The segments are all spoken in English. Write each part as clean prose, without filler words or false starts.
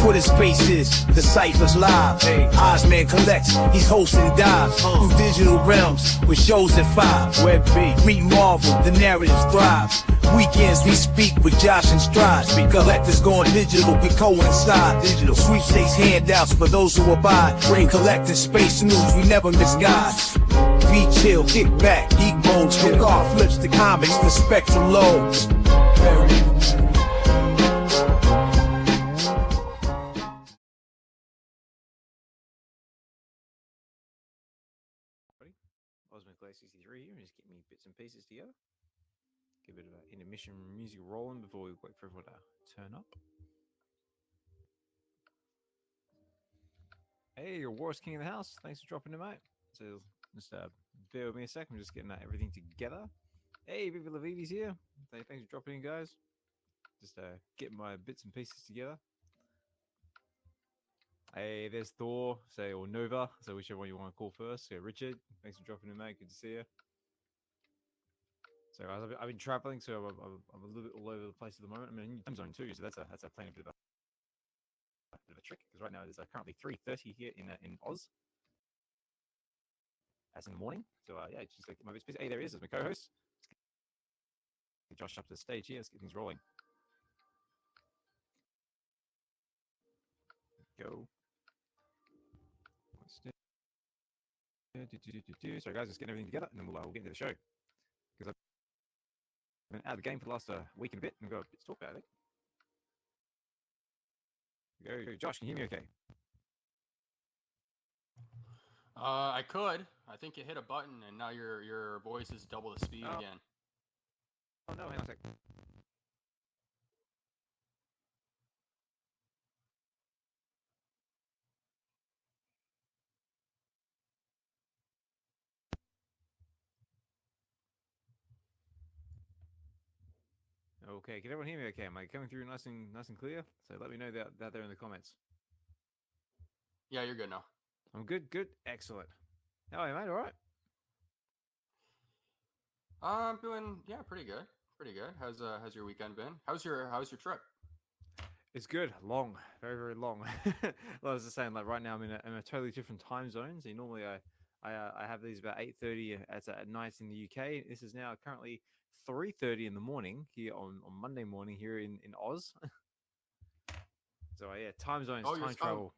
Twitter Spaces, the Cypher's live. Ozman collects, he's hosting dives through digital realms with shows at 5. Web V, meet Marvel, the narrative thrives. Weekends we speak with Josh and Stride. Collectors going digital, we coincide. Digital sweepstakes handouts for those who abide. Bring collecting space news, we never miss guys. V chill, kick back, geek modes, from car flips to comics, the spectrum loads. Osman 63 here, and just get me bits and pieces together. Get a bit of an intermission music rolling before we wait for everyone to turn up. Hey, you're Wars King of the house. Thanks for dropping in, mate. So just bear with me a sec. I'm just getting everything together. Hey, VeVeVibes here. Thanks for dropping in, guys. Just getting my bits and pieces together. Hey, there's Thor, or Nova, so whichever one you want to call first. So Richard, thanks for dropping in, mate. Good to see you. So guys, I've been traveling, so I'm a little bit all over the place at the moment. I'm in a new time zone too, so that's a playing a bit of a trick, because right now it's currently 3:30 here in Oz. As in the morning. So yeah, just get my bits. Hey, there he is, as my co-host. Get Josh up to the stage here. Let's get things rolling. Go. Sorry guys, just getting everything together, and then we'll get into the show. Because I've been out of the game for the last week and a bit, and we've got a bit to talk about, I think. Go. Josh, can you hear me okay? I could. I think you hit a button, and now your voice is double the speed again. Oh no, hang on a sec. Okay, can everyone hear me okay? Am I coming through nice and clear? So let me know that there in the comments. Yeah, you're good now. I'm good. Excellent. How are you, mate? All right? I'm doing pretty good. How's your weekend been? How's your trip? It's good. Long, very, very long. Like I was just saying, like right now I'm in a totally different time zone. So normally I have these about 8:30 at night in the UK. This is now currently 3:30 in the morning here on Monday morning here in Oz. So yeah, time zones, time travel.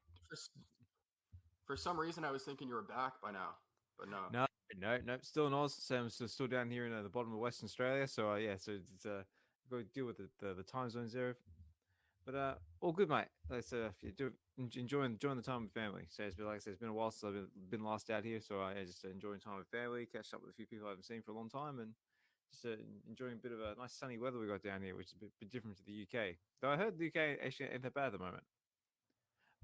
For some reason, I was thinking you were back by now, but no. No, still in Oz. So I'm still down here in the bottom of Western Australia. So yeah, so it's got to deal with the time zones there. But all good, mate. Let's enjoying the time with family. So it's been like I said, it's been a while since I've been last out here. So just enjoying time with family, catch up with a few people I haven't seen for a long time, and just enjoying a bit of a nice sunny weather we got down here, which is a bit different to the UK. Though I heard the UK actually ain't that bad at the moment.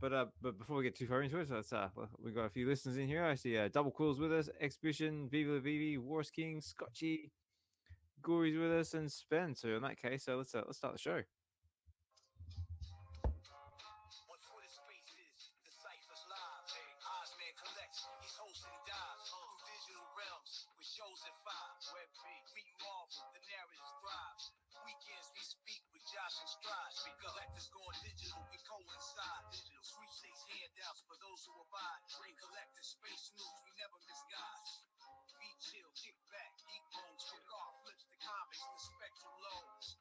But before we get too far into it, so we got a few listeners in here. I see Double Quill's with us, Xhibition, VeVe, Wars King, Scotchy, Guri's with us, and Sven. So in that case, let's start the show. He's hosting dives through digital realms with shows at 5. Web V, meet Marvel, the narrative thrives. Weekends we speak with Josh and Stride. Collectors going digital, we coincide. Digital sweepstakes handouts for those who abide. Bring collecting space news, we never miss guys. V chill, kick back, geek modes, from car flips to comics, the spectrum loads.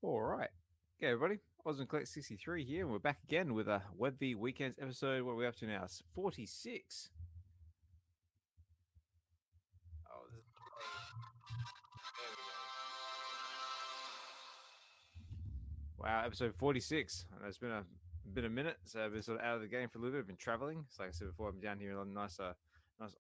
All right. Okay, everybody. Osman 63 here, and we're back again with a Web V Weekends episode. What are we up to now? It's 46. Oh, this is... There we go. Wow, episode 46. And it's been a minute, so I've been sort of out of the game for a little bit. I've been traveling. So like I said before, I'm down here in nice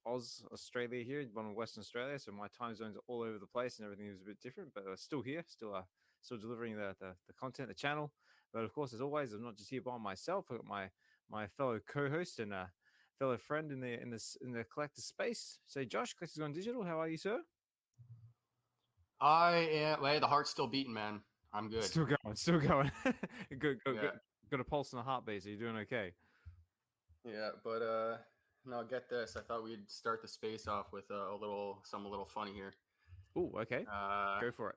Oz, Australia here, one of Western Australia. So my time zones are all over the place, and everything is a bit different. But still here, still delivering the content, the channel. But of course, as always, I'm not just here by myself. I've got my fellow co-host and fellow friend in the collector space. So Josh, Collectors Gone Digital, how are you, sir? I am. Hey, the heart's still beating, man. I'm good. Still going. Good. got a pulse and a heartbeat, so you're doing okay. Yeah, but no, get this. I thought we'd start the space off with a little funny here. Oh, okay. Go for it.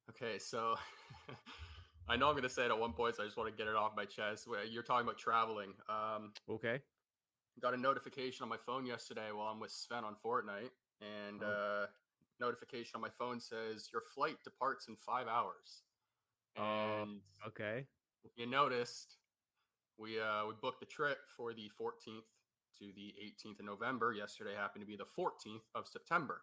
Okay, so I know I'm gonna say it at one point, so I just want to get it off my chest. You're talking about traveling. Okay. Got a notification on my phone yesterday while I'm with Sven on Fortnite, and notification on my phone says your flight departs in 5 hours. And okay. if you noticed, we booked the trip for the 14th to the 18th of November. Yesterday happened to be the 14th of September.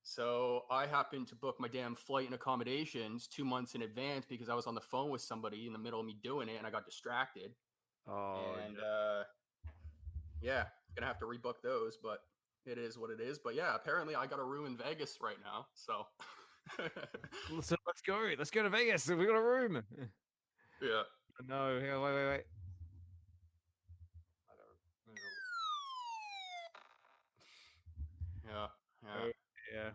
So I happened to book my damn flight and accommodations 2 months in advance because I was on the phone with somebody in the middle of me doing it and I got distracted. And yeah, gonna have to rebook those, but it is what it is. But yeah, apparently I got a room in Vegas right now. So so let's go. Let's go to Vegas. We got a room. Yeah. No, wait. Yeah.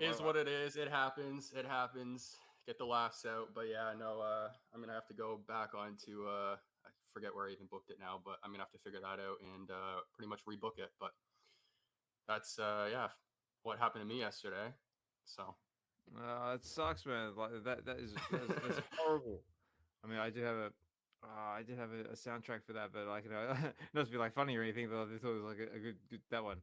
Is what it is. It happens. It happens. Get the laughs out. But yeah, no, I'm gonna have to go back onto I forget where I even booked it now, but I'm gonna have to figure that out and pretty much rebook it. But that's yeah, what happened to me yesterday. So it sucks, man. Like that's horrible. I mean, I did have a soundtrack for that, but like, you know, not to be like funny or anything, but I thought it was like a good that one.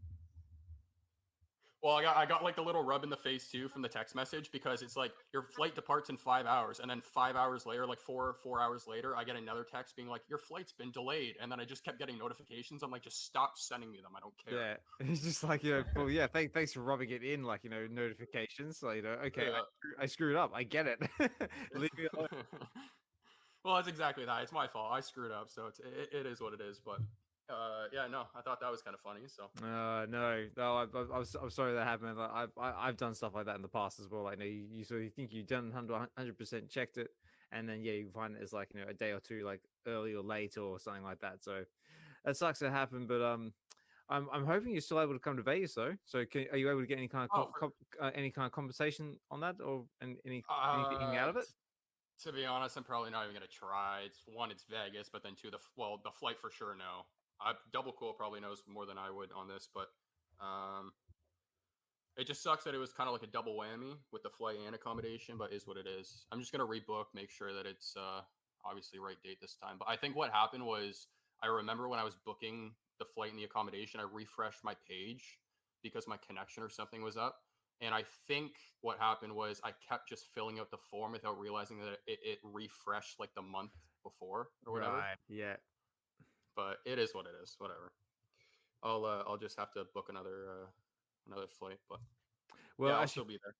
Well, I got like the little rub in the face too from the text message because it's like your flight departs in 5 hours, and then 5 hours later, like four hours later, I get another text being like your flight's been delayed, and then I just kept getting notifications. I'm like, just stop sending me them. I don't care. Yeah, it's just like, you know, well, yeah, thanks for rubbing it in, like, you know, notifications. So, you know, okay, yeah. I screwed up. I get it. Leave me alone. Well, that's exactly that. It's my fault. I screwed up, so it is what it is. But yeah, no, I thought that was kind of funny. So no, I'm sorry that happened. Like, I've done stuff like that in the past as well. Like, you know, you sort of think you've done 100% checked it, and then yeah, you find it as like, you know, a day or two like early or late or something like that. So that sucks to happen, but I'm hoping you're still able to come to Vegas though. So are you able to get any kind of any kind of compensation on that or anything out of it? To be honest, I'm probably not even going to try. It's Vegas, but then two, the flight for sure. No, Double Cool probably knows more than I would on this, but it just sucks that it was kind of like a double whammy with the flight and accommodation, but is what it is. I'm just going to rebook, make sure that it's obviously right date this time. But I think what happened was I remember when I was booking the flight and the accommodation, I refreshed my page because my connection or something was up. And I think what happened was I kept just filling out the form without realizing that it refreshed like the month before or whatever. Right. Yeah. But it is what it is. Whatever. I'll just have to book another flight. But well, yeah, I'll still be there.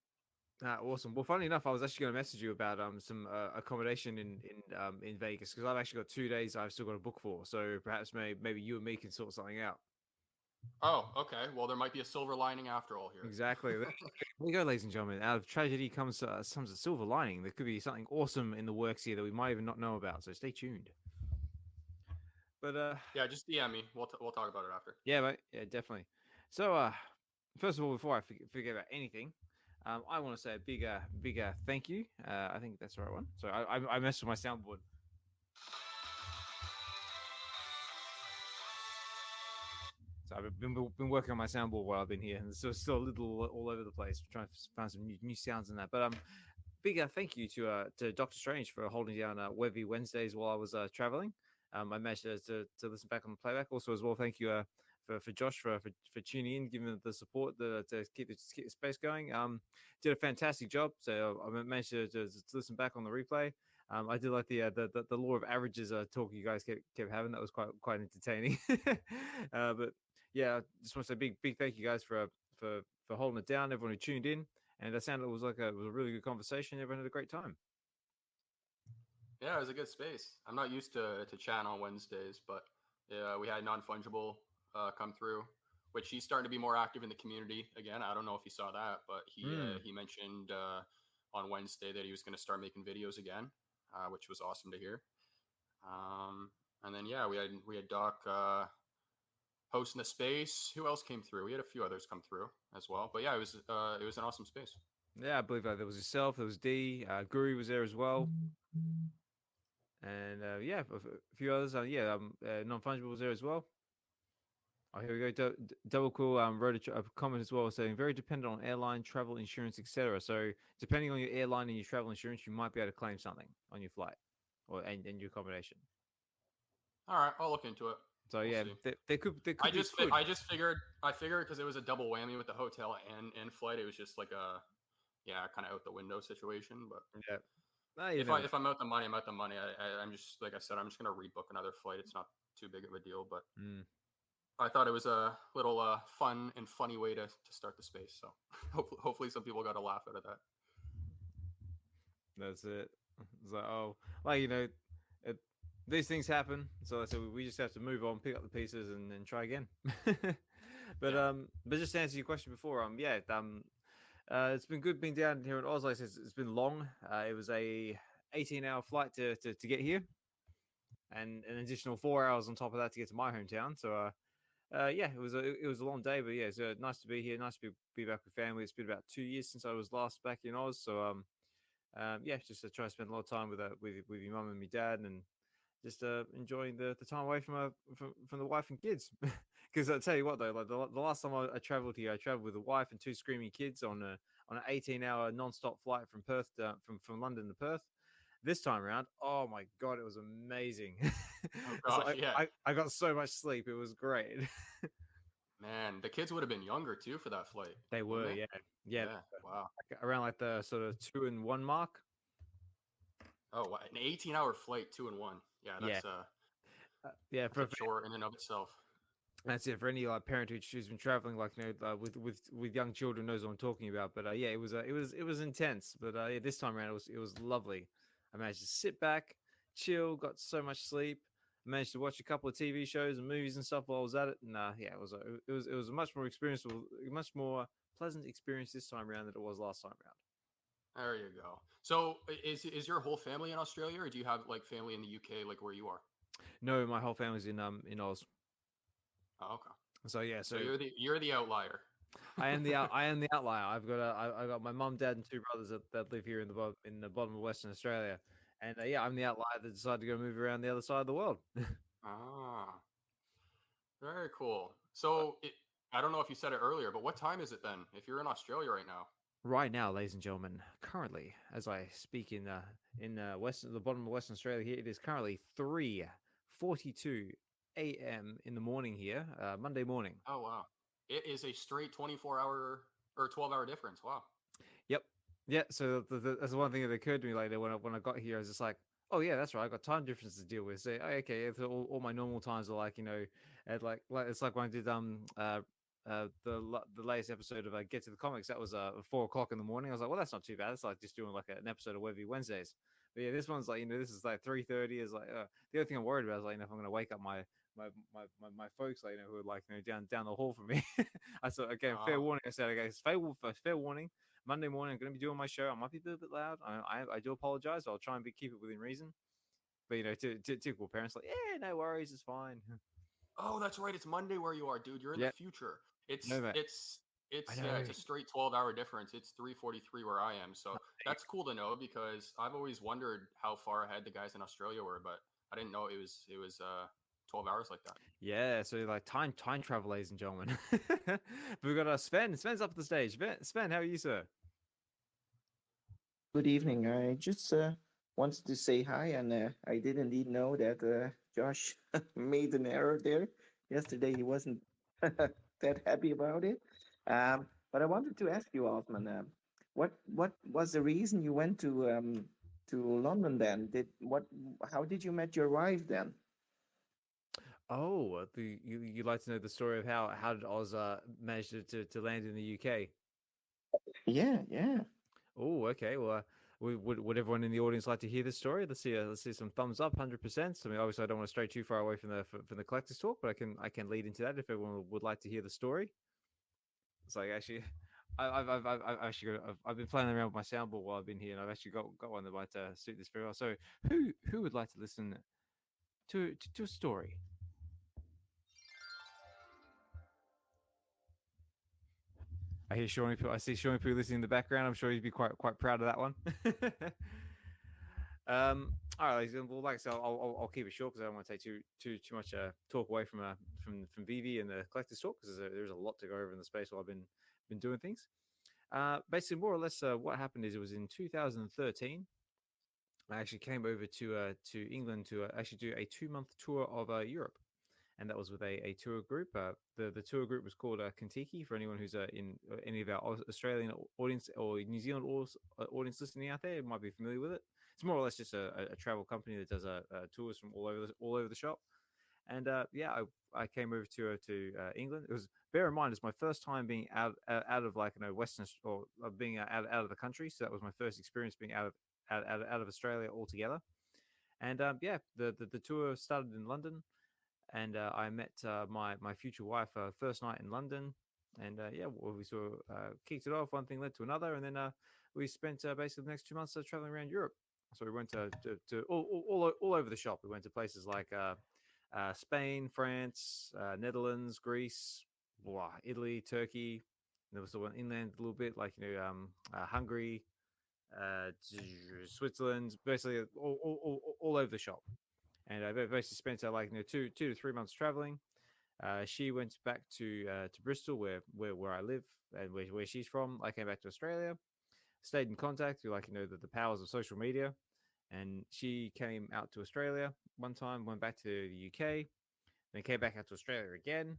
Awesome. Well, funny enough, I was actually going to message you about some accommodation in Vegas because I've actually got 2 days I've still got to book for. So perhaps maybe you and me can sort something out. Oh, okay. Well, there might be a silver lining after all here. Exactly. There you go, ladies and gentlemen. Out of tragedy comes a silver lining. There could be something awesome in the works here that we might even not know about. So stay tuned. But yeah, just DM me. We'll talk about it after. Yeah, mate. Yeah, definitely. So first of all, before I forget about anything, I want to say a big thank you. I think that's the right one. So I messed with my soundboard. So I've been working on my soundboard while I've been here, and so it's still a little all over the place, trying to find some new sounds in that. But big thank you to Dokta Strange for holding down Web V Wednesdays while I was traveling. I managed to listen back on the playback. Also, as well, thank you for Josh for tuning in, giving the support to keep the space going. Did a fantastic job. So I managed to listen back on the replay. I did like the law of averages talk you guys kept having. That was quite entertaining. But yeah, just want to say big thank you guys for holding it down. Everyone who tuned in, and it sounded it was a really good conversation. Everyone had a great time. Yeah, it was a good space. I'm not used to chat on Wednesdays, but yeah, we had Non-Fungible come through, which he's starting to be more active in the community again. I don't know if you saw that, but he mentioned on Wednesday that he was going to start making videos again, which was awesome to hear. And then yeah, we had Doc hosting the space. Who else came through? We had a few others come through as well. But yeah, it was an awesome space. Yeah, I believe there was yourself, there was D, Guri was there as well, and yeah, a few others. Yeah, non-fungible was there as well. Oh, here we go. Double Cool wrote a comment as well saying very dependent on airline, travel insurance, etc. So depending on your airline and your travel insurance, you might be able to claim something on your flight or and your accommodation. All right, I'll look into it. So We'll yeah, see. there could I just figured because it was a double whammy with the hotel and flight. It was just like a kind of out the window situation. But yeah. No, if I'm out the money, I'm out the money. I'm just like I said, I'm just gonna rebook another flight. It's not too big of a deal, but I thought it was a little fun and funny way to start the space. So hopefully some people got a laugh out of that. That's it. It's like, oh, well, these things happen. So we just have to move on, pick up the pieces, and try again. But just to answer your question before, it's been good being down here in Oslo. It's been long. It was a 18-hour flight to get here, and an additional 4 hours on top of that to get to my hometown. So yeah, it was a long day, but yeah, it's nice to be here. Nice to be back with family. It's been about 2 years since I was last back in Oz. So yeah, just to try to spend a lot of time with your mum and my dad, and just enjoying the time away from the wife and kids. Because I tell you what though, like the last time I traveled here, I traveled with a wife and two screaming kids on an 18-hour non-stop flight from Perth from London to Perth. This time around, oh my god, it was amazing. Oh gosh, yeah. I got so much sleep. It was great. Man, the kids would have been younger too for that flight. They were, yeah. Wow. Around like the sort of 2 and 1 mark. Oh, wow. An 18-hour flight, 2 and 1. Yeah, that's yeah, for sure in and of itself. That's it for any like parent who's been traveling, like with young children knows what I'm talking about. But yeah, it was intense. But yeah, this time around it was lovely. I managed to sit back, chill, got so much sleep. I managed to watch a couple of TV shows and movies and stuff while I was at it. And yeah, it was a much more pleasant experience this time around than it was last time around. There you go. So is your whole family in Australia, or do you have like family in the UK, like where you are? No, my whole family's in Oz. Oh, okay. So yeah, so you're the outlier. I am the outlier. I've got my mum, dad, and two brothers that live here in the bottom of Western Australia, and yeah, I'm the outlier that decided to go move around the other side of the world. Ah, very cool. So I don't know if you said it earlier, but what time is it then? If you're in Australia right now? Right now, ladies and gentlemen, currently as I speak in the bottom of Western Australia here, it is currently 3:42 a.m. in the morning here, Monday morning. Oh wow. It is a straight 24-hour or 12-hour difference. Wow. Yep. Yeah. So that's the one thing that occurred to me later when I got here. I was just like, oh yeah, that's right. I got time difference to deal with. So okay, all my normal times are like at like it's like when I did the latest episode of Get to the Comics. That was 4 o'clock in the morning. I was like, well, that's not too bad. It's like just doing like an episode of Web V Wednesdays. But yeah, this one's like this is like 3:30. Is like the other thing I'm worried about is like if I'm gonna wake up my folks like who are like down the hall from me. I said again, fair warning. I said okay, fair warning. Monday morning, I'm going to be doing my show. I might be a little bit loud. I do apologize. I'll try and keep it within reason. But typical parents like, yeah, no worries, it's fine. Oh, that's right. It's Monday where you are, dude. You're in the future. It's a straight 12-hour difference. It's 3:43 where I am. So that's cool to know because I've always wondered how far ahead the guys in Australia were, but I didn't know it was 12 hours like that. Yeah, so like time travel, ladies and gentlemen. But we've got Sven. Sven's up the stage. Sven, how are you, sir? Good evening. I just wanted to say hi, and I did indeed know that Josh made an error there. Yesterday he wasn't that happy about it. But I wanted to ask you, Altman, what was the reason you went to London then? How did you met your wife then? Oh, you'd like to know the story of how did Oz manage to land in the UK? Yeah. Oh, okay. Well, would everyone in the audience like to hear this story? Let's see some thumbs up, 100%. I mean, obviously, I don't want to stray too far away from the collector's talk, but I can lead into that if everyone would like to hear the story. It's like actually, I've been playing around with my soundboard while I've been here, and I've actually got one that might suit this very well. So, who would like to listen to a story? I hear Shawnee. I see Shawnee Poo listening in the background. I'm sure he'd be quite proud of that one. All right, well, like I said, I'll keep it short because I don't want to take too much talk away from VeVe and the collector's talk because there's a lot to go over in the space while I've been doing things. Basically, more or less, what happened is it was in 2013. I actually came over to England to actually do a 2-month tour of Europe, and that was with a tour group. The tour group was called Kentucky. For anyone who's in any of our Australian audience or New Zealand audience listening out there, might be familiar with it. It's more or less just a travel company that does tours from all over the shop. And I came over to England. It was, bear in mind, it's my first time being out of like Western or being out of the country. So that was my first experience being out of Australia altogether. And the tour started in London, and I met my future wife first night in London. And we sort of kicked it off. One thing led to another, and then we spent basically the next 2 months traveling around Europe. So we went to all over the shop. We went to places like Spain, France, Netherlands, Greece, Italy, Turkey. And there was the one inland a little bit, like Hungary, Switzerland, basically all over the shop. And I basically spent 2 to 3 months traveling. She went back to Bristol, where I live and where she's from. I came back to Australia, stayed in contact through the powers of social media, and she came out to Australia one time, went back to the UK, then came back out to Australia again,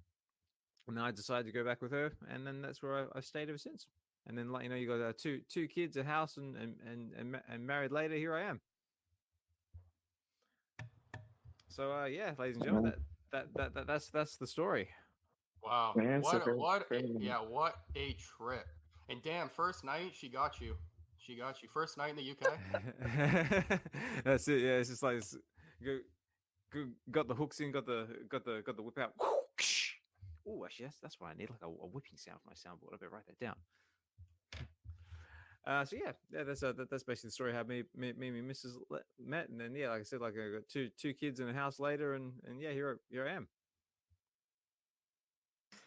and then I decided to go back with her, and then that's where I've stayed ever since. And then you got two kids, a house, and married later. Here I am. So ladies and gentlemen, that's the story. Wow. Man, What super. a trip. And damn, first night she got you. She got you. First night in the UK. That's it. Yeah, it's just like got the hooks in, got the whip out. Oh, actually, that's what I need, like a whipping sound for my soundboard. I better write that down. That's basically the story. How me and Mrs. met, and then like I said, I got two kids in a house later, and here I am.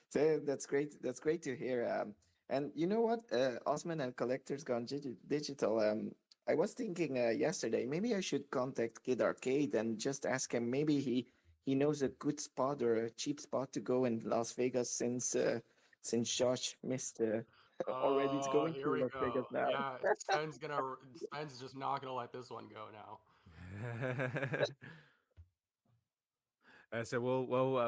So that's great. That's great to hear. And you know what? Osman and Collectors Gone Digital. I was thinking yesterday, maybe I should contact Kid Arcade and just ask him. Maybe he knows a good spot or a cheap spot to go in Las Vegas since Josh missed already. It's Oh, going here to we Las Vegas go. now. Yeah, Sven's just not gonna let this one go now. So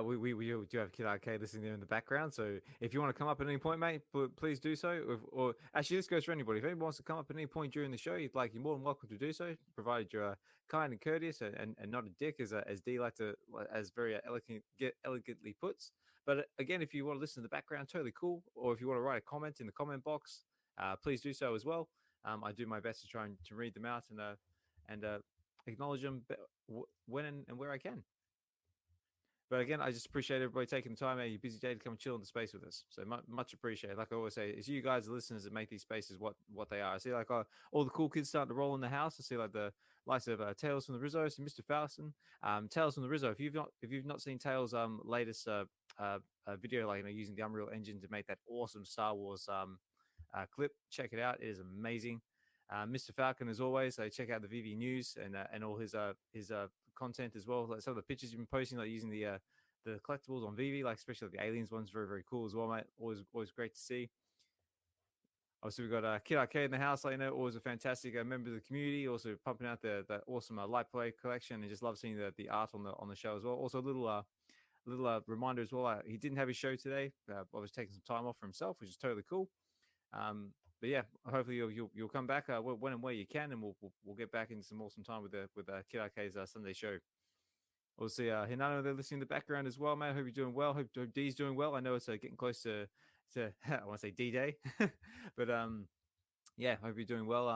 we do have Kid Arcade listening there in the background. So if you want to come up at any point, mate, please do so. Or actually, this goes for anybody. If anyone wants to come up at any point during the show, you're more than welcome to do so, provided you're kind and courteous and not a dick, as D as very elegantly puts. But again, if you want to listen to the background, totally cool. Or if you want to write a comment in the comment box, please do so as well. I do my best to try to read them out and acknowledge them when and where I can. But again, I just appreciate everybody taking the time out of your busy day to come and chill in the space with us. So much appreciated. Like I always say, it's you guys, the listeners, that make these spaces what they are. I see all the cool kids starting to roll in the house. I see the likes of Tales from the Rizzo, so Mr. Falcon, Tales from the Rizzo. If you've not seen Tales' latest video, using the Unreal Engine to make that awesome Star Wars clip, check it out. It is amazing. Mr. Falcon, as always, check out the VeVe News and all his content as well. Like some of the pictures you've been posting, using the collectibles on VeVe, especially the aliens one's very, very cool as well, mate. Always great to see. Obviously, we've got Kid Arcade in the house, always a fantastic member of the community. Also pumping out the awesome light play collection, and just love seeing the art on the show as well. Also, a little reminder as well. He didn't have his show today. I was taking some time off for himself, which is totally cool. But yeah, hopefully you'll come back when and where you can, and we'll get back into some awesome time with Kid Arcade's Sunday show. We'll see Hinano there listening in the background as well, man. Hope you're doing well. Hope D's doing well. I know it's getting close to I want to say D-Day, but hope you're doing well.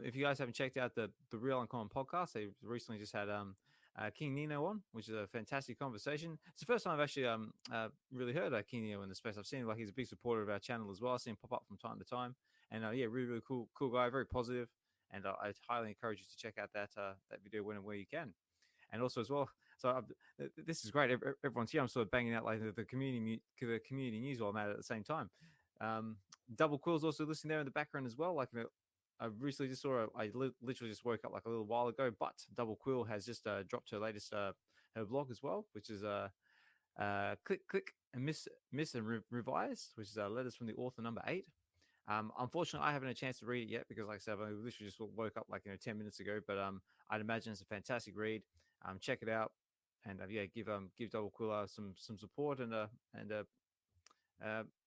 If you guys haven't checked out the Real Uncommon podcast, they recently just had King Nino on, which is a fantastic conversation. It's the first time I've actually really heard King Nino in the space. I've seen he's a big supporter of our channel as well. I've seen him pop up from time to time, and really cool guy, very positive, and I highly encourage you to check out that video when and where you can. And also as well, so this is great. Everyone's here. I'm sort of banging out the community news while I'm at the same time. Double Quill's also listening there in the background as well. Like, I recently just saw. Literally just woke up like a little while ago. But Double Quill has just dropped her latest her blog as well, which is click and miss and revise, which is letters from the author number 8. Unfortunately, I haven't had a chance to read it yet because, like I said, I literally just woke up like 10 minutes ago. But I'd imagine it's a fantastic read. Check it out, and yeah, give Double Quill some support and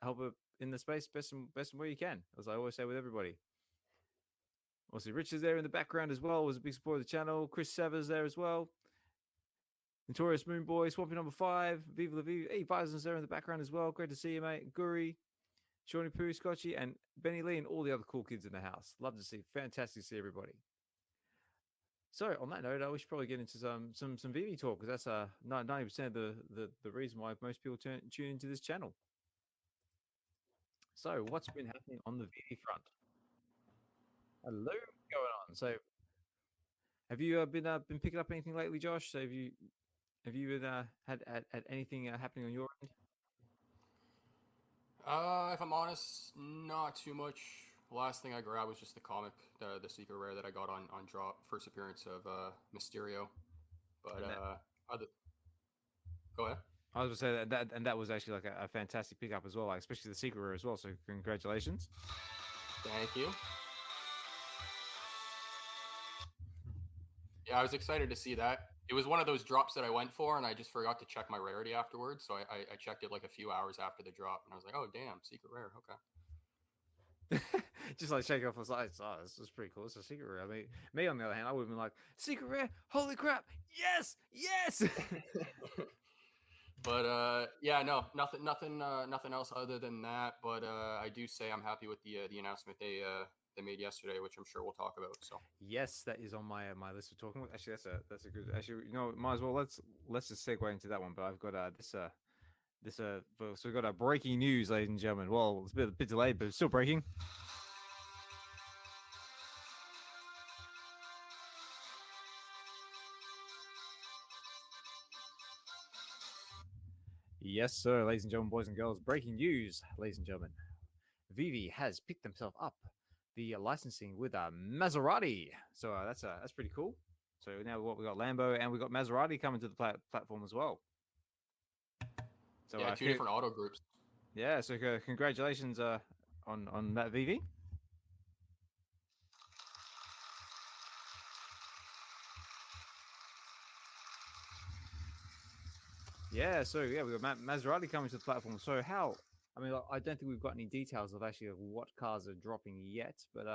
help her in the space best way you can, as I always say with everybody. Also, Rich is there in the background as well. Was a big supporter of the channel. Chris Severs there as well. Notorious Moonboy, Swampy number 5, Viva La Viva. Hey, Bison's there in the background as well. Great to see you, mate. Guri, Shawnee Poo, Scotchy, and Benny Lee, and all the other cool kids in the house. Love to see. Fantastic to see everybody. So, on that note, we should probably get into some VeVe talk, because that's 90% of the reason why most people tune into this channel. So, what's been happening on the VeVe front? Hello, what's going on? So, have you been picking up anything lately, Josh? So, have you had anything happening on your end? If I'm honest, not too much. The last thing I grabbed was just the comic, the secret rare that I got on drop, first appearance of Mysterio. But go ahead. I was gonna say that was actually like a fantastic pickup as well, like especially the secret rare as well. So congratulations. Thank you. Yeah, I was excited to see that. It was one of those drops that I went for, and I just forgot to check my rarity afterwards. So I checked it like a few hours after the drop, and I was like, oh, damn, secret rare. Okay. Just like shake off, I was like, oh, this is pretty cool. It's a secret rare. I mean, me on the other hand, I would have been like, secret rare, holy crap, yes. But yeah, no, nothing else other than that. But I do say I'm happy with the announcement they made yesterday, which I'm sure we'll talk about. So yes, that is on my list of talking about. Actually, that's a good. Actually, might as well let's just segue into that one. But I've got so we've got breaking news, ladies and gentlemen. Well, it's a bit delayed, but it's still breaking. Yes, sir, ladies and gentlemen, boys and girls. Breaking news, ladies and gentlemen. VeVe has picked themselves up the licensing with a Maserati. So that's pretty cool. So now we got Lambo and we got Maserati coming to the platform as well. So yeah, two different auto groups. Yeah, so congratulations on that, VeVe. Yeah, so yeah, we got Maserati coming to the platform. So how? I mean, I don't think we've got any details of actually what cars are dropping yet, but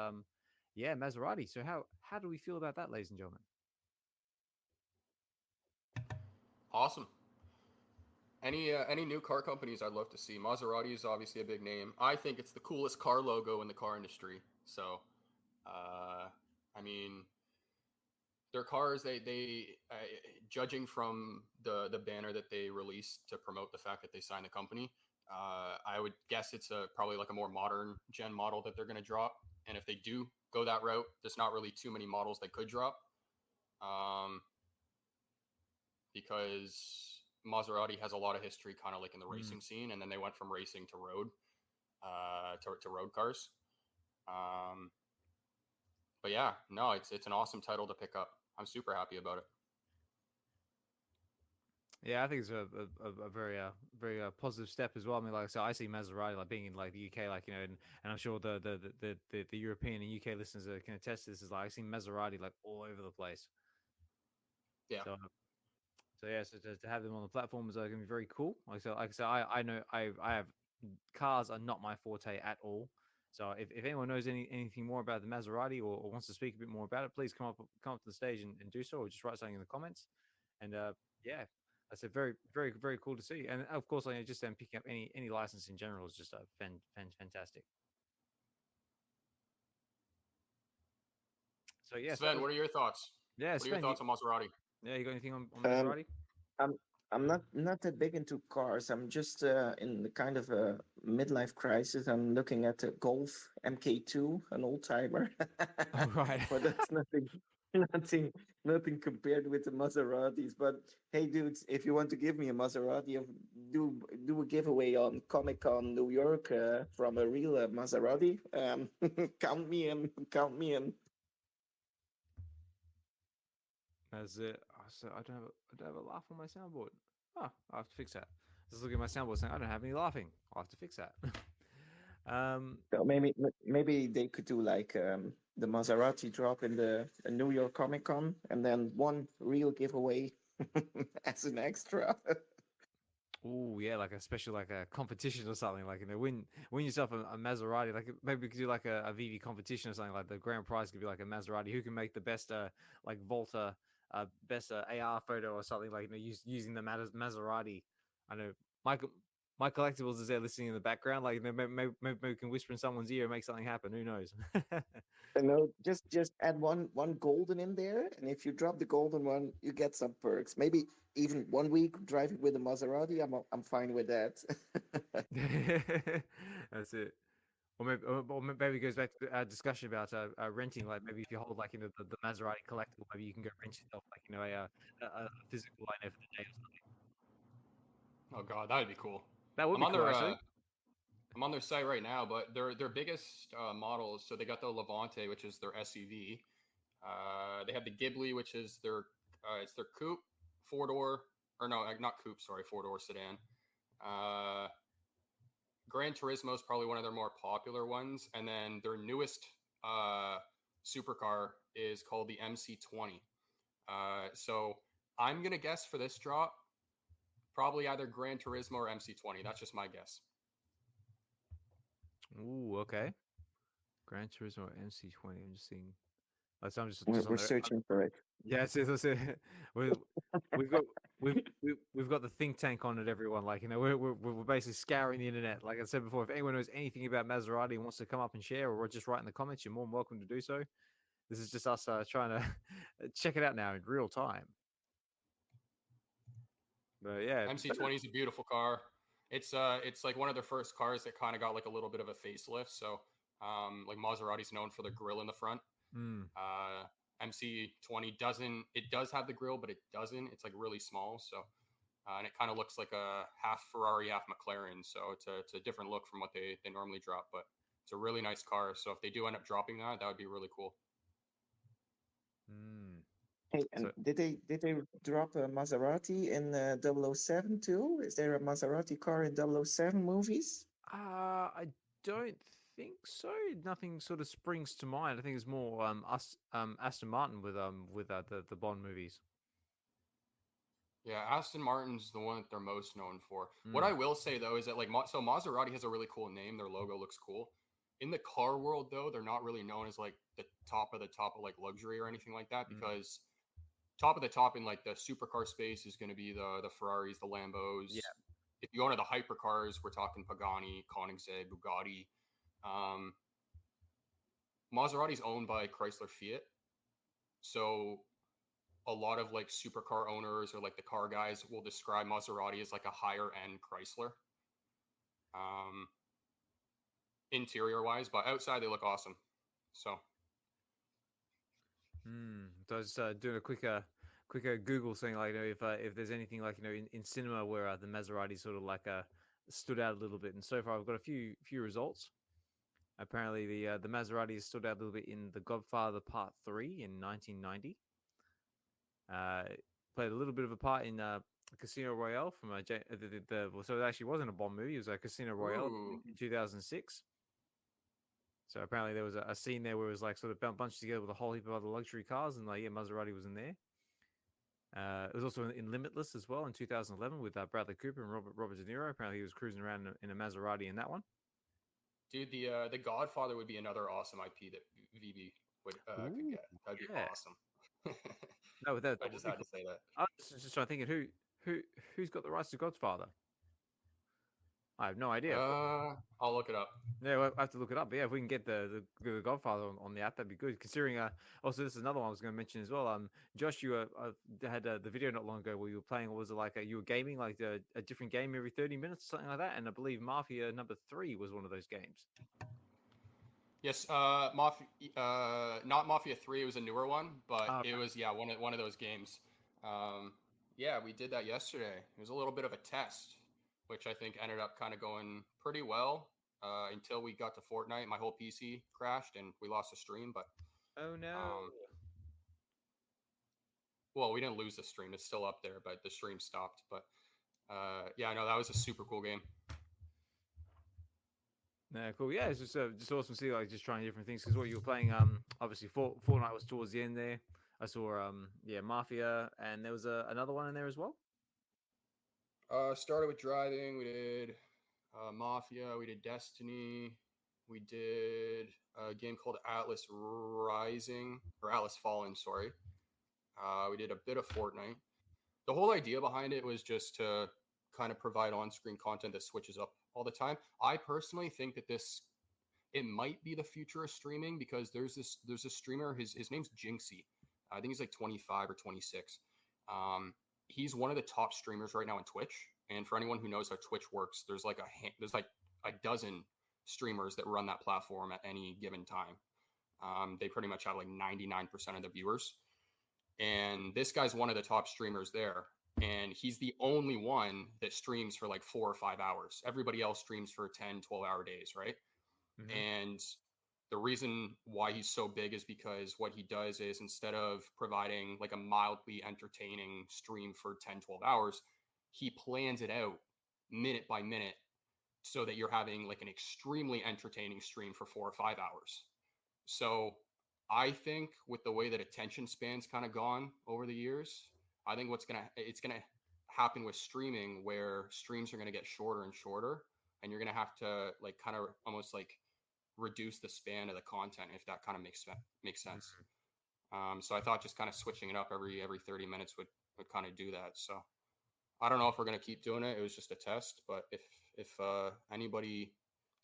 yeah, Maserati. So how do we feel about that, ladies and gentlemen? Awesome. Any new car companies I'd love to see. Maserati is obviously a big name. I think it's the coolest car logo in the car industry. So, I mean, their cars, they judging from the banner that they released to promote the fact that they signed the company, I would guess it's probably like a more modern gen model that they're going to drop. And if they do go that route, there's not really too many models they could drop, because Maserati has a lot of history, kind of like in the racing scene, and then they went from racing to road, to road cars. But yeah, no, it's an awesome title to pick up. I'm super happy about it. Yeah, I think it's a very positive step as well. I mean, like I said, I see Maserati like being in like the UK, like and I'm sure the European and UK listeners can attest to this. Is like I see Maserati like all over the place. Yeah. So yeah, so to have them on the platform is going to be very cool. Like I said, I know I have cars are not my forte at all. So if anyone knows anything more about the Maserati or wants to speak a bit more about it, please come up to the stage and do so, or just write something in the comments. And yeah, that's a very cool to see. And of course, like, just picking up any license in general is just fantastic. So yeah, Sven, what are your thoughts? Yeah, what are your thoughts on Maserati? Yeah, you got anything on Maserati? I'm not that big into cars. I'm just in the kind of a midlife crisis. I'm looking at a Golf MK2, an old timer. Oh, right. But that's nothing compared with the Maseratis. But hey, dudes, if you want to give me a Maserati of do a giveaway on Comic Con New York from a real Maserati. Count me in. Count me in. As it, so I don't have a laugh on my soundboard. Oh, I have to fix that. Just look at my soundboard saying I don't have any laughing. I'll have to fix that. So maybe they could do like the Maserati drop in the New York Comic Con, and then one real giveaway as an extra. Oh yeah, like a special like a competition or something. Like win yourself a Maserati. Like maybe we could do like a VeVe competition or something. Like the grand prize could be like a Maserati. Who can make the best like Volta best AR photo or something, like using the Maserati. I know my collectibles is there listening in the background. Like maybe we can whisper in someone's ear and make something happen. Who knows? Just add one golden in there, and if you drop the golden one, you get some perks. Maybe even 1 week driving with a Maserati. I'm fine with that. That's it. Or maybe it goes back to our discussion about renting. Like maybe if you hold like the Maserati collectible, maybe you can go rent yourself like a physical line for the day or something. Oh god, that'd be cool. That would be cool, actually. I'm on their site right now, but their biggest models. So they got the Levante, which is their SUV. They have the Ghibli, which is their coupe, 4-door, or no, not coupe, sorry, 4-door sedan. Gran Turismo is probably one of their more popular ones, and then their newest supercar is called the MC20. So I'm gonna guess for this drop, probably either Gran Turismo or MC20. That's just my guess. Ooh, okay. Gran Turismo or MC20. I'm just seeing. So I'm just We're searching for it. Yeah, that's it. We've got the think tank on it, everyone. Like we're basically scouring the internet. Like I said before, if anyone knows anything about Maserati and wants to come up and share, or just write in the comments, you're more than welcome to do so. This is just us trying to check it out now in real time. But yeah, MC20 is a beautiful car. It's like one of their first cars that kind of got like a little bit of a facelift. So like Maserati's known for the grille in the front. MC20 does have the grille, but it doesn't. It's like really small. So and it kind of looks like a half Ferrari, half McLaren. So it's a different look from what they normally drop, but it's a really nice car. So if they do end up dropping that would be really cool. Hey, and did they drop a Maserati in 007 too? Is there a Maserati car in 007 movies? I don't think so. Nothing sort of springs to mind. I think it's more Aston Martin with the Bond movies. Yeah, Aston Martin's the one that they're most known for. What I will say though is that like so Maserati has a really cool name. Their logo looks cool. In the car world though, they're not really known as like the top of like luxury or anything like that, because top of the top in like the supercar space is going to be the Ferraris, the Lambos. Yeah. If you go into the hypercars, we're talking Pagani, Koenigsegg, Bugatti. Maserati's owned by Chrysler Fiat. So a lot of like supercar owners or like the car guys will describe Maserati as like a higher end Chrysler. Interior wise, but outside they look awesome. So So I was just doing a quicker Google saying like if there's anything like in cinema where the Maserati sort of like stood out a little bit, and so far I've got a few results. Apparently the Maserati stood out a little bit in The Godfather Part 3 in 1990. Played a little bit of a part in Casino Royale from so it actually wasn't a Bond movie. It was a Casino Royale in 2006. So apparently there was a scene there where it was like sort of bunched together with a whole heap of other luxury cars, and Maserati was in there. It was also in Limitless as well in 2011 with Bradley Cooper and Robert De Niro. Apparently he was cruising around in a Maserati in that one. Dude, the Godfather would be another awesome IP that VeVe could get. That'd be awesome. No, I just had to say that. I was just trying to think who's got the rights to Godfather. I have no idea. I'll look it up. Yeah, we'll have to look it up. But yeah, if we can get the Godfather on the app, that'd be good. Considering, also this is another one I was going to mention as well. Josh, you had the video not long ago where you were playing. What was it like? You were gaming like a different game every 30 minutes, something like that. And I believe Mafia number 3 was one of those games. Yes, Mafia, not Mafia 3. It was a newer one, but it was one of those games. Yeah, we did that yesterday. It was a little bit of a test. which I think ended up kind of going pretty well until we got to Fortnite. My whole PC crashed and we lost the stream. But Oh no. Well, we didn't lose the stream; it's still up there, but the stream stopped. But yeah, no, that was a super cool game. Yeah, cool. Yeah, it's just awesome to see like just trying different things because what you were playing, obviously Fortnite was towards the end there. I saw yeah, Mafia, and there was another one in there as well. Started with driving. We did Mafia. We did Destiny. We did a game called Atlas Rising or Atlas Fallen. Sorry. We did a bit of Fortnite. The whole idea behind it was just to kind of provide on-screen content that switches up all the time. I personally think that it might be the future of streaming because there's a streamer. His name's Jinxie. I think he's like 25 or 26. He's one of the top streamers right now on Twitch. And for anyone who knows how Twitch works, there's like a dozen streamers that run that platform at any given time. They pretty much have like 99% of the viewers. And this guy's one of the top streamers there. And he's the only one that streams for like 4 or 5 hours. Everybody else streams for 10, 12-hour days, right? Mm-hmm. And the reason why he's so big is because what he does is instead of providing like a mildly entertaining stream for 10, 12 hours, he plans it out minute by minute so that you're having like an extremely entertaining stream for 4 or 5 hours. So I think with the way that attention span's kind of gone over the years, I think it's gonna happen with streaming where streams are gonna get shorter and shorter, and you're gonna have to like kind of almost like reduce the span of the content if that kind of makes sense. Mm-hmm. So I thought just kind of switching it up every 30 minutes would kind of do that. So I don't know if we're gonna keep doing it. It was just a test, but if anybody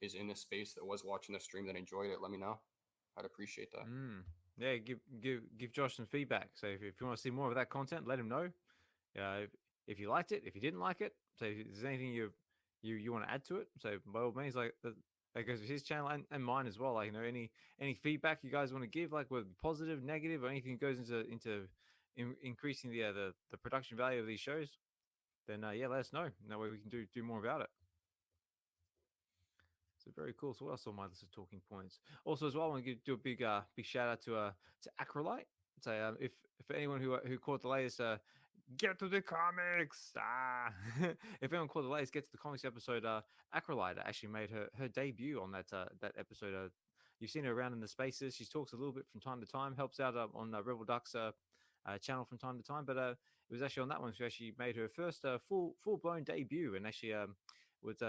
is in this space that was watching the stream that enjoyed it, let me know. I'd appreciate that. Yeah, give Josh some feedback. So if you want to see more of that content, let him know. If you liked it, if you didn't like it, so if there's anything you want to add to it, so by all means, like that goes with his channel and mine as well. Like, you know, any feedback you guys want to give, like whether positive, negative, or anything goes into increasing the production value of these shows, then yeah, let us know. That way we can do more about it. So very cool. So what else on my list of talking points? Also, as well, I want to do a big shout out to Acrolite. So if for anyone who caught the latest, get to the comics. If anyone caught the latest, get to the comics episode. Acrolite actually made her debut on that episode. You've seen her around in the spaces. She talks a little bit from time to time. Helps out on Rebel Duck's channel from time to time. But it was actually on that one she actually made her first full blown debut, and actually was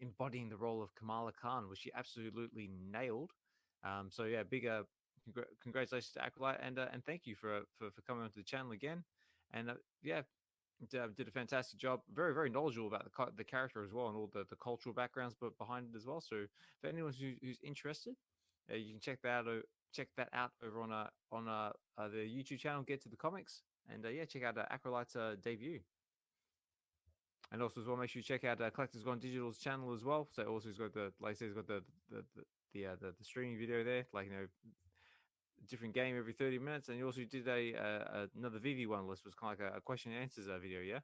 embodying the role of Kamala Khan, which she absolutely nailed. So yeah, big congratulations to Acolyte, and thank you for coming onto the channel again. And yeah, did a fantastic job. Very, very knowledgeable about the character as well, and all the cultural backgrounds behind it as well. So for anyone who's interested, you can check that out over on the YouTube channel. Get to the comics, and yeah, check out Acolyte's debut. And also as well, make sure you check out Collectors Gone Digital's channel as well. So also he's got like I said, he's got the streaming video there, like, you know, different game every 30 minutes. And you also did another VeVe one list, was kind of like a question and answers video, yeah?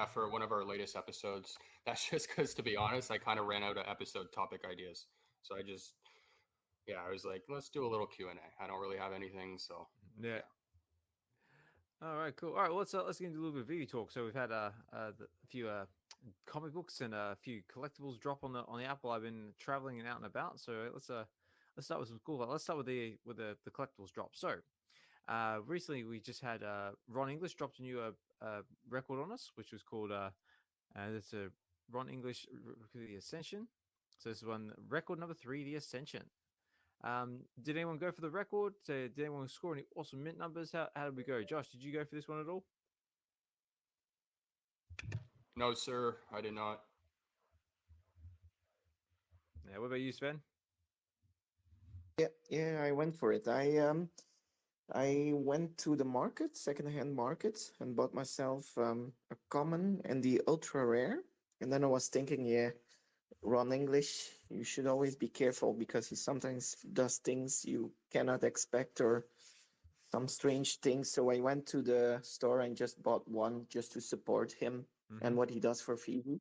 For one of our latest episodes. That's just because, to be honest, I kind of ran out of episode topic ideas. So I was like, let's do a little Q&A. I don't really have anything, so yeah. All right, cool. All right, well, let's get into a little bit of VeVe talk. So we've had a few comic books and a few collectibles drop on the Apple. I've been traveling and out and about, so let's start with some cool. Let's start with the collectibles drop. So recently we just had Ron English dropped a new record on us, which was called it's a Ron English the Ascension. So this is record number 3, the Ascension. Did anyone go for the record? Did anyone score any awesome mint numbers? How did we go? Josh, did you go for this one at all? No, sir, I did not. Yeah, what about you, Sven? Yeah, I went for it. I went to the market, secondhand market, and bought myself a common and the ultra rare. And then I was thinking, yeah, Ron English, you should always be careful because he sometimes does things you cannot expect or some strange things. So I went to the store and just bought one just to support him and what he does for VeVe.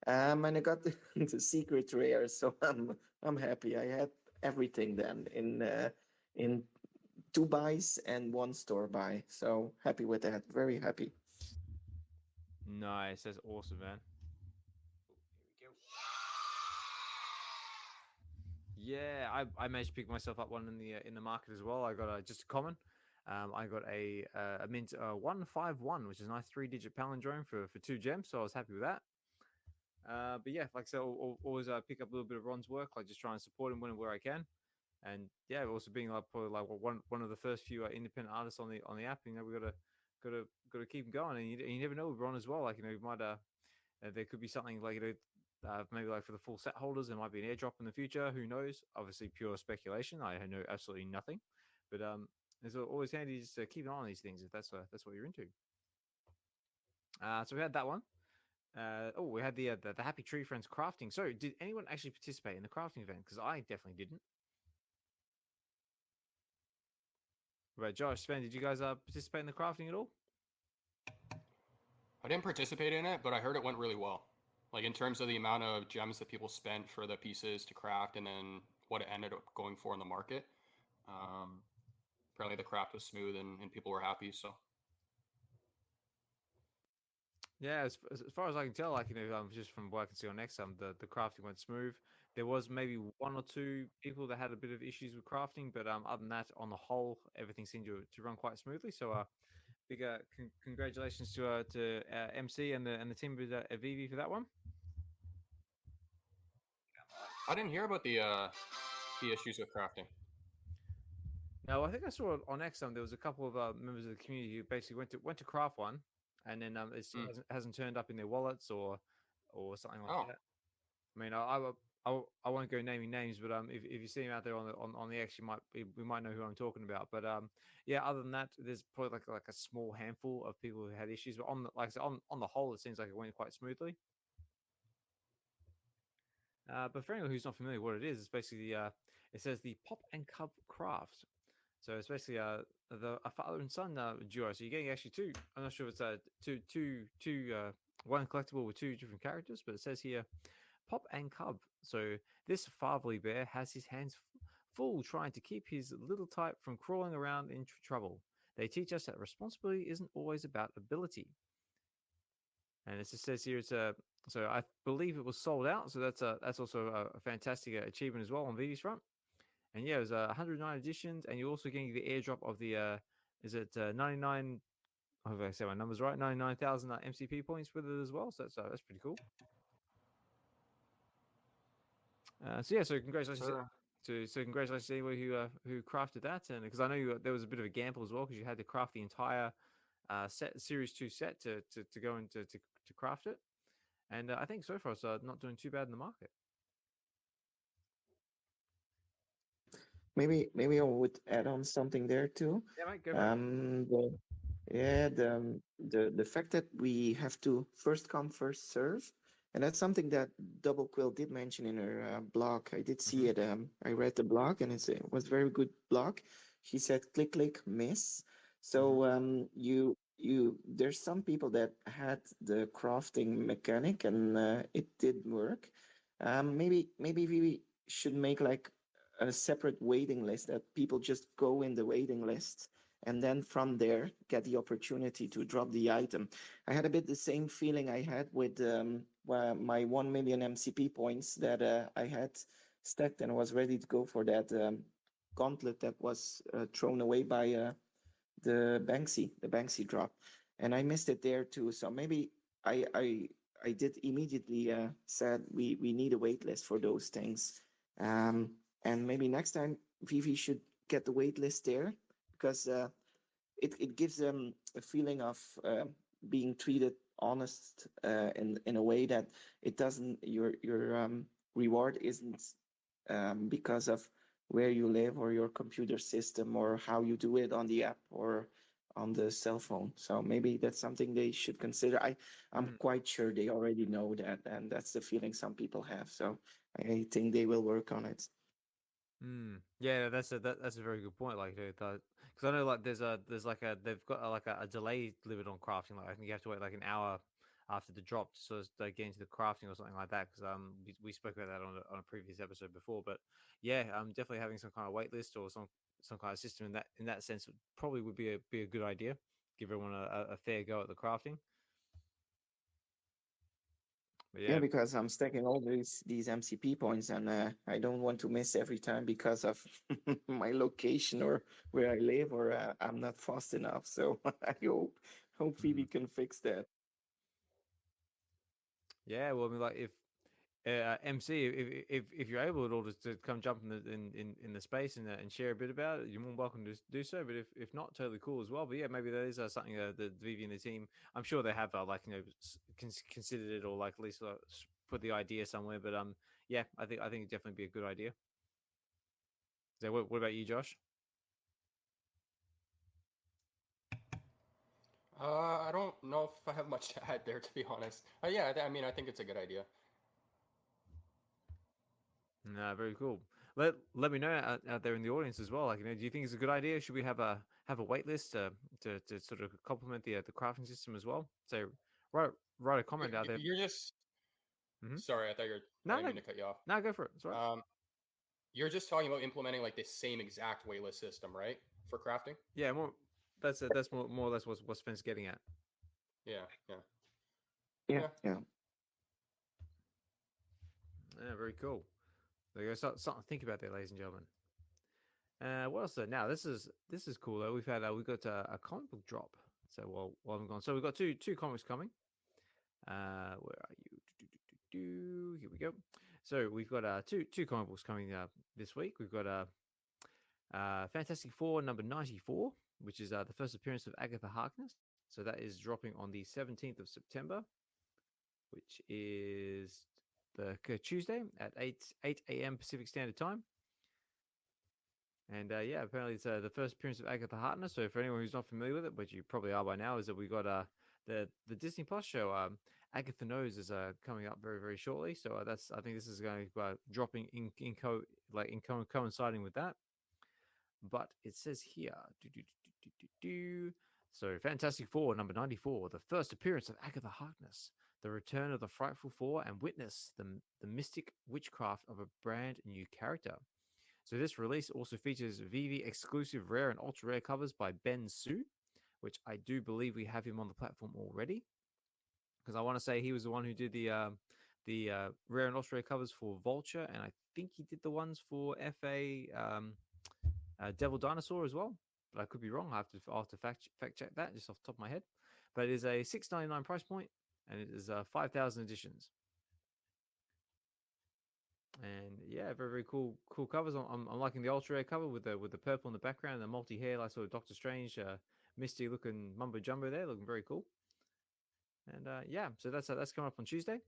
And I got the secret rare, so I'm happy. I had everything then in two buys and one store buy. So happy with that. Very happy. Nice. That's awesome, man. Here we go. Yeah, I managed to pick myself up one in the market as well. I got just a common. I got a mint 151, which is a nice 3-digit palindrome for 2 gems. So I was happy with that. But yeah, like I said, always pick up a little bit of Ron's work, like just try and support him where I can. And yeah, also being like probably like one of the first few independent artists on the app. We gotta keep going, and you never know with Ron as well. Like we might there could be something like maybe like for the full set holders, there might be an airdrop in the future. Who knows? Obviously, pure speculation. I know absolutely nothing, but it's always handy just to keep an eye on these things if that's what you're into. So we had that one. We had the Happy Tree Friends crafting. So, did anyone actually participate in the crafting event? Because I definitely didn't. Right, Josh, Sven, did you guys participate in the crafting at all? I didn't participate in it, but I heard it went really well. Like in terms of the amount of gems that people spent for the pieces to craft, and then what it ended up going for in the market. Apparently, the craft was smooth and people were happy. So. Yeah, as far as I can tell, like just from what I can see on Next the crafting went smooth. There was maybe one or two people that had a bit of issues with crafting, but other than that, on the whole, everything seemed to run quite smoothly. So, big congratulations to MC and the team at VeVe for that one. I didn't hear about the issues with crafting. No, I think I saw on X there was a couple of members of the community who basically went to craft one, and then it hasn't turned up in their wallets or something like that. I mean, I won't go naming names, but if you see him out there on the X, we might know who I'm talking about. But yeah, other than that, there's probably like a small handful of people who had issues. But on the whole, it seems like it went quite smoothly. But for anyone who's not familiar with what it is, it's basically it says the Pop and Cub Craft. So it's basically a father and son duo. So you're getting actually two. I'm not sure if it's one collectible with two different characters, but it says here Pop and Cub. So this fatherly bear has his hands full trying to keep his little type from crawling around in trouble. They teach us that responsibility isn't always about ability. And it just says here so I believe it was sold out. So that's also a fantastic achievement as well on VeVe's front. And yeah, it was 109 editions, and you're also getting the airdrop of the is it 99? I hope I say my numbers right. 99,000 MCP points with it as well. So that's pretty cool. So yeah, so congratulations. So congratulations to anyone who crafted that, and because I know there was a bit of a gamble as well because you had to craft the entire Series 2 set to go into to craft it, and I think so far it's not doing too bad in the market. Maybe I would add on something there too. Yeah, mate, go the fact that we have to first come first serve, and that's something that Double Quill did mention in her blog. I did see it. I read the blog, and it was a very good blog. She said, "Click, miss." So there's some people that had the crafting mechanic, and it did work. Maybe we should make like a separate waiting list that people just go in the waiting list and then from there get the opportunity to drop the item. I had a bit the same feeling I had with my 1 million MCP points that I had stacked and was ready to go for that gauntlet that was thrown away by the Banksy drop, and I missed it there too. So maybe I did immediately said we need a wait list for those things. And maybe next time VeVe should get the wait list there because it gives them a feeling of being treated honest in a way that it doesn't your reward isn't because of where you live or your computer system or how you do it on the app or on the cell phone. So maybe that's something they should consider. I'm quite sure they already know that, and that's the feeling some people have. So I think they will work on it. Yeah, that's a very good point. Like, Because I know like there's like a they've got like a delay limit on crafting. Like I think you have to wait like an hour after the drop to sort of get into the crafting or something like that. Because we spoke about that on a previous episode before. But yeah, definitely having some kind of wait list or some kind of system in that sense probably would be a good idea. Give everyone a fair go at the crafting. But Yeah, yeah, because I'm stacking all these MCP points, and I don't want to miss every time because of my location or where I live, or I'm not fast enough. So I hope Phoebe can fix that. yeah. Well, I mean, like if MC, if you're able at all to come jump in the space and share a bit about it, you're more than welcome to do so. But if not, totally cool as well. But yeah, maybe that is something the VeVe and the team. I'm sure they have like considered it or like at least put the idea somewhere. But yeah, I think it'd definitely be a good idea. So what about you, Josh? I don't know if I have much to add there, to be honest. Yeah, I mean, I think it's a good idea. No, very cool. Let me know out there in the audience as well. Like, do you think it's a good idea? Should we have a wait list to sort of complement the crafting system as well? So write a comment out there. You're just sorry, I No, didn't mean to cut you off. no, go for it. It's all right. You're just talking about implementing like this same exact waitlist system, right? For crafting? Yeah, more. That's more or less what Sven's getting at. Yeah. Yeah. Yeah, very cool. There you go. Something to think about there, ladies and gentlemen. What else? Now this is cool though. We've got a comic book drop. So while I'm gone, so we've got two comics coming. Where are you? Here we go. So we've got two comic books coming this week. We've got Fantastic Four number 94, which is the first appearance of Agatha Harkness. So that is dropping on the 17th of September, which is the Tuesday at 8 a.m. Pacific Standard Time. And yeah, apparently it's the first appearance of Agatha Harkness. So for anyone who's not familiar with it, which you probably are by now, is that we got the Disney Plus show Agatha Knows is coming up very very shortly. So I think this is going to dropping coinciding with that. But it says here, so Fantastic Four number 94, the first appearance of Agatha Harkness, the return of the Frightful Four, and witness the mystic witchcraft of a brand new character. So this release also features VeVe exclusive rare and ultra rare covers by Ben Su, which I do believe we have him on the platform already, because I want to say he was the one who did the rare and ultra rare covers for Vulture, and I think he did the ones for FA Devil Dinosaur as well. But I could be wrong. I'll have to fact check that just off the top of my head. But it is a $6.99 price point, and it is 5,000 editions. And yeah, very very cool covers. I'm liking the ultra rare cover with the purple in the background, the multi hair like sort of Doctor Strange, misty looking mumbo jumbo there, looking very cool. And yeah, so that's coming up on Tuesday.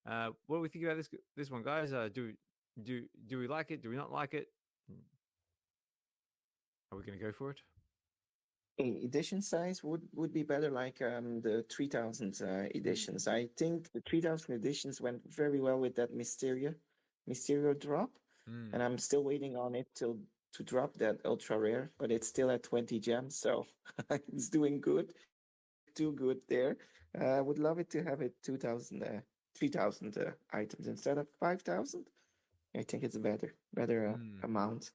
What do we think about this one, guys? Do we like it? Do we not like it? Are we going to go for it? Edition size would be better, like the 3000 editions. I think the 3000 editions went very well with that Mysterio drop, and I'm still waiting on it to drop that ultra rare, but it's still at 20 gems, so it's doing good, too good there. I would love it to have it 3,000 items instead of 5,000. I think it's a better amount.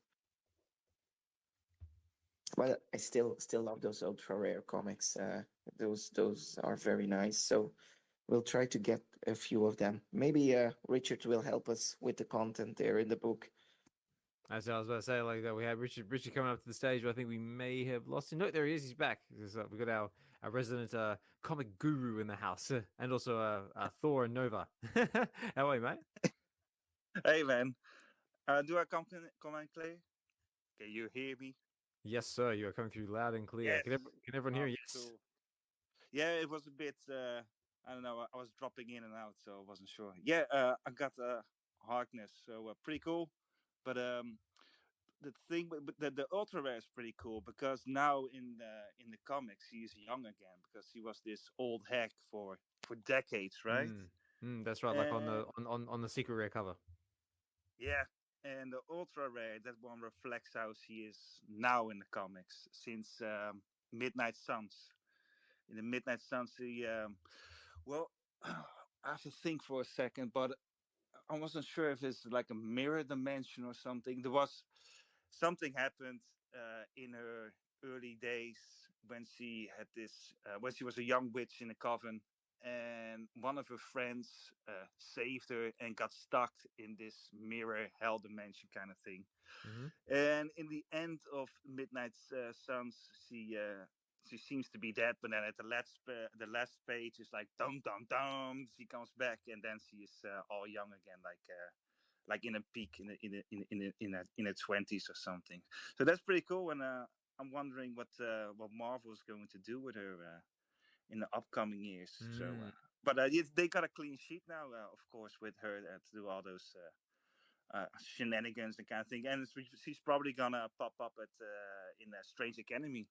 But I still love those ultra rare comics. Those are very nice. So we'll try to get a few of them. Maybe Richard will help us with the content there in the book. As I was about to say, like that, we had Richard coming up to the stage. But I think we may have lost him. No, there he is. He's back. We've got our resident comic guru in the house, and also Thor and Nova. How are you, mate? Hey, man. Do I come clear? Can you hear me? Yes, sir. You are coming through loud and clear. Yes. Can everyone hear? Yes. Cool. Yeah, it was a bit. I don't know. I was dropping in and out, so I wasn't sure. Yeah, I got Harkness, so pretty cool. But the thing, the ultra rare is pretty cool because now in the comics he's young again because he was this old hack for decades, right? That's right. Like on the secret rare cover. Yeah, and the ultra rare, that one reflects how she is now in the comics since Midnight Suns. In the Midnight Suns, she well, I have to think for a second, but I wasn't sure if it's like a mirror dimension or something. There was something happened in her early days when she had this when she was a young witch in a coven, and one of her friends saved her and got stuck in this mirror hell dimension kind of thing. Hmm. And in the end of Midnight Suns, she seems to be dead, but then at the last page is like dum dum dum. She comes back, and then she is all young again, like in a peak in a 20s or something. So that's pretty cool. And I'm wondering what Marvel is going to do with her in the upcoming years. So, Mm. but they got a clean sheet now, of course, with her to do all those. Shenanigans and kind of thing, and she's probably gonna pop up at in a Strange Academy.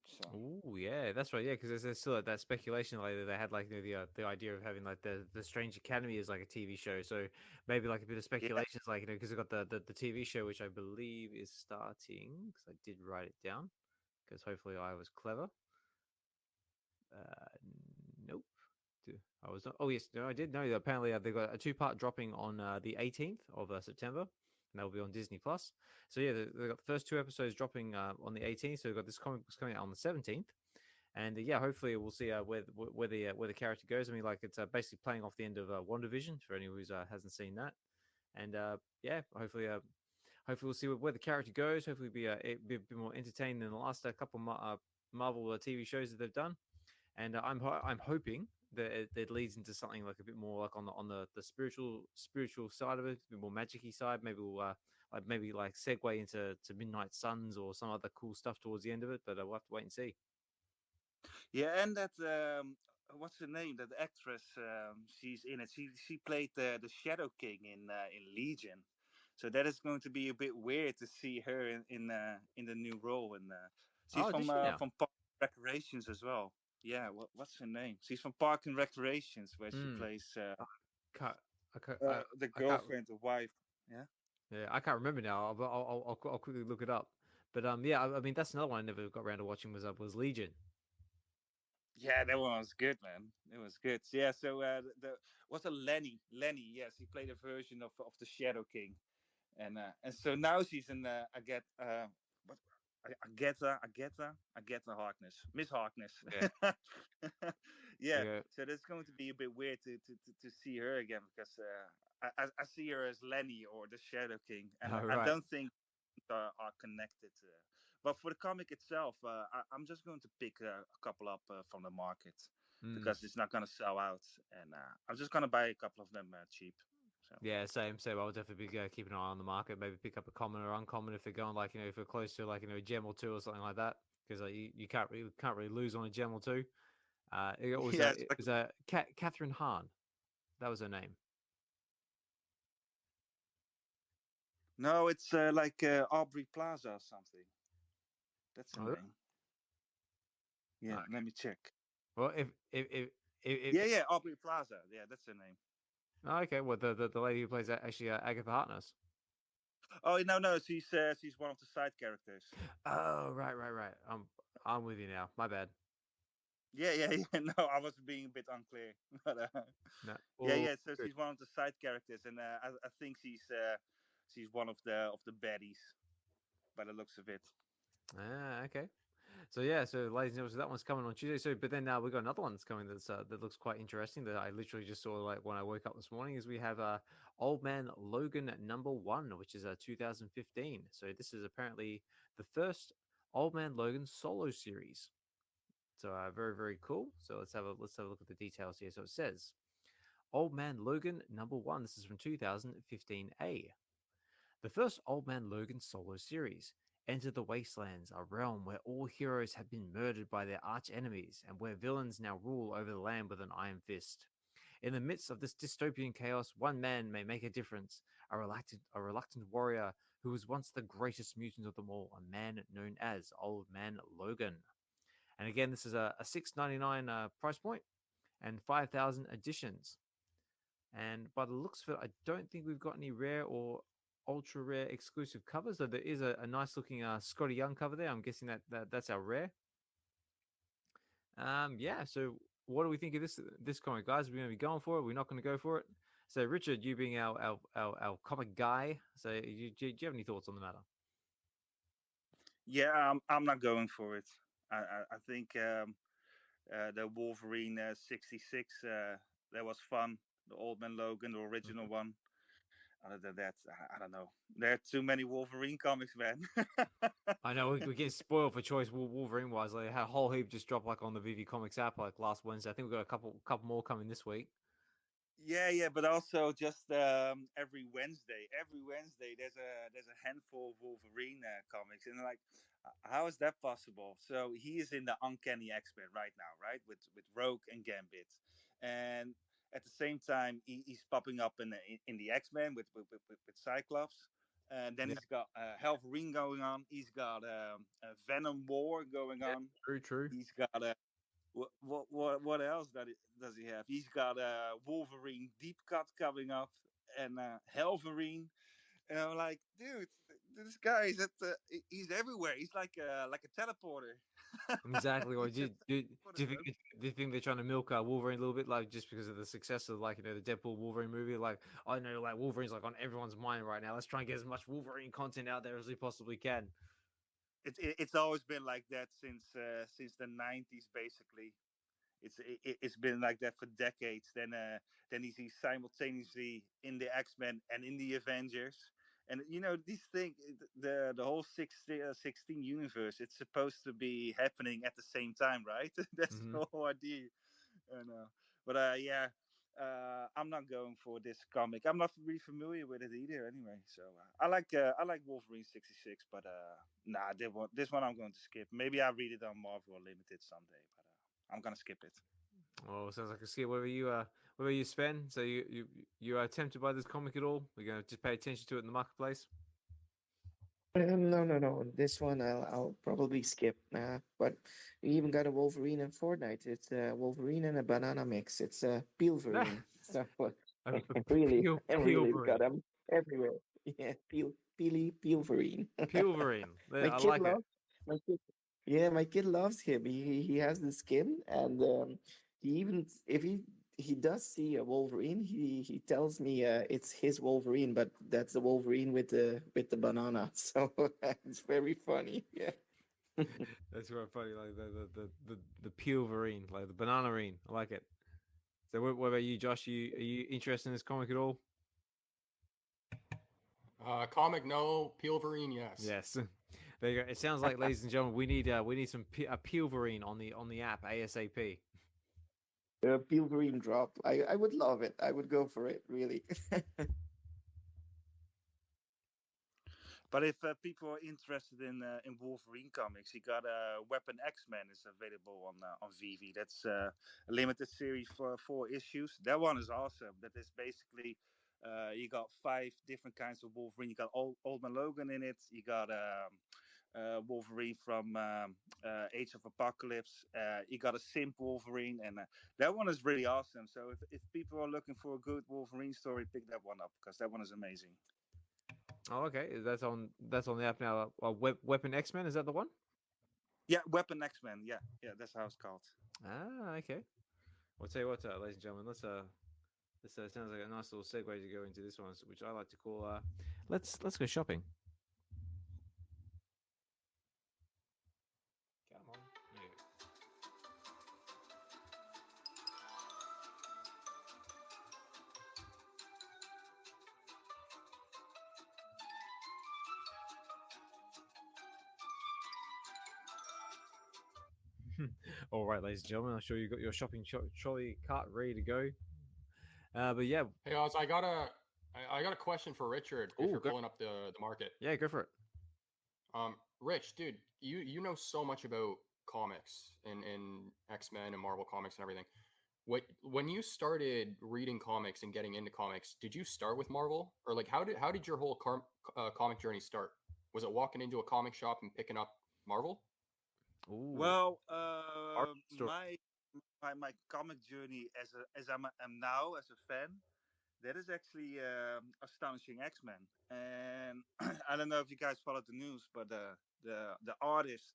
So Oh yeah, that's right. Yeah, because there's still that speculation like they had like the idea of having like the Strange Academy as like a TV show. So maybe like a bit of yeah, speculation is like because they got the TV show which I believe is starting because I did write it down because hopefully I was clever. Uh, nope. I was not. Oh yes, no, I did know that apparently they got a two-part dropping on the 18th of September, and that will be on Disney Plus. So yeah, they got the first two episodes dropping on the 18th. So we've got this comic books coming out on the 17th, and yeah, hopefully we'll see where the character goes. I mean, like it's basically playing off the end of WandaVision for anyone who hasn't seen that, and yeah, hopefully we'll see where the character goes. Hopefully be a bit more entertaining than the last couple Marvel TV shows that they've done. And I'm hoping that it leads into something like a bit more like on the spiritual side of it, a bit more magicy side. Maybe we'll maybe segue into Midnight Suns or some other cool stuff towards the end of it. But we'll have to wait and see. yeah, and that what's her name? That actress, she's in it. She played the Shadow King in Legion. So that is going to be a bit weird to see her in the new role. And she's Oh, does she now? from Park and Recreations as well. Yeah, what's her name? She's from Park and Recreations, where she Hmm. plays Can't, the I can't. girlfriend, the wife. Yeah. Yeah, I can't remember now. I'll quickly look it up. But yeah, I mean that's another one I never got around to watching was Legion. Yeah, that one was good, man. It was good. Yeah, so the what's a Lenny? Lenny, yes, he played a version of the Shadow King, and so now she's in what Agatha Harkness, Miss Harkness. Yeah. Yeah, Yeah. so that's going to be a bit weird to see her again because I see her as Lenny or the Shadow King, and All I right. don't think are connected. But for the comic itself, I'm just going to pick a couple up from the market Mm. because it's not going to sell out, and I'm just going to buy a couple of them cheap. So Yeah, same. So I'll definitely be keeping an eye on the market. Maybe pick up a common or uncommon if they're going if they're close to a gem or two or something like that. Because you can't really lose on a gem or two. It was yeah, it's it like, was Catherine Hahn. That was her name. no, it's like Aubrey Plaza or something. That's the Oh, name. Yeah, okay. let me check. Well, if Yeah, Aubrey Plaza. Yeah, that's the name. oh, okay, well the lady who plays actually Agatha Harkness. Oh no, she's one of the side characters. Oh, right. I'm with you now. My bad. Yeah. No, I was being a bit unclear, but No. yeah. So Good. she's one of the side characters, and I think she's one of the baddies by the looks of it. Ah, okay. So yeah, so ladies and gentlemen, so that one's coming on Tuesday. So, but then we got another one that's coming that looks quite interesting that I literally just saw when I woke up this morning. Is we have Old Man Logan #1, which is 2015. So this is apparently the first Old Man Logan solo series. So very cool. So let's have a look at the details here. So it says Old Man Logan #1. This is from 2015A. The first Old Man Logan solo series. Enter the Wastelands, a realm where all heroes have been murdered by their arch enemies and where villains now rule over the land with an iron fist. In the midst of this dystopian chaos, one man may make a difference, a reluctant warrior who was once the greatest mutant of them all, a man known as Old Man Logan. And again, this is a $6.99 price point and 5,000 editions. And by the looks of it, I don't think we've got any rare or ultra rare exclusive cover. So there is a nice looking Scotty Young cover there. I'm guessing that's our rare. Yeah. So what do we think of this comic, guys? We're going to be going for it. We're not going to go for it. So Richard, you being our comic guy, so do you have any thoughts on the matter? Yeah, I'm not going for it. I think the Wolverine 66 that was fun. The Old Man Logan, the original one. Other than that, I don't know. There are too many Wolverine comics, man. I know we're getting spoiled for choice Wolverine wise. Like, had a whole heap just dropped like on the VeVe Comics app like last Wednesday. I think we've got a couple more coming this week. Yeah, but also just every Wednesday there's a handful of Wolverine comics, and like, how is that possible? So he is in the Uncanny X-Men right now, right, with Rogue and Gambit, and at the same time he's popping up in the X-Men with Cyclops, and then Yeah. he's got Wolverine going on. He's got a Venom War going on. True. He's got what else does he have? He's got a Wolverine Deep Cut coming up, and Wolverine. And I'm like, dude, this guy is he's everywhere. He's like a teleporter. Exactly. Or He's do, just do, do you teleporter, think do you think they're trying to milk Wolverine a little bit, like just because of the success of like the Deadpool Wolverine movie? Like, I know like Wolverine's like on everyone's mind right now. Let's try and get as much Wolverine content out there as we possibly can. It's always been like that since the '90s, basically. It's been like that for decades. Then he's simultaneously in the X-Men and in the Avengers. And these things, the whole 16 universe, it's supposed to be happening at the same time, right? That's Mm-hmm. the whole idea. And but yeah, I'm not going for this comic. I'm not really familiar with it either, anyway. So I like Wolverine 66, but nah, this one I'm going to skip. Maybe I'll read it on Marvel Unlimited someday, but I'm gonna skip it. Oh, sounds like a skip. What about you, Sven? So you are tempted by this comic at all? We're gonna just pay attention to it in the marketplace. No. This one I'll probably skip. But we even got a Wolverine in Fortnite. It's a Wolverine and a banana mix. It's a Peelverine. So really, and really Peelverine. got them everywhere. Yeah, Peelverine. Peelverine. My I kid like it. loves my kid. Yeah, my kid loves him. He has the skin, and he even if he does see a Wolverine, he tells me it's his Wolverine, but that's the Wolverine with the banana. So it's very funny. Yeah. That's quite funny. Like the Peelverine, like the bananarine. I like it. So what about you, Josh? Are you interested in this comic at all? Comic, no. Wolverine, yes. Yes. There you go. It sounds like, ladies and gentlemen, we need some Peelverine on the app ASAP. Peelverine drop. I would love it. I would go for it, really. But if people are interested in Wolverine comics, he got Weapon X-Men is available on VeVe. That's a limited series for 4 issues. That one is awesome. That is basically you got 5 different kinds of Wolverine. You got Old Man Logan in it. You got Wolverine from Age of Apocalypse. You got a Simp Wolverine, and that one is really awesome. So if people are looking for a good Wolverine story, pick that one up because that one is amazing. Oh, okay. That's on the app now. Weapon X-Men, is that the one? Yeah, Weapon X-Men. Yeah, that's how it's called. Ah, okay. I'll tell you what, ladies and gentlemen, this sounds like a nice little segue to go into this one, which I like to call let's go shopping. Come on. There you go. All right, ladies and gentlemen, I'm sure you've got your shopping trolley cart ready to go. But yeah. Hey, Oz, I got a question for Richard. If you're pulling up the market. Yeah, go for it. Rich, dude, you know so much about comics and X-Men and Marvel comics and everything. When you started reading comics and getting into comics, did you start with Marvel, or like how did your whole comic journey start? Was it walking into a comic shop and picking up Marvel? Ooh. Well, my comic journey as I'm now as a fan That is actually Astonishing X-Men. And I don't know if you guys followed the news, but the artist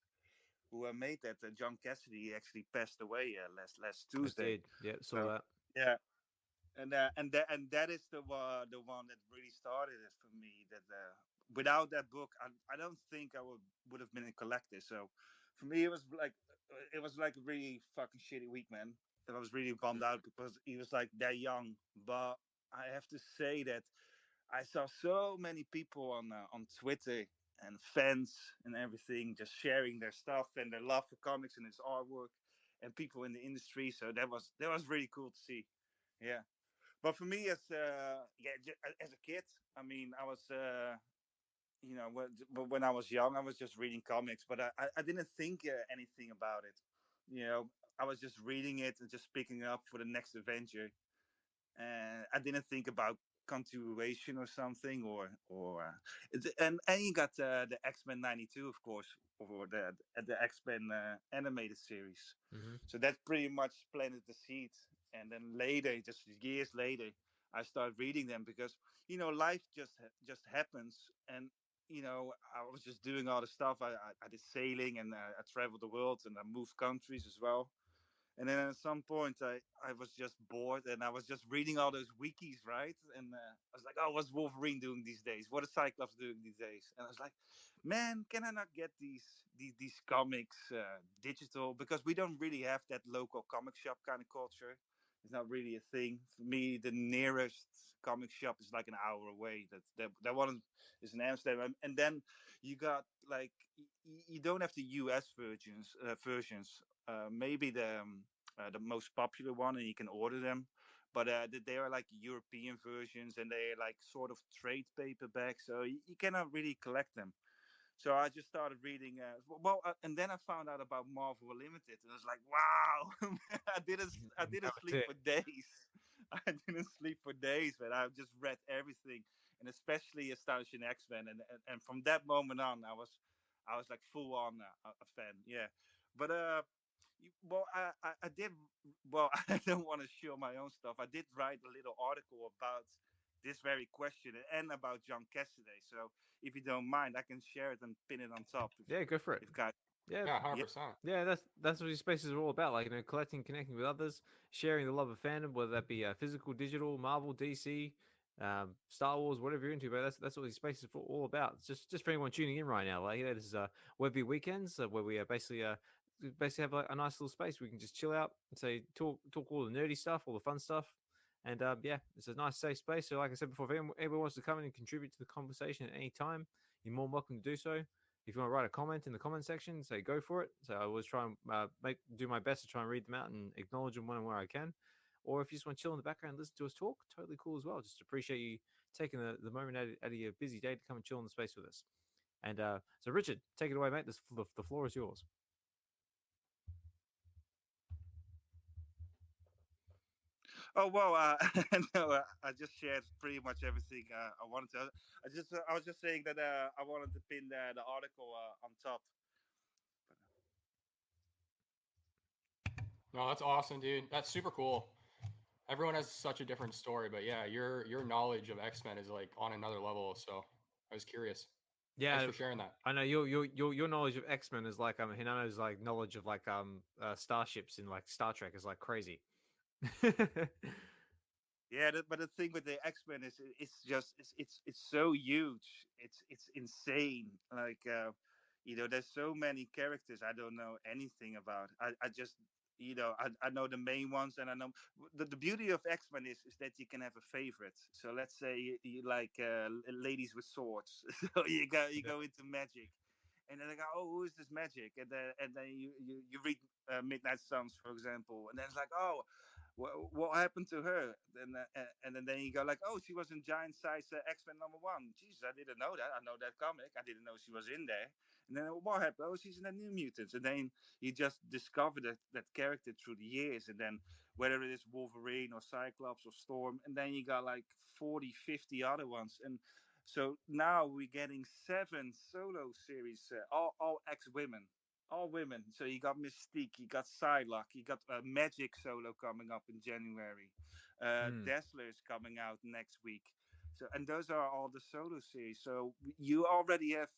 who made that, John Cassidy, actually passed away last I Tuesday. did. Yeah, saw So that. yeah, and that is the one that really started it for me. That without that book, I don't think I would have been a collector. So for me, it was like a really fucking shitty week, man. I was really bummed out because he was like that young. But I have to say that I saw so many people on Twitter and fans and everything just sharing their stuff and their love for comics and his artwork, and people in the industry. So that was really cool to see. Yeah. But for me, as a kid, I mean, I was, when I was young, I was just reading comics, but I didn't think anything about it. I was just reading it and just picking it up for the next adventure, and I didn't think about continuation or something, and you got the X-Men '92, of course, or the X-Men animated series. Hmm. So that pretty much planted the seed. And then later, just years later, I started reading them because life just happens, and I was just doing all the stuff. I did sailing, and I traveled the world, and I moved countries as well. And then at some point, I was just bored, and I was just reading all those wikis, right? And I was like, oh, what's Wolverine doing these days? What is Cyclops doing these days? And I was like, man, can I not get these comics digital? Because we don't really have that local comic shop kind of culture. It's not really a thing for me. The nearest comic shop is like an hour away. That one is in Amsterdam, and then you got like you don't have the US versions. Maybe the most popular one, and you can order them. But they are like European versions, and they're like sort of trade paperbacks, so you cannot really collect them. So I just started reading. And then I found out about Marvel Limited, and I was like, "Wow!" I didn't That was sleep it. for days. I didn't sleep for days, but I just read everything, and especially Astonishing X-Men. And from that moment on, I was like full on a fan. Yeah, but I did. Well, I don't want to show my own stuff. I did write a little article about this very question and about John Cassidy. So if you don't mind, I can share it and pin it on top. Yeah, go for it. If guys, Yeah, Yeah, yeah, 100%. yeah. That's what these spaces are all about. Like collecting, connecting with others, sharing the love of fandom, whether that be physical, digital, Marvel, DC, Star Wars, whatever you're into. But that's what these spaces are all about. It's just for anyone tuning in right now. Like this is Web V Weekends, where we basically have like, a nice little space where we can just chill out and say talk all the nerdy stuff, all the fun stuff. And yeah, it's a nice safe space. So like I said before, if anyone wants to come in and contribute to the conversation at any time, you're more than welcome to do so. If you want to write a comment in the comment section, say go for it. So I always try and do my best to try and read them out and acknowledge them when and where I can. Or if you just want to chill in the background and listen to us talk, totally cool as well. Just appreciate you taking the moment out of your busy day to come and chill in the space with us. And so, Richard, take it away, mate. The floor is yours. Oh well, no, I just shared pretty much everything I wanted to. I was just saying that I wanted to pin the article on top. No, that's awesome, dude. That's super cool. Everyone has such a different story, but yeah, your knowledge of X-Men is like on another level. So I was curious. Thanks Yeah, for sharing that. I know your knowledge of X-Men is like Hinano's like knowledge of like starships in like Star Trek is like crazy. Yeah, but the thing with the X-Men is it's just it's so huge. It's insane. Like there's so many characters I don't know anything about. I just I know the main ones, and I know the beauty of X-Men is that you can have a favorite. So let's say you like ladies with swords. So you go into magic, and then they go, oh, who is this magic? And then you read Midnight Suns, for example, and then it's like, oh, what happened to her? And then you go like, oh, she was in Giant Size X-Men #1. Jesus, I didn't know that. I know that comic. I didn't know she was in there. And then what happened? Oh, she's in the New Mutants. And then you just discover that character through the years. And then whether it is Wolverine or Cyclops or Storm, and then you got like 40, 50 other ones. And so now we're getting 7 solo series, all ex-women. all women. So you got Mystique, you got Psylocke, you got a Magic solo coming up in January. Dazzler is coming out next week. So, and those are all the solo series. So you already have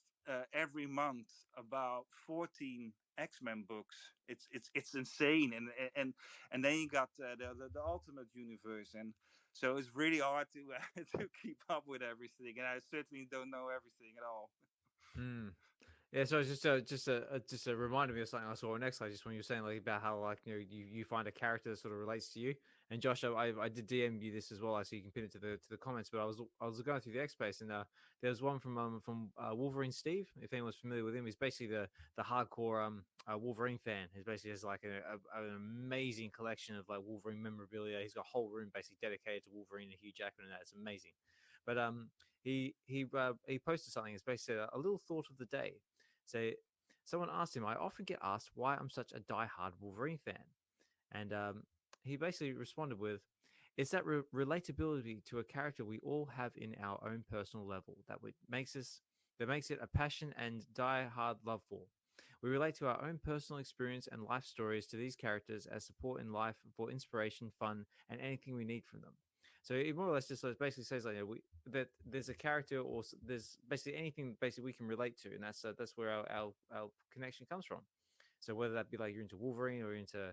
every month about 14 X-Men books. It's insane, and then you got the Ultimate Universe, and so it's really hard to to keep up with everything. And I certainly don't know everything at all. Mm. Yeah, so it's just a reminder me of something I saw on X, like just when you were saying like about how like you find a character that sort of relates to you. And Josh, I did DM you this as well, so you can pin it to the comments. But I was going through the X space, and there was one from Wolverine Steve. If anyone's familiar with him, he's basically the hardcore Wolverine fan. He basically has like an amazing collection of like Wolverine memorabilia. He's got a whole room basically dedicated to Wolverine and Hugh Jackman, and that's amazing. But he posted something. It's basically a little thought of the day. So someone asked him, I often get asked why I'm such a diehard Wolverine fan. And he basically responded with, it's that relatability to a character we all have in our own personal level that makes it a passion and diehard love for. We relate to our own personal experience and life stories to these characters as support in life for inspiration, fun, and anything we need from them. So it more or less just basically says like that there's a character or there's basically anything basically we can relate to, and that's where our connection comes from. So whether that be like you're into Wolverine or you're into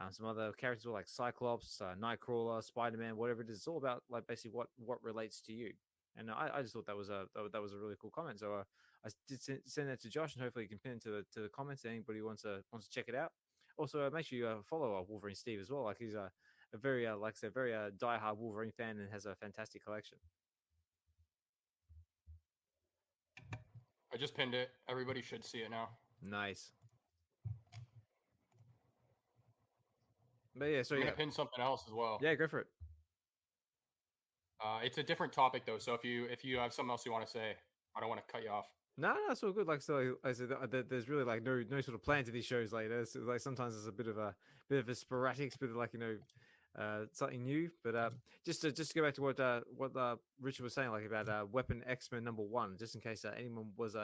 some other characters like Cyclops, Nightcrawler, Spider-Man, whatever it is, it's all about like basically what relates to you. And I just thought that was a really cool comment. So I did send that to Josh, and hopefully you can pin it to the comments. Anybody wants to check it out. Also, make sure you follow Wolverine Steve as well. Like he's a very like I said, very diehard Wolverine fan and has a fantastic collection. I just pinned it. Everybody should see it now. Nice. But yeah, so I'm gonna pin something else as well. Yeah, go for it. It's a different topic though, so if you have something else you want to say, I don't want to cut you off. No, it's all good. Like so, I said, there's really like no sort of plan to these shows. Like there's like sometimes there's a bit of a sporadic, bit of like something new. But just to go back to what Richard was saying, like about Weapon X-Men #1, just in case anyone was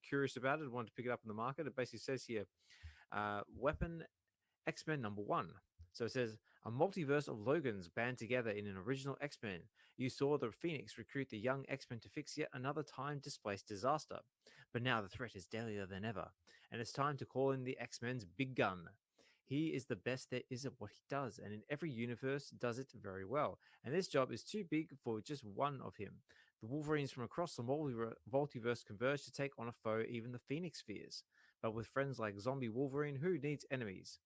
curious about it, wanted to pick it up in the market. It basically says here, Weapon X-Men #1. So it says, a multiverse of Logans band together in an original X-Men. You saw the Phoenix recruit the young X-Men to fix yet another time-displaced disaster. But now the threat is deadlier than ever, and it's time to call in the X-Men's big gun. He is the best there is at what he does, and in every universe does it very well. And this job is too big for just one of him. The Wolverines from across the multiverse converge to take on a foe even the Phoenix fears. But with friends like Zombie Wolverine, who needs enemies?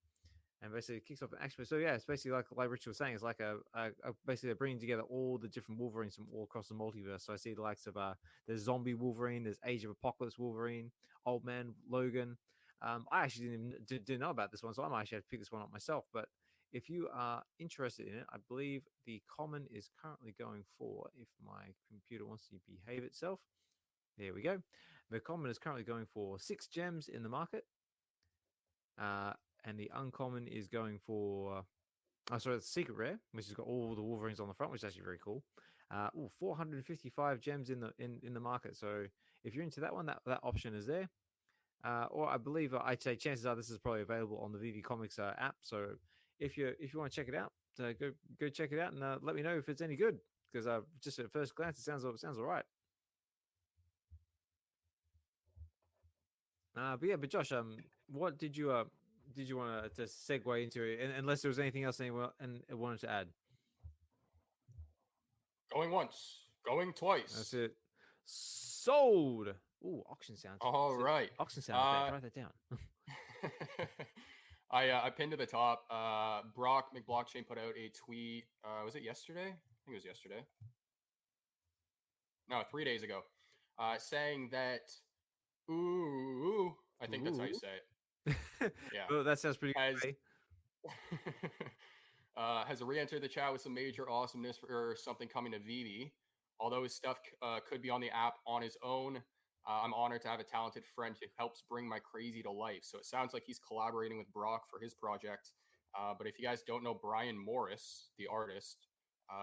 And basically it kicks off an action. So yeah, it's basically like Richard was saying, it's like a basically they're bringing together all the different Wolverines from all across the multiverse. So I see the likes of there's Zombie Wolverine, there's Age of Apocalypse Wolverine, Old Man Logan. I actually didn't know about this one, so I might actually have to pick this one up myself. But if you are interested in it, I believe the common is currently going for, if my computer wants to behave itself, there we go. The common is currently going for 6 gems in the market. And the uncommon is going for, it's secret rare, which has got all the Wolverines on the front, which is actually very cool. 455 gems in the market. So if you're into that one, that option is there. Or I believe I'd say chances are this is probably available on the VeVe Comics app. So if you want to check it out, go check it out and let me know if it's any good. Because just at first glance, it sounds all right. But Josh, what did you want to segue into it, unless there was anything else anyone wanted to add? Going once, going twice. That's it. Sold. Ooh, auction sound. All right. Auction sound. Write that down. I pinned to the top. Brock McBlockchain put out a tweet. Was it yesterday? I think it was yesterday. No, 3 days ago. Saying that. Ooh, I think that's how you say it. Yeah. Well, that sounds pretty good. Has re-entered the chat with some major awesomeness for something coming to VeVe. Although his stuff could be on the app on his own, I'm honored to have a talented friend who helps bring my crazy to life. So it sounds like he's collaborating with Brock for his project. But if you guys don't know Brian Morris, the artist,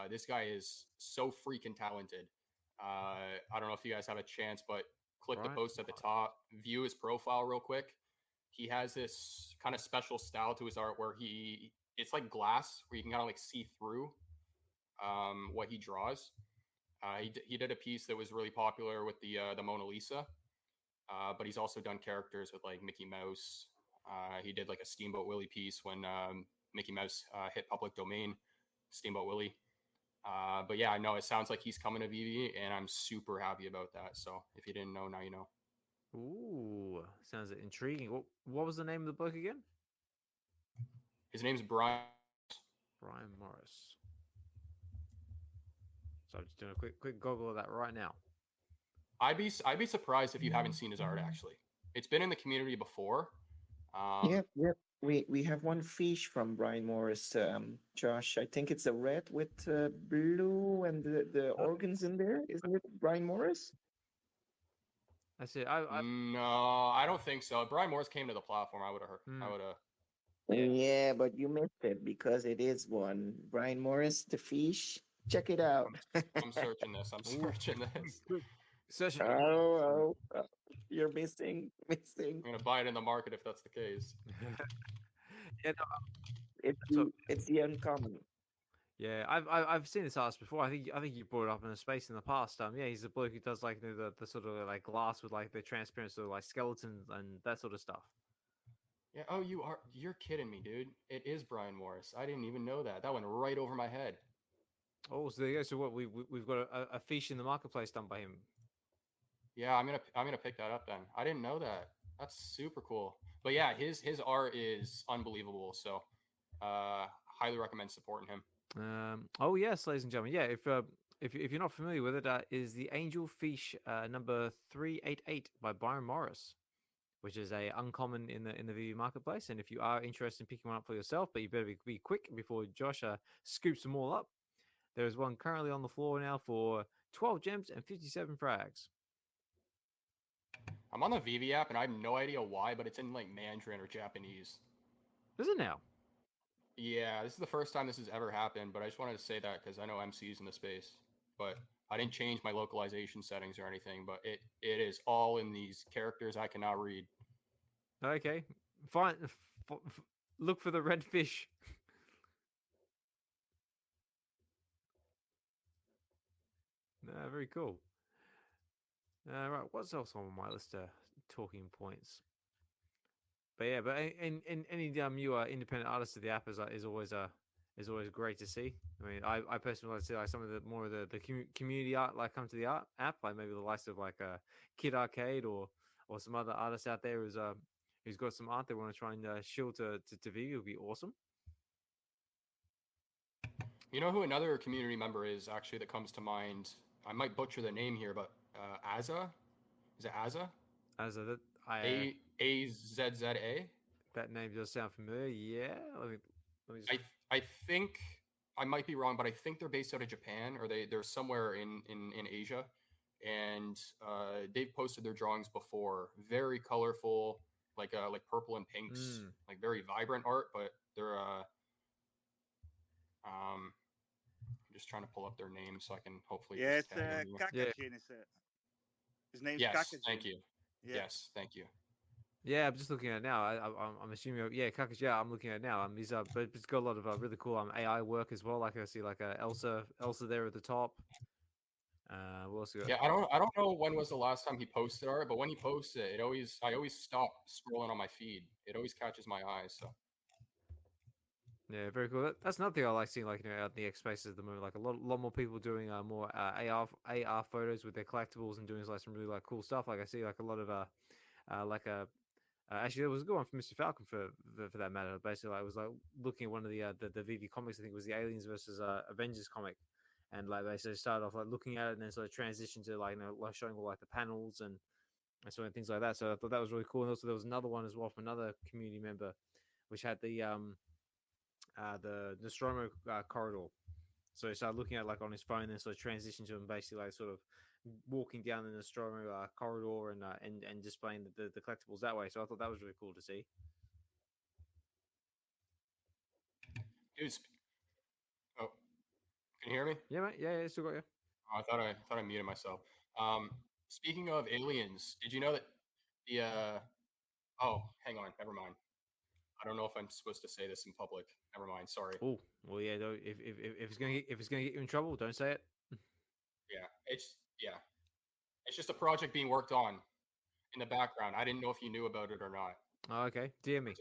this guy is so freaking talented. I don't know if you guys have a chance, but click the post at the top, view his profile real quick. he has this kind of special style to his art where it's like glass where you can kind of like see through what he draws. He did a piece that was really popular with the Mona Lisa, but he's also done characters with like Mickey Mouse. He did like a Steamboat Willie piece when Mickey Mouse hit public domain, Steamboat Willie. But yeah, I know it sounds like he's coming to VeVe, and I'm super happy about that. So if you didn't know, now you know. Ooh, sounds intriguing. What was the name of the book again? His name's Brian. Brian Morris. So I'm just doing a quick Google of that right now. I'd be surprised if you haven't seen his art. Actually, it's been in the community before. Yep. We have one fish from Brian Morris, Josh. I think it's a red with blue and the organs in there. Isn't it Brian Morris? I see. No, I don't think so. If Brian Morris came to the platform, I would have heard. I would have. Yeah, but you missed it because it is one. Brian Morris, the fish. Check it out. I'm searching this. I'm searching this. Search. Oh, you're missing. I'm gonna buy it in the market if that's the case. Yeah, no, It's the uncommon. yeah, I've seen this artist before. I think you brought it up in a space in the past. Yeah, he's the bloke who does like the sort of like glass with like the transparent sort of like skeletons and that sort of stuff. Yeah. Oh, you're kidding me, dude. It is Brian Morris. I didn't even know that. That went right over my head. Oh, so there you go. So what we've got a fish in the marketplace done by him. Yeah, I'm gonna pick that up then. I didn't know that. That's super cool. But yeah, his art is unbelievable. So, highly recommend supporting him. Oh yes, ladies and gentlemen. Yeah, if you're not familiar with it, is the Angel Fish number 388 by Byron Morris, which is a uncommon in the VeVe marketplace. And if you are interested in picking one up for yourself, but you better be quick before Josh scoops them all up. There is one currently on the floor now for 12 gems and 57 frags. I'm on the VeVe app and I have no idea why, but it's in like Mandarin or Japanese. Is it now? Yeah, this is the first time this has ever happened, but I just wanted to say that because I know MC's in the space. But I didn't change my localization settings or anything, but it is all in these characters I cannot read. Okay, fine. Look for the red fish. Very cool. Right, what's else on my list of talking points? But yeah, but in any new independent artists of the app is always great to see. I mean, I personally like to see like some of the more of the community art like come to the app, like maybe the likes of like Kid Arcade or some other artists out there who's got some art they want to try and shield to VeVe would be awesome. You know who another community member is actually that comes to mind? I might butcher the name here, but Azza? Is it Azza? Azza, that AZZA? That name does sound familiar. Yeah, let me just... I think I might be wrong, but I think they're based out of Japan or they're somewhere in Asia, and they've posted their drawings before. Very colorful, like purple and pinks, like very vibrant art. But they're I'm just trying to pull up their name so I can hopefully. Yeah, it's Kakajin. His name's Kakajin. Thank you. Yeah. Yes, thank you. Yeah, I'm just looking at it now. I'm assuming, yeah, Kakash. Yeah, I'm looking at it now. He's but it's got a lot of really cool AI work as well. Like I see, like Elsa there at the top. What else? Yeah, I don't know when was the last time he posted art, but when he posts it, I always stop scrolling on my feed. It always catches my eye. So. Yeah, very cool. That's another thing I like seeing, like out in the X spaces at the moment. Like a lot more people doing more AR photos with their collectibles and doing like some really like cool stuff. Like I see like a lot of actually, there was a good one from Mr. Falcon for that matter. Basically, I was like looking at one of the VeVe comics. I think it was the Aliens versus Avengers comic, and like basically started off like looking at it and then sort of transitioned to like like showing all like the panels and sort of things like that. So I thought that was really cool. And also there was another one as well from another community member, which had the Nostromo corridor. So he started looking at like on his phone and sort of transitioned to him basically like sort of walking down the Nostromo corridor and displaying the collectibles that way. So I thought that was really cool to see. Oh, can you hear me? Yeah, mate. Yeah, still got you. Oh, I thought I muted myself. Speaking of aliens, did you know that the Oh, hang on. Never mind. I don't know if I'm supposed to say this in public. Never mind. Sorry. Oh, well, yeah. Though, if it's gonna get you in trouble, don't say it. Yeah. It's just a project being worked on in the background. I didn't know if you knew about it or not. Oh, okay, dear me.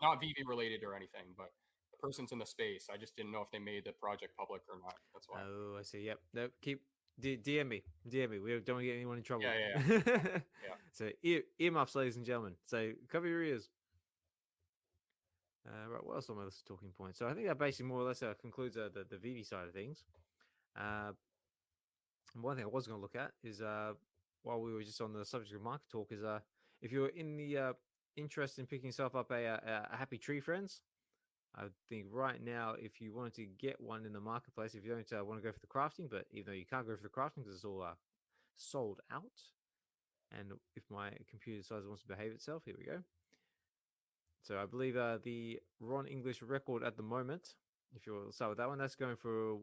Not VeVe related or anything, but the person's in the space. I just didn't know if they made the project public or not. That's why. Oh, I see. Yep. No, keep DM me. DM me. We don't want to get anyone in trouble. Yeah. Yeah. So earmuffs, ladies and gentlemen. So cover your ears. Right. What else on my list of talking points? So I think that basically more or less concludes the VeVe side of things. One thing I was going to look at is while we were just on the subject of market talk is if you're in the interest in picking yourself up a Happy Tree Friends, I think right now if you wanted to get one in the marketplace, if you don't want to go for the crafting, but even though you can't go for the crafting because it's all sold out, and if my computer decides it wants to behave itself, here we go. So I believe the Ron English record at the moment, if you'll start with that one, that's going for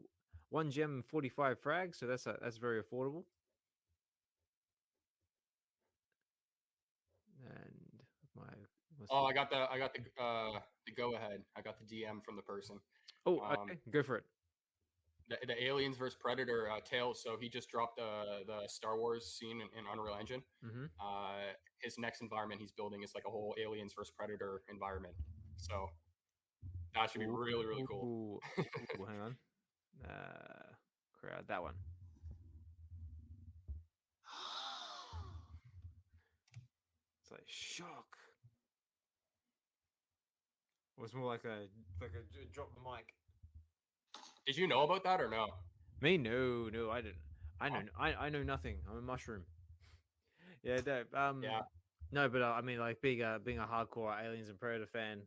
1 gem and 45 frags, so that's very affordable. And I got the go ahead. I got the DM from the person. Oh, okay, go for it. The Aliens vs Predator Tales. So he just dropped the Star Wars scene in Unreal Engine. Mm-hmm. His next environment he's building is like a whole Aliens vs Predator environment. So that should be really, really cool. Ooh, hang on. Crowd that one. It's like shock. It was more like a drop the mic. Did you know about that or no? Me, no, I didn't. I know nothing. I'm a mushroom. Yeah, yeah. No, but I mean, like being a hardcore Aliens and Predator fan,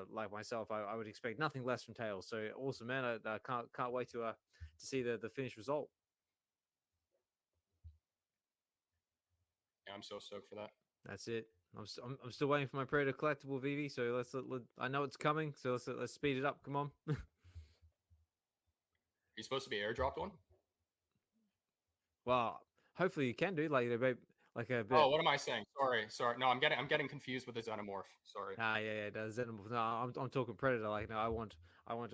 like myself, I would expect nothing less from Tales. So awesome, man! I can't wait to see the finished result. Yeah, I'm so stoked for that. That's it. I'm still waiting for my Predator collectible VeVe. So I know it's coming. So let's speed it up. Come on. Are you supposed to be airdropped one? Well, hopefully you can do like a bit. Oh, what am I saying? Sorry. No, I'm getting confused with the Xenomorph. Sorry. Yeah, the Xenomorph. No, I'm talking Predator. Like, no, I want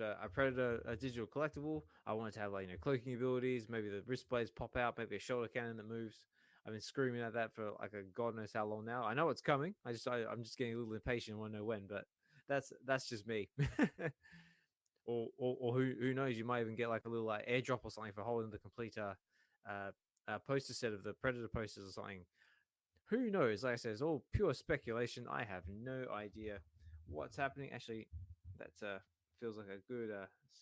a Predator, a digital collectible. I want it to have like cloaking abilities. Maybe the wrist blades pop out. Maybe a shoulder cannon that moves. I've been screaming at that for like a god knows how long now. I know it's coming. I'm just getting a little impatient. I want to know when, but that's just me. or who knows? You might even get like a little airdrop or something for holding the complete poster set of the Predator posters or something. Who knows? Like I said, it's all pure speculation. I have no idea what's happening. Actually, that feels like a good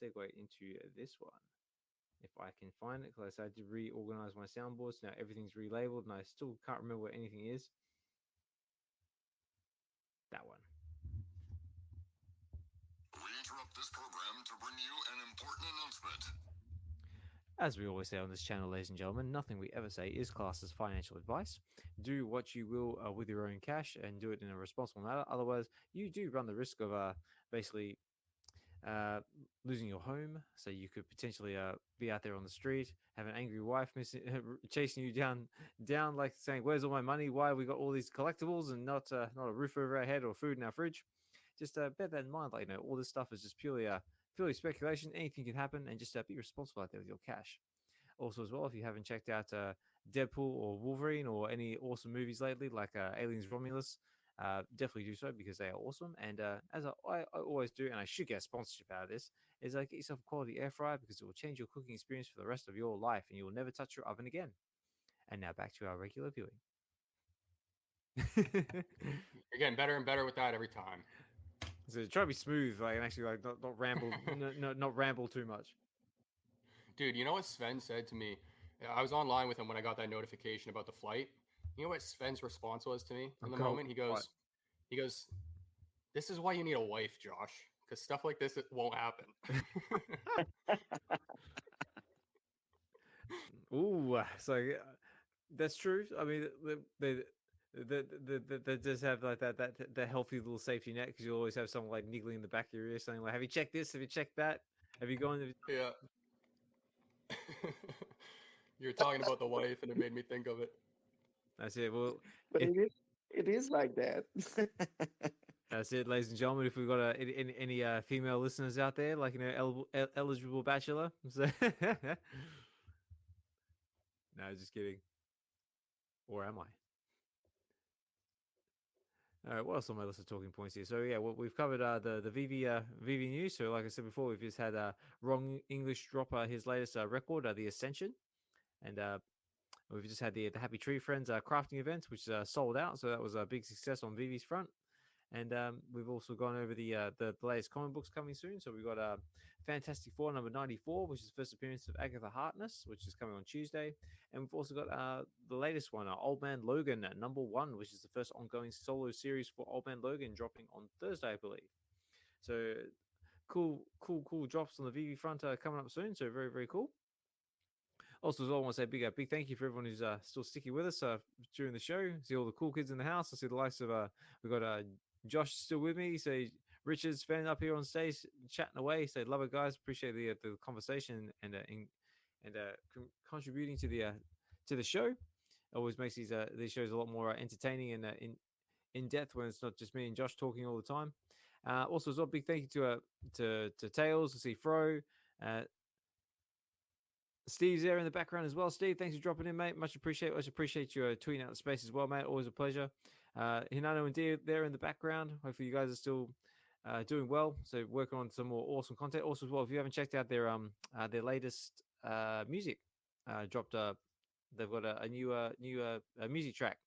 segue into this one. If I can find it, because I had to reorganize my soundboards. Now everything's relabeled, and I still can't remember what anything is. That one. We interrupt this program to bring you an important announcement. As we always say on this channel, ladies and gentlemen, nothing we ever say is classed as financial advice. Do what you will with your own cash and do it in a responsible manner. Otherwise, you do run the risk of basically losing your home. So you could potentially be out there on the street, have an angry wife chasing you down, like saying, "Where's all my money? Why have we got all these collectibles and not a roof over our head or food in our fridge?" Just bear that in mind. Like, all this stuff is just purely speculation. Anything can happen, and just be responsible out there with your cash. Also, as well, if you haven't checked out Deadpool or Wolverine or any awesome movies lately, like Aliens Romulus, definitely do so because they are awesome. And as I always do, and I should get a sponsorship out of this, is get yourself a quality air fryer because it will change your cooking experience for the rest of your life, and you will never touch your oven again. And now back to our regular viewing. You're getting better and better with that every time. So try to be smooth, and actually not ramble, not ramble too much. Dude, you know what Sven said to me? I was online with him when I got that notification about the flight. You know what Sven's response was to me in the moment? He goes, "This is why you need a wife, Josh, because stuff like this won't happen." Ooh, so that's true. I mean, they does have like that healthy little safety net because you always have someone like niggling in the back of your ear saying like, "Have you checked this? Have you checked that? Have you gone?" Yeah. You're talking about the wife, and it made me think of it. That's it. Well, But It is like that. That's it, ladies and gentlemen. If we've got any female listeners out there, like eligible bachelor, so no, just kidding. Or am I? All right, what else on my list of talking points here? So yeah, we've covered the VeVe news. So like I said before, we've just had Wrong English drop his latest record, the Ascension, and we've just had the Happy Tree Friends crafting event, which sold out. So that was a big success on VeVe's front. And we've also gone over the latest comic books coming soon. So we've got Fantastic Four number 94, which is the first appearance of Agatha Harkness, which is coming on Tuesday. And we've also got the latest one, Old Man Logan number 1, which is the first ongoing solo series for Old Man Logan, dropping on Thursday, I believe. So cool drops on the VeVe front coming up soon. So very, very cool. Also, as well, I want to say a big thank you for everyone who's still sticking with us during the show. See all the cool kids in the house. I see the likes of we've got Josh still with me. So Richard, Sven up here on stage chatting away. So love it, guys. Appreciate the conversation and contributing to the show. Always makes these shows a lot more entertaining and in depth when it's not just me and Josh talking all the time. Also, as well, big thank you to Tails. I see Fro. Steve's there in the background as well. Steve, thanks for dropping in, mate. Much appreciate you tweeting out the space as well, mate. Always a pleasure. Hinano and Dia there in the background. Hopefully you guys are still doing well. So working on some more awesome content. Also as well, if you haven't checked out their latest music, dropped they've got a new music track,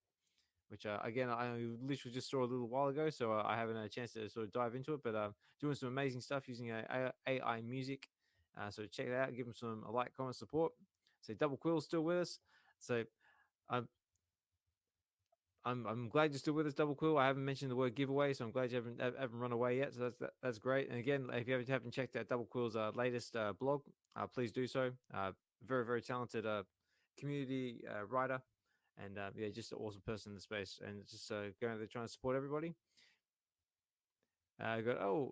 which again I literally just saw a little while ago, so I haven't had a chance to sort of dive into it. But doing some amazing stuff using AI music. So check it out. Give them some like, comment, support. So Double Quill's still with us. So I'm glad you're still with us, Double Quill. I haven't mentioned the word giveaway, so I'm glad you haven't run away yet. So that's great. And again, if you haven't checked out Double Quill's latest blog, please do so. Very, very talented community writer, and yeah, just an awesome person in the space. And just going there trying to support everybody. Got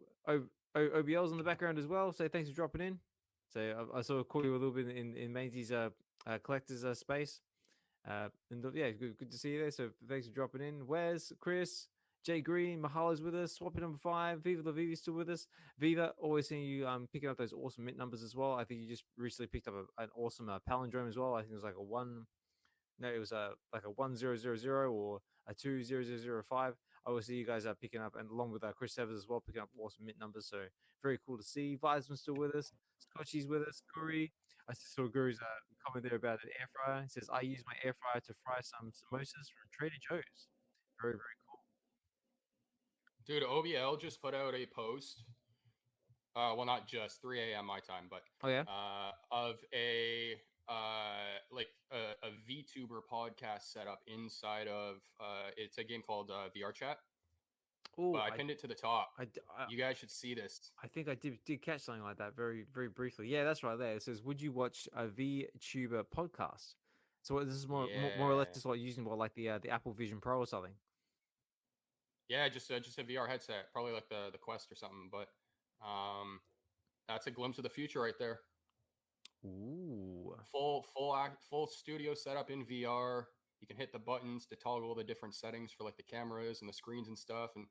OBL's in the background as well. So thanks for dropping in. So I sort of caught you a little bit in Mainsy's collector's space. And yeah, good to see you there. So thanks for dropping in. Wes, Chris, Jay Green, Mahala's with us. Swapping number 5. Viva La Viva still with us. Viva, always seeing you picking up those awesome mint numbers as well. I think you just recently picked up an awesome palindrome as well. I think it was like it was like a 1000 or a 20005. I always see you guys are picking up, and along with Chris Evers as well, picking up awesome mint numbers. So very cool to see. Vibesman's still with us. Scotchy's with us. Guri. I saw Guru's comment there about an air fryer. He says, I use my air fryer to fry some samosas from Trader Joe's. Very, very cool. Dude, OBL just put out a post. Well, not just 3 a.m. my time, but oh yeah, of a VTuber podcast setup inside of it's a game called VR Chat. Oh, I pinned it to the top. You guys should see this. I think I did catch something like that very, very briefly. Yeah, that's right there. It says, would you watch a VTuber podcast? So this is more or less just like using like the Apple Vision Pro or something. Yeah, just a VR headset, probably like the Quest or something. But that's a glimpse of the future right there. Ooh, full studio setup in VR. You can hit the buttons to toggle the different settings for like the cameras and the screens and stuff, and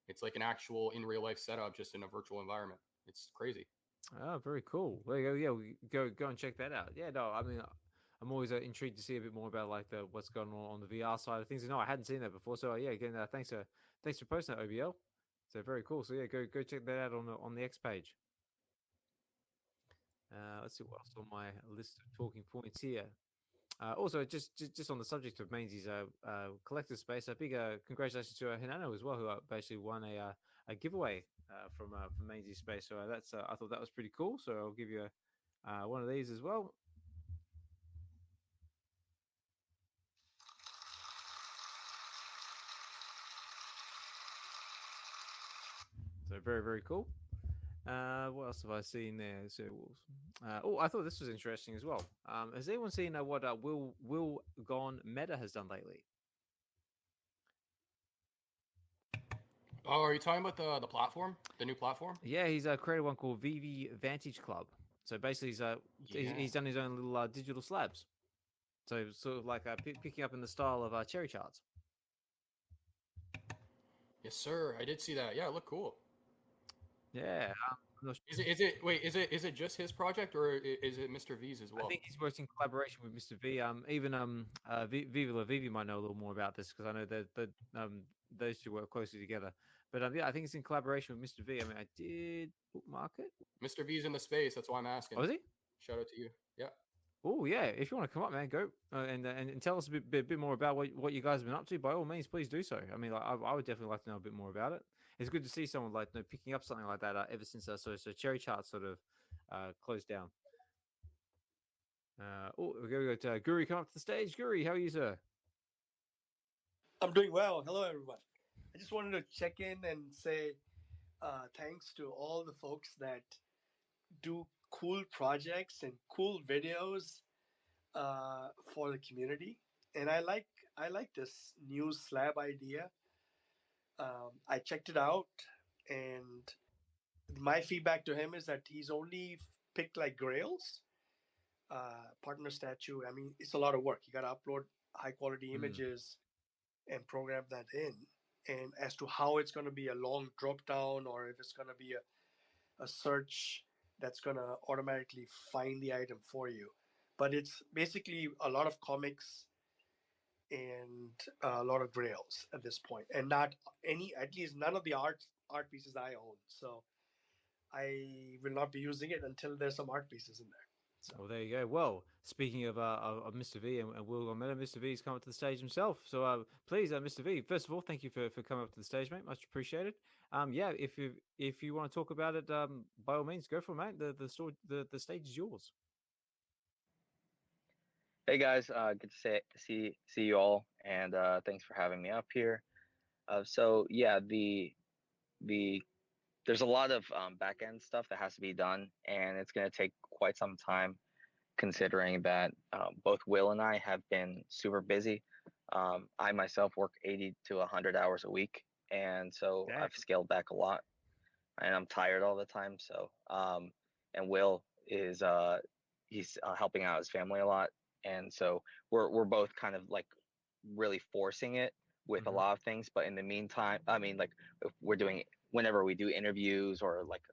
it's like an actual in real life setup just in a virtual environment. It's crazy. Oh, very cool. There you go. Yeah, go and check that out. Yeah, no, I mean, I'm always intrigued to see a bit more about like what's going on the VR side of things. And no, I hadn't seen that before. So yeah, again, thanks for posting that, OBL. So very cool. So yeah, go check that out on the X page. Let's see what else on my list of talking points here. Also, just on the subject of Mainsy's collector space, a big congratulations to Hinano as well, who basically won a giveaway from Mainsy's space. So that's I thought that was pretty cool. So I'll give you one of these as well. So very, very cool. What else have I seen there? So, I thought this was interesting as well. Has anyone seen what Will Gone Meta has done lately? Oh, are you talking about the platform, the new platform? Yeah, he's created one called VeVe Vantage Club. So basically, he's done his own little digital slabs. So sort of like picking up in the style of cherry charts. Yes, sir. I did see that. Yeah, it looked cool. Yeah. Is it just his project or is it Mr. V's as well? I think he's worked in collaboration with Mr. V. Even VeVe might know a little more about this because I know that those two work closely together. But yeah, I think it's in collaboration with Mr. V. I mean, I did bookmark it. Mr. V's in the space. That's why I'm asking. Oh, is he? Shout out to you. Yeah. Oh, yeah. If you want to come up, man, go and tell us a bit more about what you guys have been up to. By all means, please do so. I mean, like, I would definitely like to know a bit more about it. It's good to see someone like picking up something like that ever since so Cherry Chart sort of closed down. We got Guri come up to the stage. Guri, how are you, sir? I'm doing well. Hello, everyone. I just wanted to check in and say thanks to all the folks that do cool projects and cool videos for the community. And I like this new slab idea. I checked it out, and my feedback to him is that he's only picked like grails, partner statue. I mean, it's a lot of work. You got to upload high quality images and program that in. And as to how it's going to be a long drop down or if it's going to be a search that's going to automatically find the item for you. But it's basically a lot of comics and a lot of grails at this point, and not any, at least none of the art pieces I own. So I will not be using it until there's some art pieces in there. So. Well, there you go. Well, speaking of Mr. V and Will Gometa, Mr. V's come up to the stage himself. So please, Mr. V, first of all, thank you for coming up to the stage, mate. Much appreciated. Yeah, if you want to talk about it, by all means, go for it, mate. The stage is yours. Hey guys, good to see you all, and thanks for having me up here. So yeah, there's a lot of back end stuff that has to be done, and it's going to take quite some time, considering that both Will and I have been super busy. I myself work 80 to 100 hours a week, and so I've scaled back a lot, and I'm tired all the time. So and Will is he's helping out his family a lot. And so we're both kind of like really forcing it with a lot of things. But in the meantime, I mean, like if we're doing, whenever we do interviews or like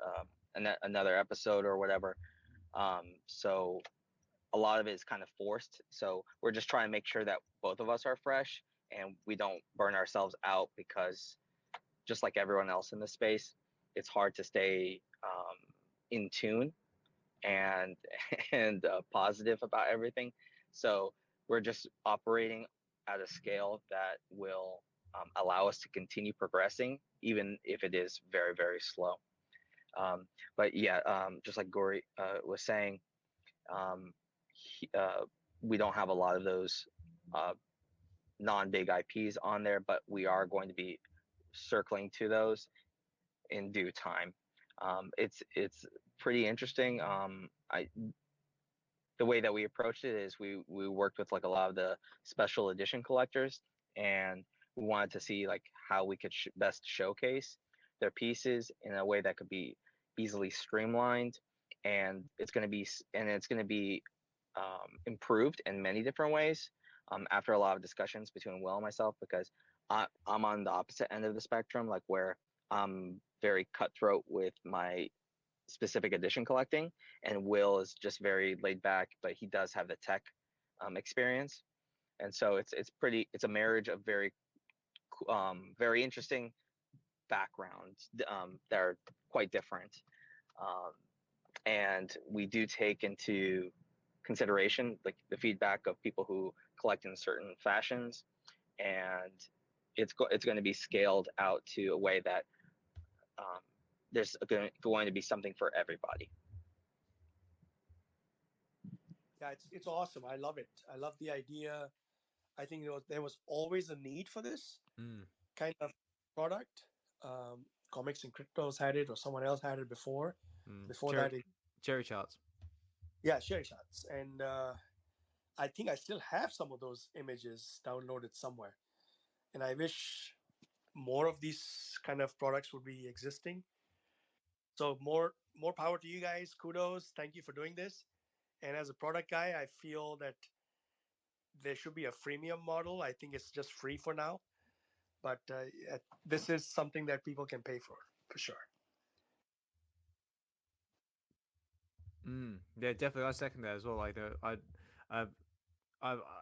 another episode or whatever. So a lot of it is kind of forced. So we're just trying to make sure that both of us are fresh and we don't burn ourselves out, because just like everyone else in the space, it's hard to stay in tune and positive about everything. So we're just operating at a scale that will allow us to continue progressing, even if it is very, very slow. But yeah, just like Guri was saying, we don't have a lot of those non-big IPs on there, but we are going to be circling to those in due time. It's pretty interesting. The way that we approached it is we worked with like a lot of the special edition collectors, and we wanted to see like how we could best showcase their pieces in a way that could be easily streamlined, and it's going to be improved in many different ways after a lot of discussions between Will and myself, because I'm on the opposite end of the spectrum, like where I'm very cutthroat with my specific edition collecting, and Will is just very laid back, but he does have the tech experience, and so it's a marriage of very interesting backgrounds that are quite different, and we do take into consideration like the feedback of people who collect in certain fashions, and it's going to be scaled out to a way that there's going to be something for everybody. Yeah, it's awesome. I love it. I love the idea. I think there was always a need for this kind of product. Comics and Cryptos had it, or someone else had it before. Cherry Charts. Yeah, Cherry Charts. And I think I still have some of those images downloaded somewhere. And I wish more of these kind of products would be existing. So more power to you guys. Kudos. Thank you for doing this. And as a product guy, I feel that there should be a freemium model. I think it's just free for now. but this is something that people can pay for sure. Yeah, definitely. I second that as well. Like, I, I,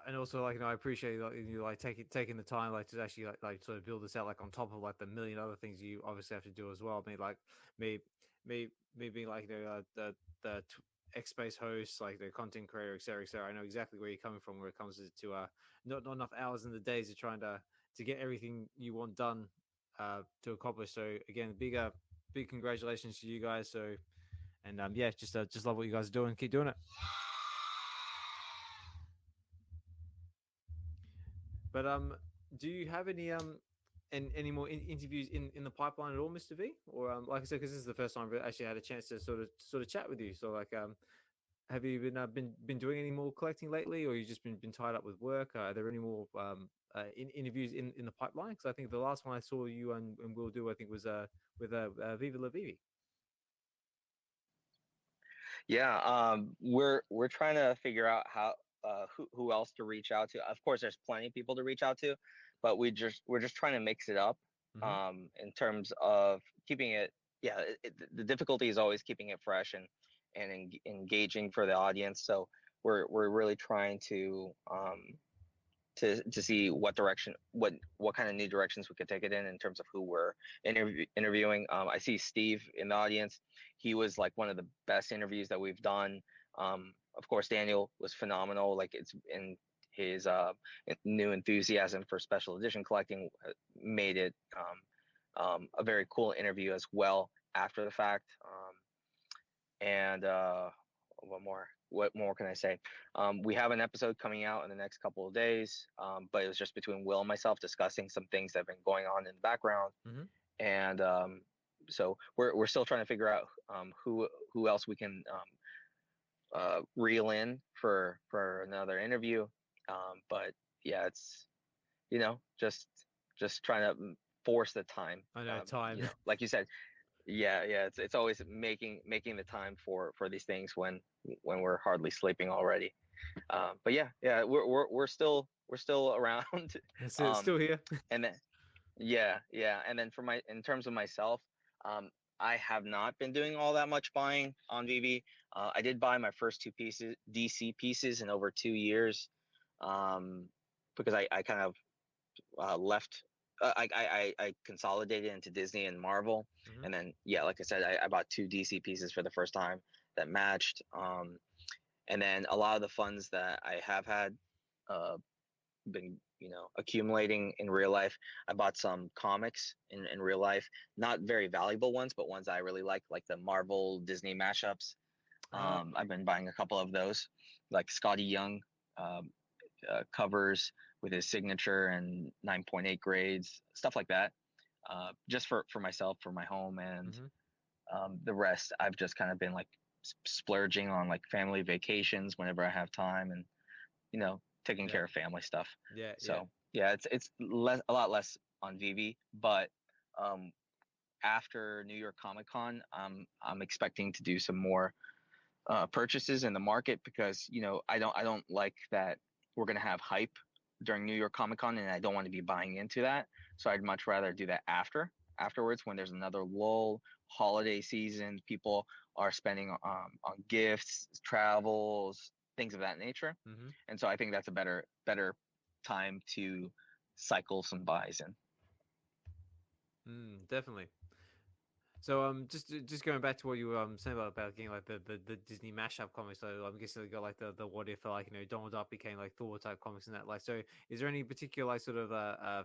and also like, I appreciate like you like taking the time like to actually like sort of build this out like on top of like the million other things you obviously have to do as well. I mean, like me, me, me being like the X Space host, like the content creator, etc., etc. I know exactly where you're coming from when it comes to not enough hours in the days of trying to get everything you want done to accomplish. So again, big congratulations to you guys. So. And yeah, just love what you guys are doing. Keep doing it. But do you have any more interviews in the pipeline at all, Mr. V? Or like I said, because this is the first time I've actually had a chance to sort of chat with you. So like, have you been doing any more collecting lately, or you just been tied up with work? Are there any more interviews in the pipeline? Because I think the last one I saw you and Will do, I think, was with VeVe. Yeah, we're trying to figure out how who else to reach out to. Of course, there's plenty of people to reach out to, but we're just trying to mix it up in terms of keeping it. Yeah, the difficulty is always keeping it fresh and engaging for the audience. So we're really trying to see what direction, what kind of new directions we could take it in terms of who we're interviewing. I see Steve in the audience. He was like one of the best interviews that we've done. Of course, Daniel was phenomenal. Like it's in his new enthusiasm for special edition collecting made it a very cool interview as well after the fact. And what more can I say? We have an episode coming out in the next couple of days, but it was just between Will and myself discussing some things that have been going on in the background. And so we're still trying to figure out who else we can reel in for another interview. But yeah, it's just trying to force the time. I know time. Like you said, yeah, it's always making the time for these things when we're hardly sleeping already. But yeah, we're still around. It's still here. And then and then in terms of myself, I have not been doing all that much buying on VeVe. I did buy my first 2 pieces, DC pieces, in over 2 years, because I kind of left. I consolidated into Disney and Marvel, and then like I said, I bought 2 DC pieces for the first time that matched. And then a lot of the funds that I have had been accumulating in real life. I bought some comics in real life, not very valuable ones, but ones I really like the Marvel Disney mashups. I've been buying a couple of those, like Scotty Young covers with his signature and 9.8 grades, stuff like that, just for myself, for my home. And the rest I've just kind of been like splurging on like family vacations whenever I have time, and taking care of family stuff. It's a lot less on VeVe, but after New York Comic Con, I'm expecting to do some more purchases in the market, because I don't like that we're gonna have hype during New York Comic Con, and I don't want to be buying into that. So I'd much rather do that afterwards, when there's another lull, holiday season, people are spending on gifts, travels, things of that nature. And so I think that's a better time to cycle some buys in. Definitely. So just going back to what you were saying about getting like the Disney mashup comics. So I'm guessing they got like the what if Donald Duck became like Thor type comics and that. Like, so is there any particular like sort of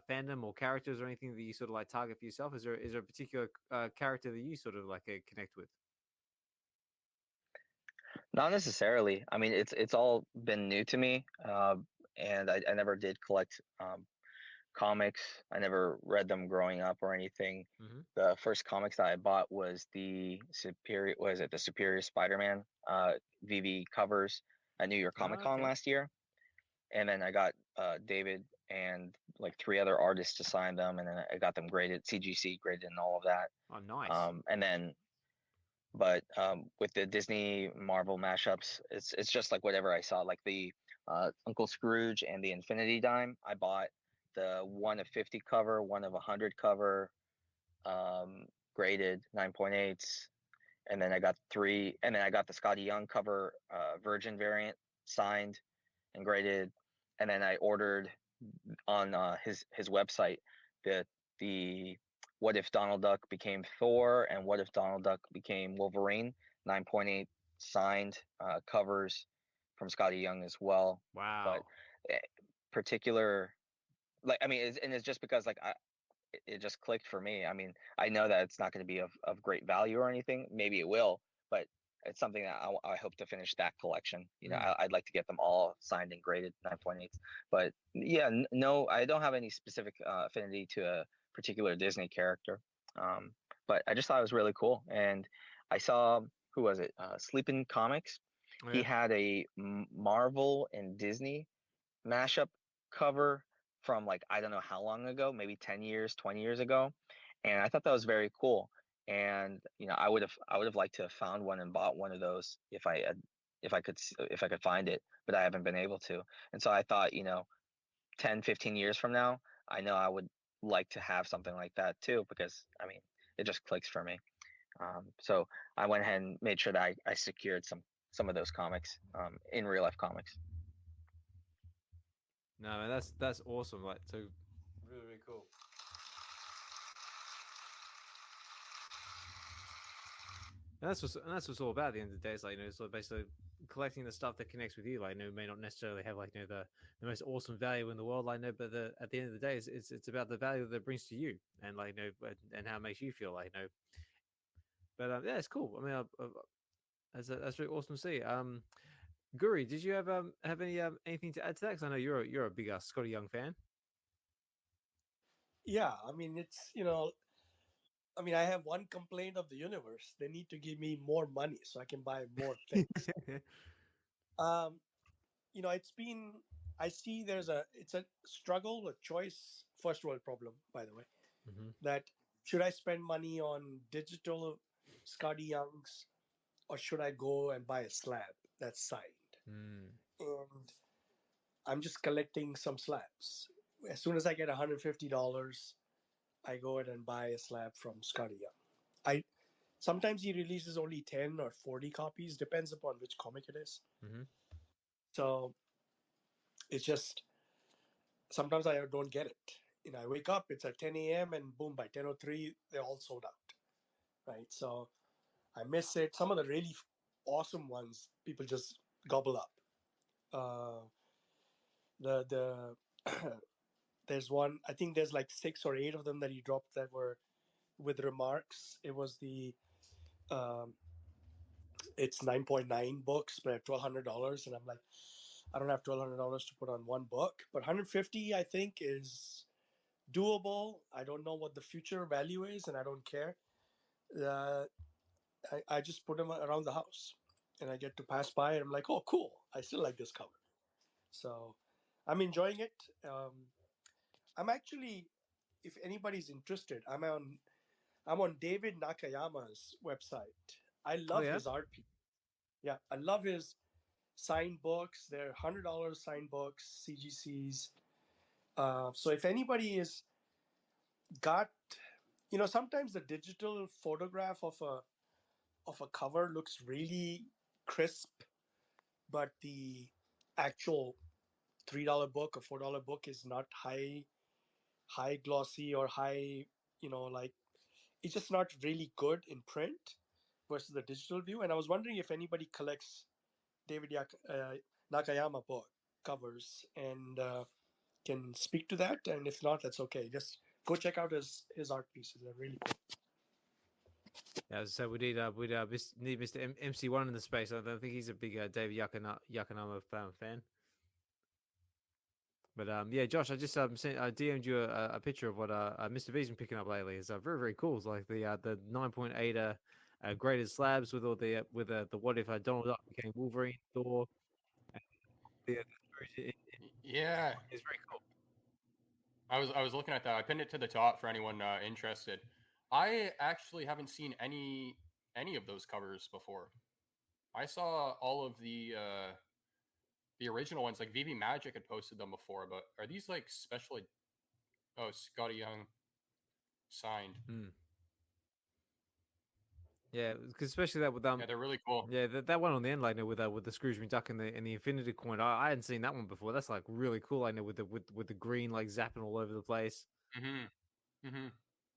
fandom or characters or anything that you sort of like target for yourself? Is there a particular character that you sort of like connect with? Not necessarily. I mean, it's all been new to me, and I never did collect comics. I never read them growing up or anything. The first comics that I bought was the Superior Spider-Man VeVe covers at New York Comic Con last year, and then I got David and like 3 other artists to sign them, and then I got them graded, CGC graded, and all of that. Oh, nice. And then. But with the Disney Marvel mashups, it's just like whatever I saw, like the Uncle Scrooge and the Infinity Dime. I bought the 1 of 50 cover, 1 of 100 cover, graded 9.8s, and then I got 3, and then I got the Scotty Young cover, Virgin variant, signed and graded, and then I ordered on his website the What If Donald Duck Became Thor and What If Donald Duck Became Wolverine, 9.8 signed covers from Scotty Young as well. Wow. But particular, like, I mean, and it's just because like it just clicked for me. I mean, I know that it's not going to be of great value or anything. Maybe it will, but it's something that I hope to finish that collection. You know, I'd like to get them all signed and graded 9.8s. But yeah, no, I don't have any specific affinity to a particular Disney character. But I just thought it was really cool. And I saw, who was it? Sleeping Comics. Oh, He yeah. had a Marvel and Disney mashup cover from like I don't know how long ago, maybe 10 years, 20 years ago, and I thought that was very cool. And you know, I would have liked to have found one and bought one of those if I could find it, but I haven't been able to. And so I thought, you know, 10, 15 years from now, I know I would like to have something like that too, because I mean, it just clicks for me. So I went ahead and made sure that I secured some of those comics in real life comics. No, man, that's awesome. Like, so really, really cool. And that's what's all about at the end of the day. It's like, you know, it's basically collecting the stuff that connects with you. Like, you know, may not necessarily have like, you know, the most awesome value in the world. Like, no, but at the end of the day, it's about the value that it brings to you, and like, you know, and how it makes you feel. Like, you know, but yeah, it's cool. I mean, that's really awesome to see. Guri, did you have any anything to add to that? Because I know you're a big Scotty Young fan. Yeah, I mean, it's, I mean, I have one complaint of the universe. They need to give me more money so I can buy more things. um, I see it's a struggle, a choice, first world problem, by the way, that should I spend money on digital Scotty Youngs or should I go and buy a slab that's signed? And I'm just collecting some slabs. As soon as I get $150, I go ahead and buy a slab from Scotty Young. Sometimes he releases only 10 or 40 copies, depends upon which comic it is. So it's just sometimes I don't get it. You know, I wake up, it's at 10 a.m. and boom, by 10:03 they're all sold out. Right. So I miss it. Some of the really awesome ones people just gobble up. The there's one, I think there's like 6 or 8 of them that he dropped that were with remarks. It was it's 9.9 books, but at $1,200, and I'm like, I don't have $1,200 to put on one book, but 150 I think is doable. I don't know what the future value is, and I don't care. I just put them around the house, and I get to pass by, and I'm like, oh, cool! I still like this cover, so I'm enjoying it. I'm actually, if anybody's interested, I'm on David Nakayama's website. I Oh love yeah. his art piece. Yeah, I love his signed books. They're $100 signed books, CGCs. So if anybody is got, sometimes the digital photograph of a cover looks really crisp, but the actual $3 book or $4 book is not high glossy or high, like it's just not really good in print versus the digital view. And I was wondering if anybody collects David Nakayama book covers and can speak to that. And if not, that's okay. Just go check out his art pieces. They're really cool. Yeah, so we need need Mr. MC1 in the space. I don't think he's a big David Yakanama fan. But yeah, Josh, I just I DM'd you a picture of what Mr. V's been picking up lately. It's very, very cool. It's like the 9.8 graded slabs with all the what if Donald Duck became Wolverine, Thor. Yeah, it's very cool. I was looking at that. I pinned it to the top for anyone interested. I actually haven't seen any of those covers before. I saw all of the original ones, like VeVe Magic had posted them before, but are these like special Oh, Scotty Young signed. Yeah, because especially that with Yeah, they're really cool. yeah, that one on the end, like, with the Scrooge McDuck and the Infinity coin. I hadn't seen that one before. That's like really cool. I know with the green like zapping all over the place.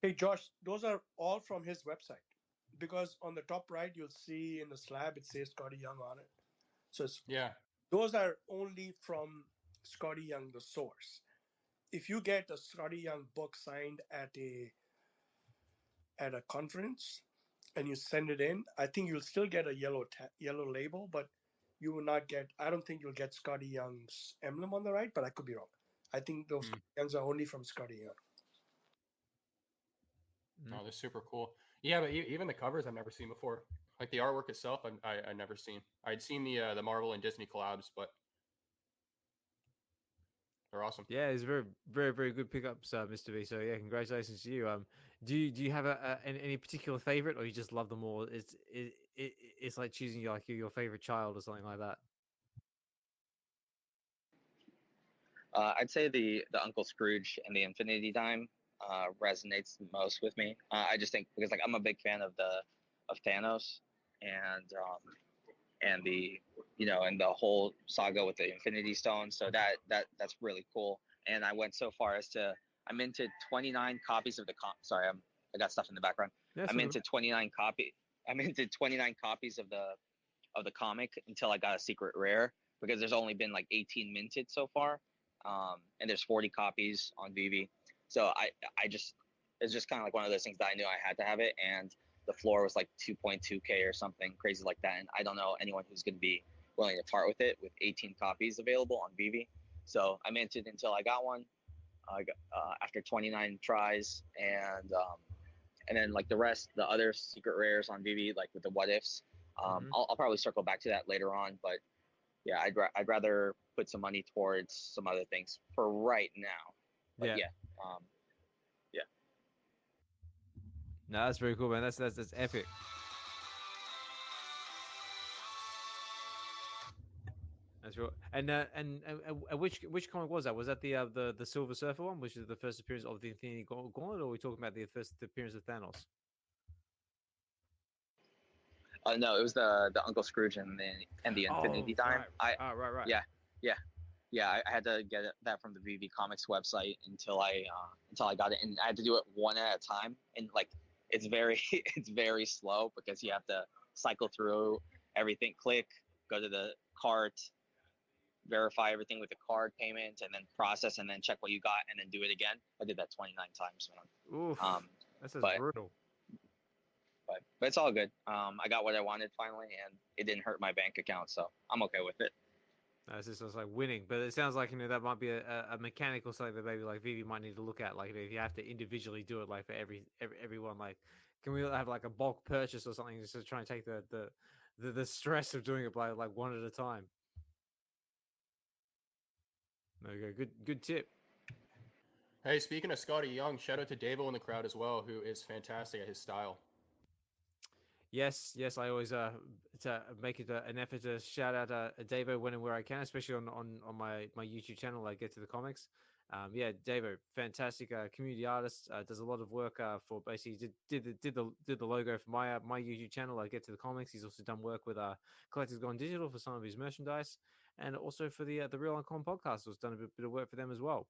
Hey, Josh, those are all from his website. Because on the top right, you'll see in the slab, it says Scotty Young on it. So Yeah. those are only from Scotty Young, the source. If you get a Scotty Young book signed at a conference and you send it in, I think you'll still get a yellow label, but you will not get. I don't think you'll get Scotty Young's emblem on the right, but I could be wrong. I think those Youngs are only from Scotty Young. No, they're super cool. Yeah, but even the covers I've never seen before. Like the artwork itself, I never seen. I'd seen the Marvel and Disney collabs, but they're awesome. Yeah, it's very, very, very good pickups, Mr. V. So yeah, congratulations to you. Do you have any particular favorite, or you just love them all? It's like choosing your favorite child or something like that. I'd say the Uncle Scrooge and the Infinity Dime resonates the most with me. I just think because like I'm a big fan of Thanos and the and the whole saga with the Infinity Stone. So that's really cool. And I went so far as to I minted 29 copies of the sorry, I got stuff in the background. I minted 29 copies of the comic until I got a secret rare because there's only been like 18 minted so far. And there's 40 copies on VeVe. So it's just kind of like one of those things that I knew I had to have it. And the floor was like 2.2K or something crazy like that. And I don't know anyone who's going to be willing to part with it with 18 copies available on VeVe. So I minted until I got one after 29 tries. And then like the other secret rares on VeVe, like with the what ifs, I'll probably circle back to that later on. But yeah, I'd rather put some money towards some other things for right now. But yeah. No, that's very cool, man. That's epic. That's real. And which comic was that? Was that the Silver Surfer one, which is the first appearance of the Infinity Gauntlet, or are we talking about the first appearance of Thanos? No, it was the Uncle Scrooge and the Infinity Dime. Right. Yeah. I had to get that from the VeVe Comics website until I got it, and I had to do it one at a time. And like, it's very slow because you have to cycle through everything, click, go to the cart, verify everything with the card payment, and then process, and then check what you got, and then do it again. I did that 29 times, man. Oof, that sounds brutal. But it's all good. I got what I wanted finally, and it didn't hurt my bank account, so I'm okay with it. It's just like winning, but it sounds like that might be a mechanical something that maybe like VeVe might need to look at. Like if you have to individually do it, like for everyone, like can we have like a bulk purchase or something just to try and take the stress of doing it by like one at a time? There you go. Good tip. Hey, speaking of Scotty Young, shout out to Davo in the crowd as well, who is fantastic at his style. Yes, I always to make it an effort to shout out Davo when and where I can, especially on my YouTube channel. I get to the comics. Yeah, Davo, fantastic community artist. Does a lot of work for basically did the logo for my YouTube channel. I get to the comics. He's also done work with Collectors Gone Digital for some of his merchandise, and also for the Real Uncon podcast. Was done a bit of work for them as well.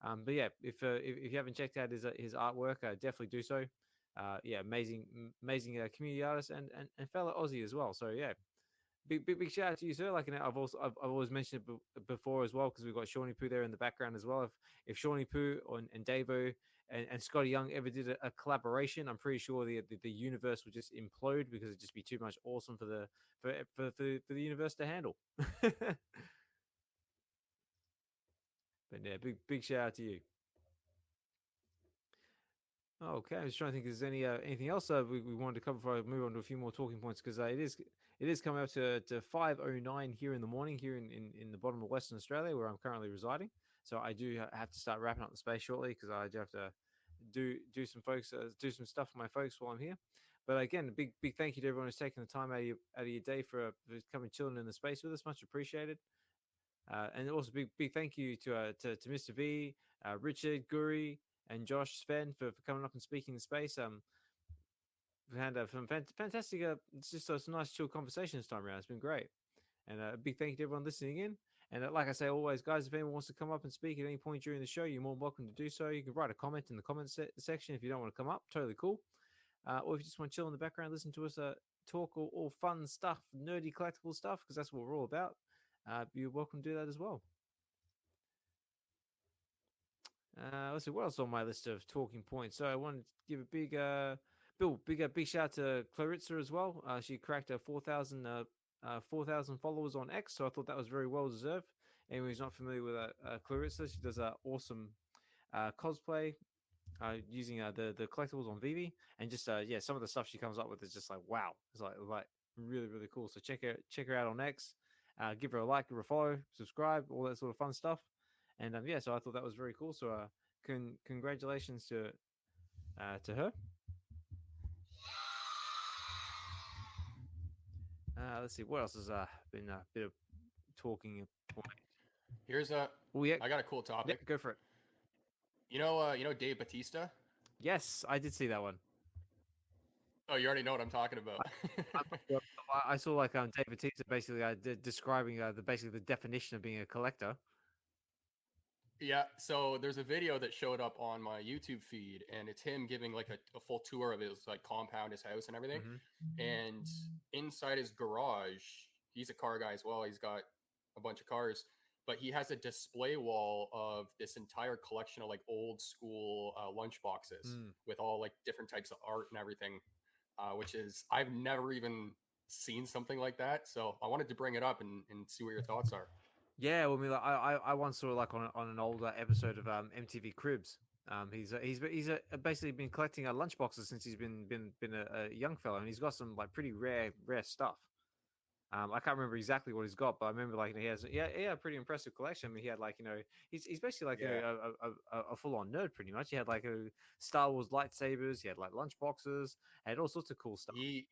But yeah, if you haven't checked out his artwork, definitely do so. Yeah, amazing community artist and fellow Aussie as well. So yeah, big shout out to you, sir. Like, I've always mentioned it before as well, because we've got Shawnee Poo there in the background as well. If Shawnee Poo and Davo and Scotty Young ever did a collaboration, I'm pretty sure the universe would just implode, because it'd just be too much awesome for the universe to handle. But yeah, big shout out to you. Okay, I was trying to think if there's anything else we wanted to cover before I move on to a few more talking points, because it is coming up to 5:09 here in the morning here in the bottom of Western Australia, where I'm currently residing. So I do have to start wrapping up the space shortly, because I do have to do some stuff for my folks while I'm here. But again, big thank you to everyone who's taking the time out of your day for coming chilling in the space with us. Much appreciated. And also big thank you to Mr. V, Richard, Guri, and Josh, Sven for coming up and speaking in space. We've had some fantastic, it's just some nice chill conversation this time around. It's been great. And a big thank you to everyone listening in. And like I say always, guys, if anyone wants to come up and speak at any point during the show, you're more than welcome to do so. You can write a comment in the comment section if you don't want to come up. Totally cool. Or if you just want to chill in the background, listen to us talk all fun stuff, nerdy collectible stuff, because that's what we're all about. You're welcome to do that as well. Let's see what else on my list of talking points. So I wanted to give a big shout out to Clarissa as well. She cracked 4,000 followers on X, so I thought that was very well deserved. Anyone who's not familiar with Clarissa, she does awesome cosplay using the collectibles on VeVe, and just some of the stuff she comes up with is just like wow. It's like really cool. So check her out on X. Give her a like, give her a follow, subscribe, all that sort of fun stuff. And so I thought that was very cool. So congratulations to her. Let's see what else has been a bit of talking point. Here's I got a cool topic. Yeah, go for it. You know Dave Bautista? Yes, I did see that one. Oh, you already know what I'm talking about. I saw like Dave Bautista basically describing basically the definition of being a collector. Yeah, so there's a video that showed up on my YouTube feed, and it's him giving like a full tour of his like compound, his house, and everything. Mm-hmm. And inside his garage, he's a car guy as well. He's got a bunch of cars, but he has a display wall of this entire collection of like old school lunch boxes with all like different types of art and everything, which is I've never even seen something like that. So I wanted to bring it up and see what your thoughts are. Yeah, well, I mean, like, I once saw like on an older episode of MTV Cribs. He's basically been collecting lunchboxes since he's been a young fellow, and he's got some like pretty rare stuff. I can't remember exactly what he's got, but I remember like he has a pretty impressive collection. I mean, he had like he's basically like a full on nerd pretty much. He had like a Star Wars lightsabers. He had like lunchboxes. Had all sorts of cool stuff. He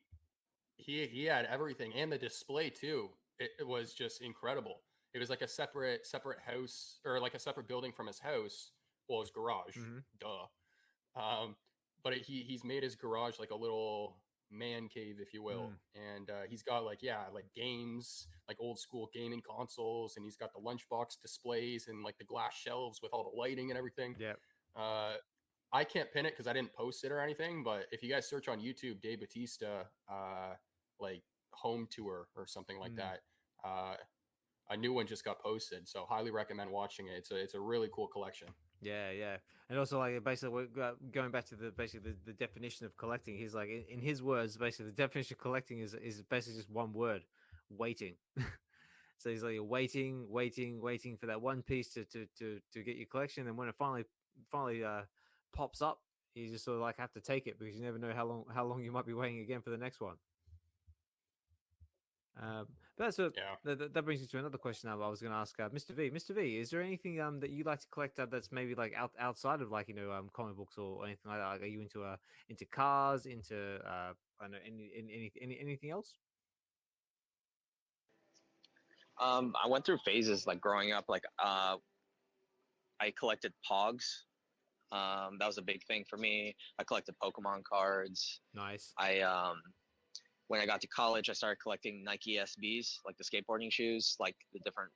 had everything, and the display too. It was just incredible. It was like a separate house, or like a separate building from his house. Well, his garage, duh. But he's made his garage like a little man cave, if you will. And he's got like games, like old school gaming consoles, and he's got the lunchbox displays and like the glass shelves with all the lighting and everything. Yeah. I can't pin it because I didn't post it or anything, but if you guys search on YouTube, Dave Bautista, like home tour or something like that, a new one just got posted, so highly recommend watching it. It's a really cool collection. Yeah, and also like basically going back to the definition of collecting. He's like in his words, basically the definition of collecting is basically just one word: waiting. So he's like waiting for that one piece to get your collection, and when it finally pops up, you just sort of like have to take it because you never know how long you might be waiting again for the next one. But that brings me to another question I was going to ask Mr. V. Mr. V, is there anything that you like to collect that's maybe like outside of like comic books or anything like that? Like, are you into cars, into I don't know anything else? I went through phases like growing up. Like I collected Pogs. That was a big thing for me. I collected Pokemon cards. Nice. When I got to college, I started collecting Nike SBs, like the skateboarding shoes, like the different,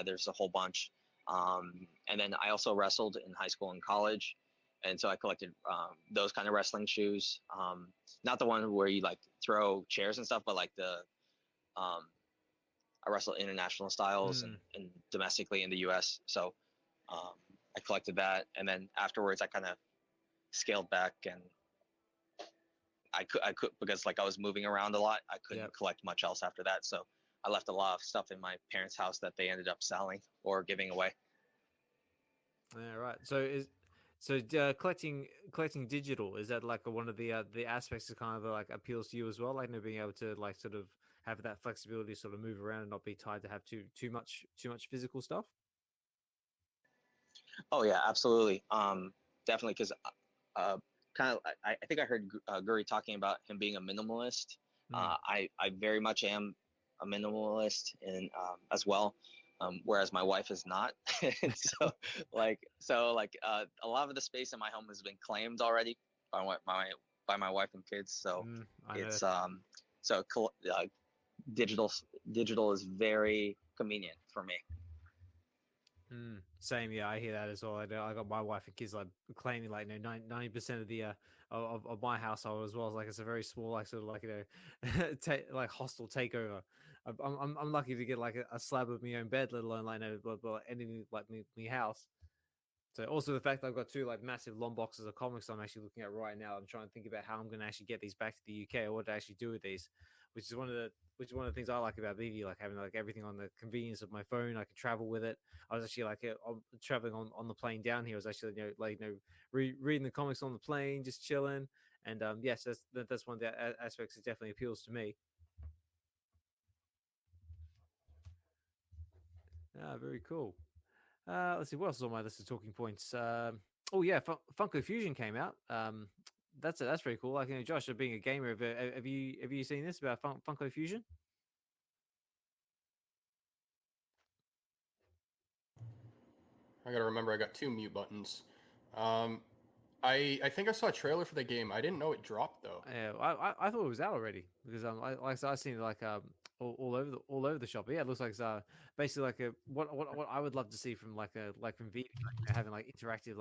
there's a whole bunch. And then I also wrestled in high school and college. And so I collected those kind of wrestling shoes. Not the one where you like throw chairs and stuff, but like I wrestled international styles and domestically in the US. So I collected that. And then afterwards I kind of scaled back, and I could because like I was moving around a lot. I couldn't collect much else after that. So I left a lot of stuff in my parents' house that they ended up selling or giving away. Yeah, right. So collecting digital, is that like one of the aspects that kind of like appeals to you as well? Like being able to like sort of have that flexibility, sort of move around and not be tied to have too much physical stuff. Oh yeah, absolutely. Definitely, because kind of, I think I heard Guri talking about him being a minimalist. I very much am a minimalist as well. whereas my wife is not. And a lot of the space in my home has been claimed already by my wife and kids. So I know it's that. digital is very convenient for me. Same, yeah, I hear that as well. I got my wife and kids like claiming like 90% of the of my household as well. As like it's a very small like sort of like like hostile takeover. I'm lucky to get like a slab of my own bed, let alone like anything like me house. So also the fact that I've got two like massive long boxes of comics I'm actually looking at right now. I'm trying to think about how I'm going to actually get these back to the UK or what to actually do with these, which is one of the things I like about VeVe, like having like everything on the convenience of my phone. I can travel with it. I was actually like traveling on the plane down here. I was actually reading the comics on the plane, just chilling. And yes, that's one of the aspects that definitely appeals to me. Very cool. Let's see what else is on my list of talking points. Oh yeah, Funko Fusion came out. That's very cool. Like, Josh, being a gamer, have you seen this about Funko Fusion? I gotta remember I got 2 mute buttons. I think I saw a trailer for the game. I didn't know it dropped though. Yeah, I thought it was out already because I've seen it like all over the shop. But yeah, it looks like it's basically like what I would love to see from from VeVe, having like interactive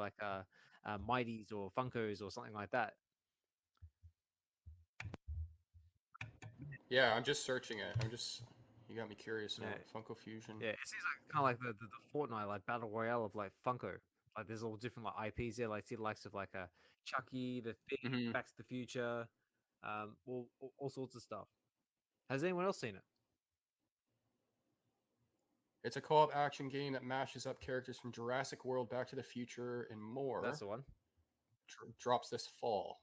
Mighties or Funkos or something like that. Yeah, I'm just searching it. You got me curious now. Yeah. Funko Fusion. Yeah, it seems like kind of like the Fortnite like battle royale of like Funko. Like there's all different like IPs there, like the likes of like Chucky, The Thing, Mhm. Back to the Future, all sorts of stuff. Has anyone else seen it? It's a co-op action game that mashes up characters from Jurassic World, Back to the Future, and more. That's the one. Drops this fall.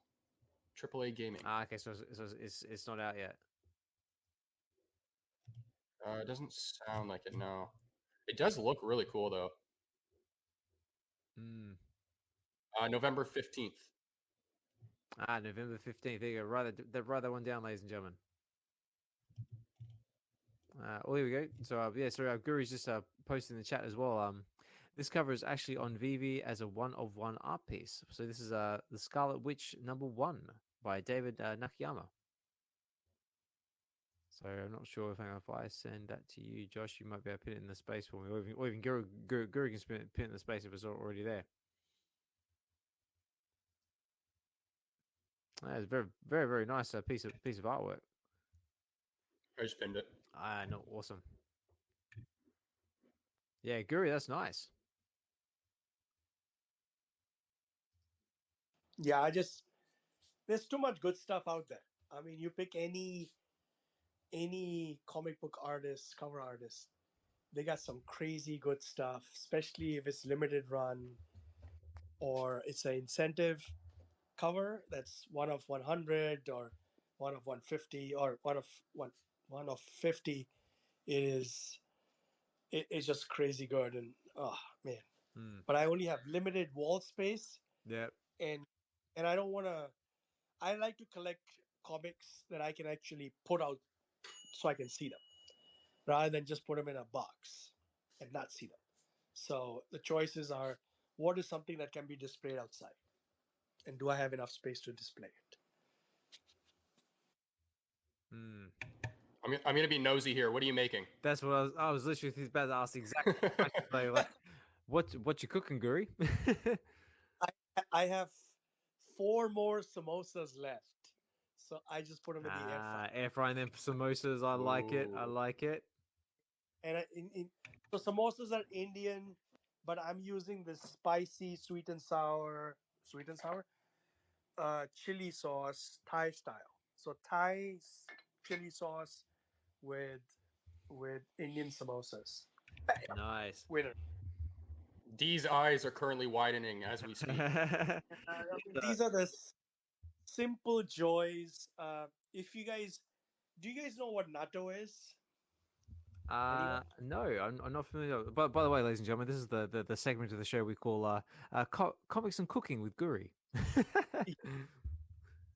AAA gaming. Okay, so it's not out yet. It doesn't sound like it, no. It does look really cool though. November 15th. November 15th. There you go. Write that one down, ladies and gentlemen. Oh, here we go. So yeah, so Guru's just posted in the chat as well. This cover is actually on VeVe as a 1-of-1 art piece. So this is the Scarlet Witch #1 by David Nakayama. So I'm not sure if I send that to you, Josh, you might be able to put it in the space for me, or even Guru can put it in the space if it's already there. It's a very, very, very nice piece of artwork. I just pinned it. No, awesome. Yeah, Guru, that's nice. Yeah, there's too much good stuff out there. I mean, you pick any comic book artist, cover artist, they got some crazy good stuff, especially if it's limited run or it's an incentive cover that's 1 of 100 or 1 of 150 or 1 of 50. It's just crazy good. And oh man, but I only have limited wall space. Yep. And I don't want to. I like to collect comics that I can actually put out so I can see them, rather than just put them in a box and not see them. So the choices are: what is something that can be displayed outside, and do I have enough space to display it? I'm gonna be nosy here. What are you making? That's what I was literally about to ask the exact question. like, what you cooking, Guri? I have 4 more samosas left, so I just put them in the air fryer. Air frying them samosas. I like it. I like it. And so samosas are Indian, but I'm using the spicy sweet and sour chili sauce, Thai style. So Thai chili sauce with Indian samosas. Nice. Winner. Dee's eyes are currently widening as we speak. These are the simple joys. Do you guys know what natto is? No, I'm not familiar. But by the way, ladies and gentlemen, this is the segment of the show we call comics and cooking with Guri.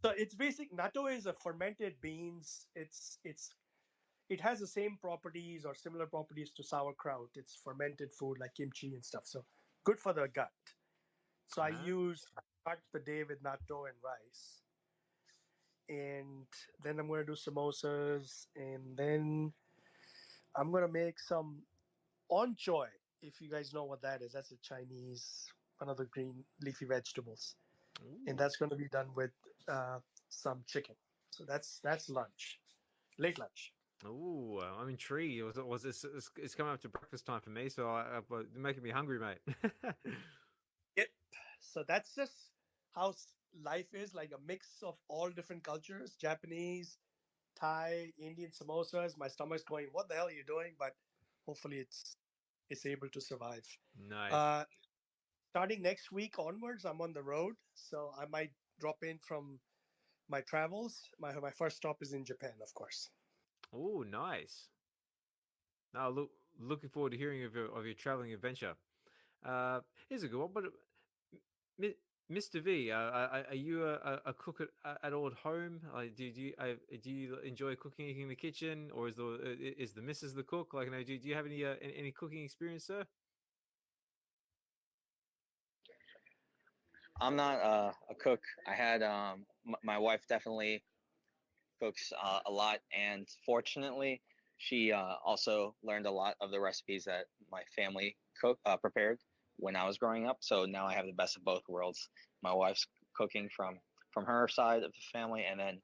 So it's natto is a fermented beans. It's it has the same properties or similar properties to sauerkraut. It's fermented food like kimchi and stuff. So good for the gut. So I start the day with natto and rice. And then I'm going to do samosas. And then I'm going to make some onchoy. If you guys know what that is, that's a Chinese, one of the green leafy vegetables. And that's going to be done with some chicken. So that's lunch, late lunch. Oh, I'm intrigued. Was this? It's coming up to breakfast time for me, so you're making me hungry, mate. Yep. So that's just how life is, like a mix of all different cultures: Japanese, Thai, Indian samosas. My stomach's going, "What the hell are you doing?" But hopefully, it's able to survive. Nice. Starting next week onwards, I'm on the road, so I might drop in from my travels. My first stop is in Japan, of course. Oh, nice. Now, looking forward to hearing of your traveling adventure. Here's a good one. But Mr. V, are you a cook at all at home? Like, do you enjoy cooking in the kitchen, or is the missus the cook? Like, do you have any cooking experience, sir? I'm not a cook. I had my wife definitely cooks a lot, and fortunately, she also learned a lot of the recipes that my family prepared when I was growing up. So now I have the best of both worlds. My wife's cooking from her side of the family, and then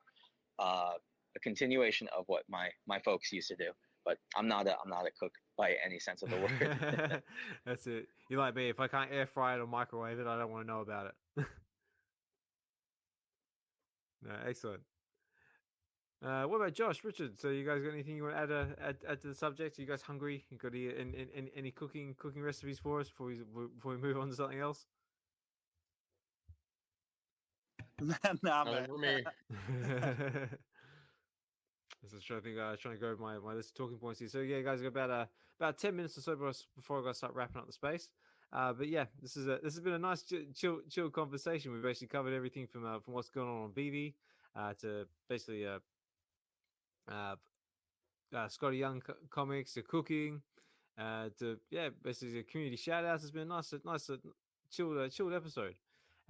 a continuation of what my folks used to do. But I'm not a cook by any sense of the word. That's it. You're like me. If I can't air fry it or microwave it, I don't want to know about it. No, excellent. What about Josh, Richard? So you guys got anything you want to add to the subject? Are you guys hungry? You got any cooking recipes for us before we move on to something else? Nah, Nothing man. for me. This is trying to go over my list of talking points here. So yeah, guys, got about 10 minutes or so before I got to start wrapping up the space. But yeah, this has been a nice chill conversation. We've basically covered everything from what's going on VeVe to basically Scotty Young comics to cooking to basically community shout outs. It's been a nice chilled episode.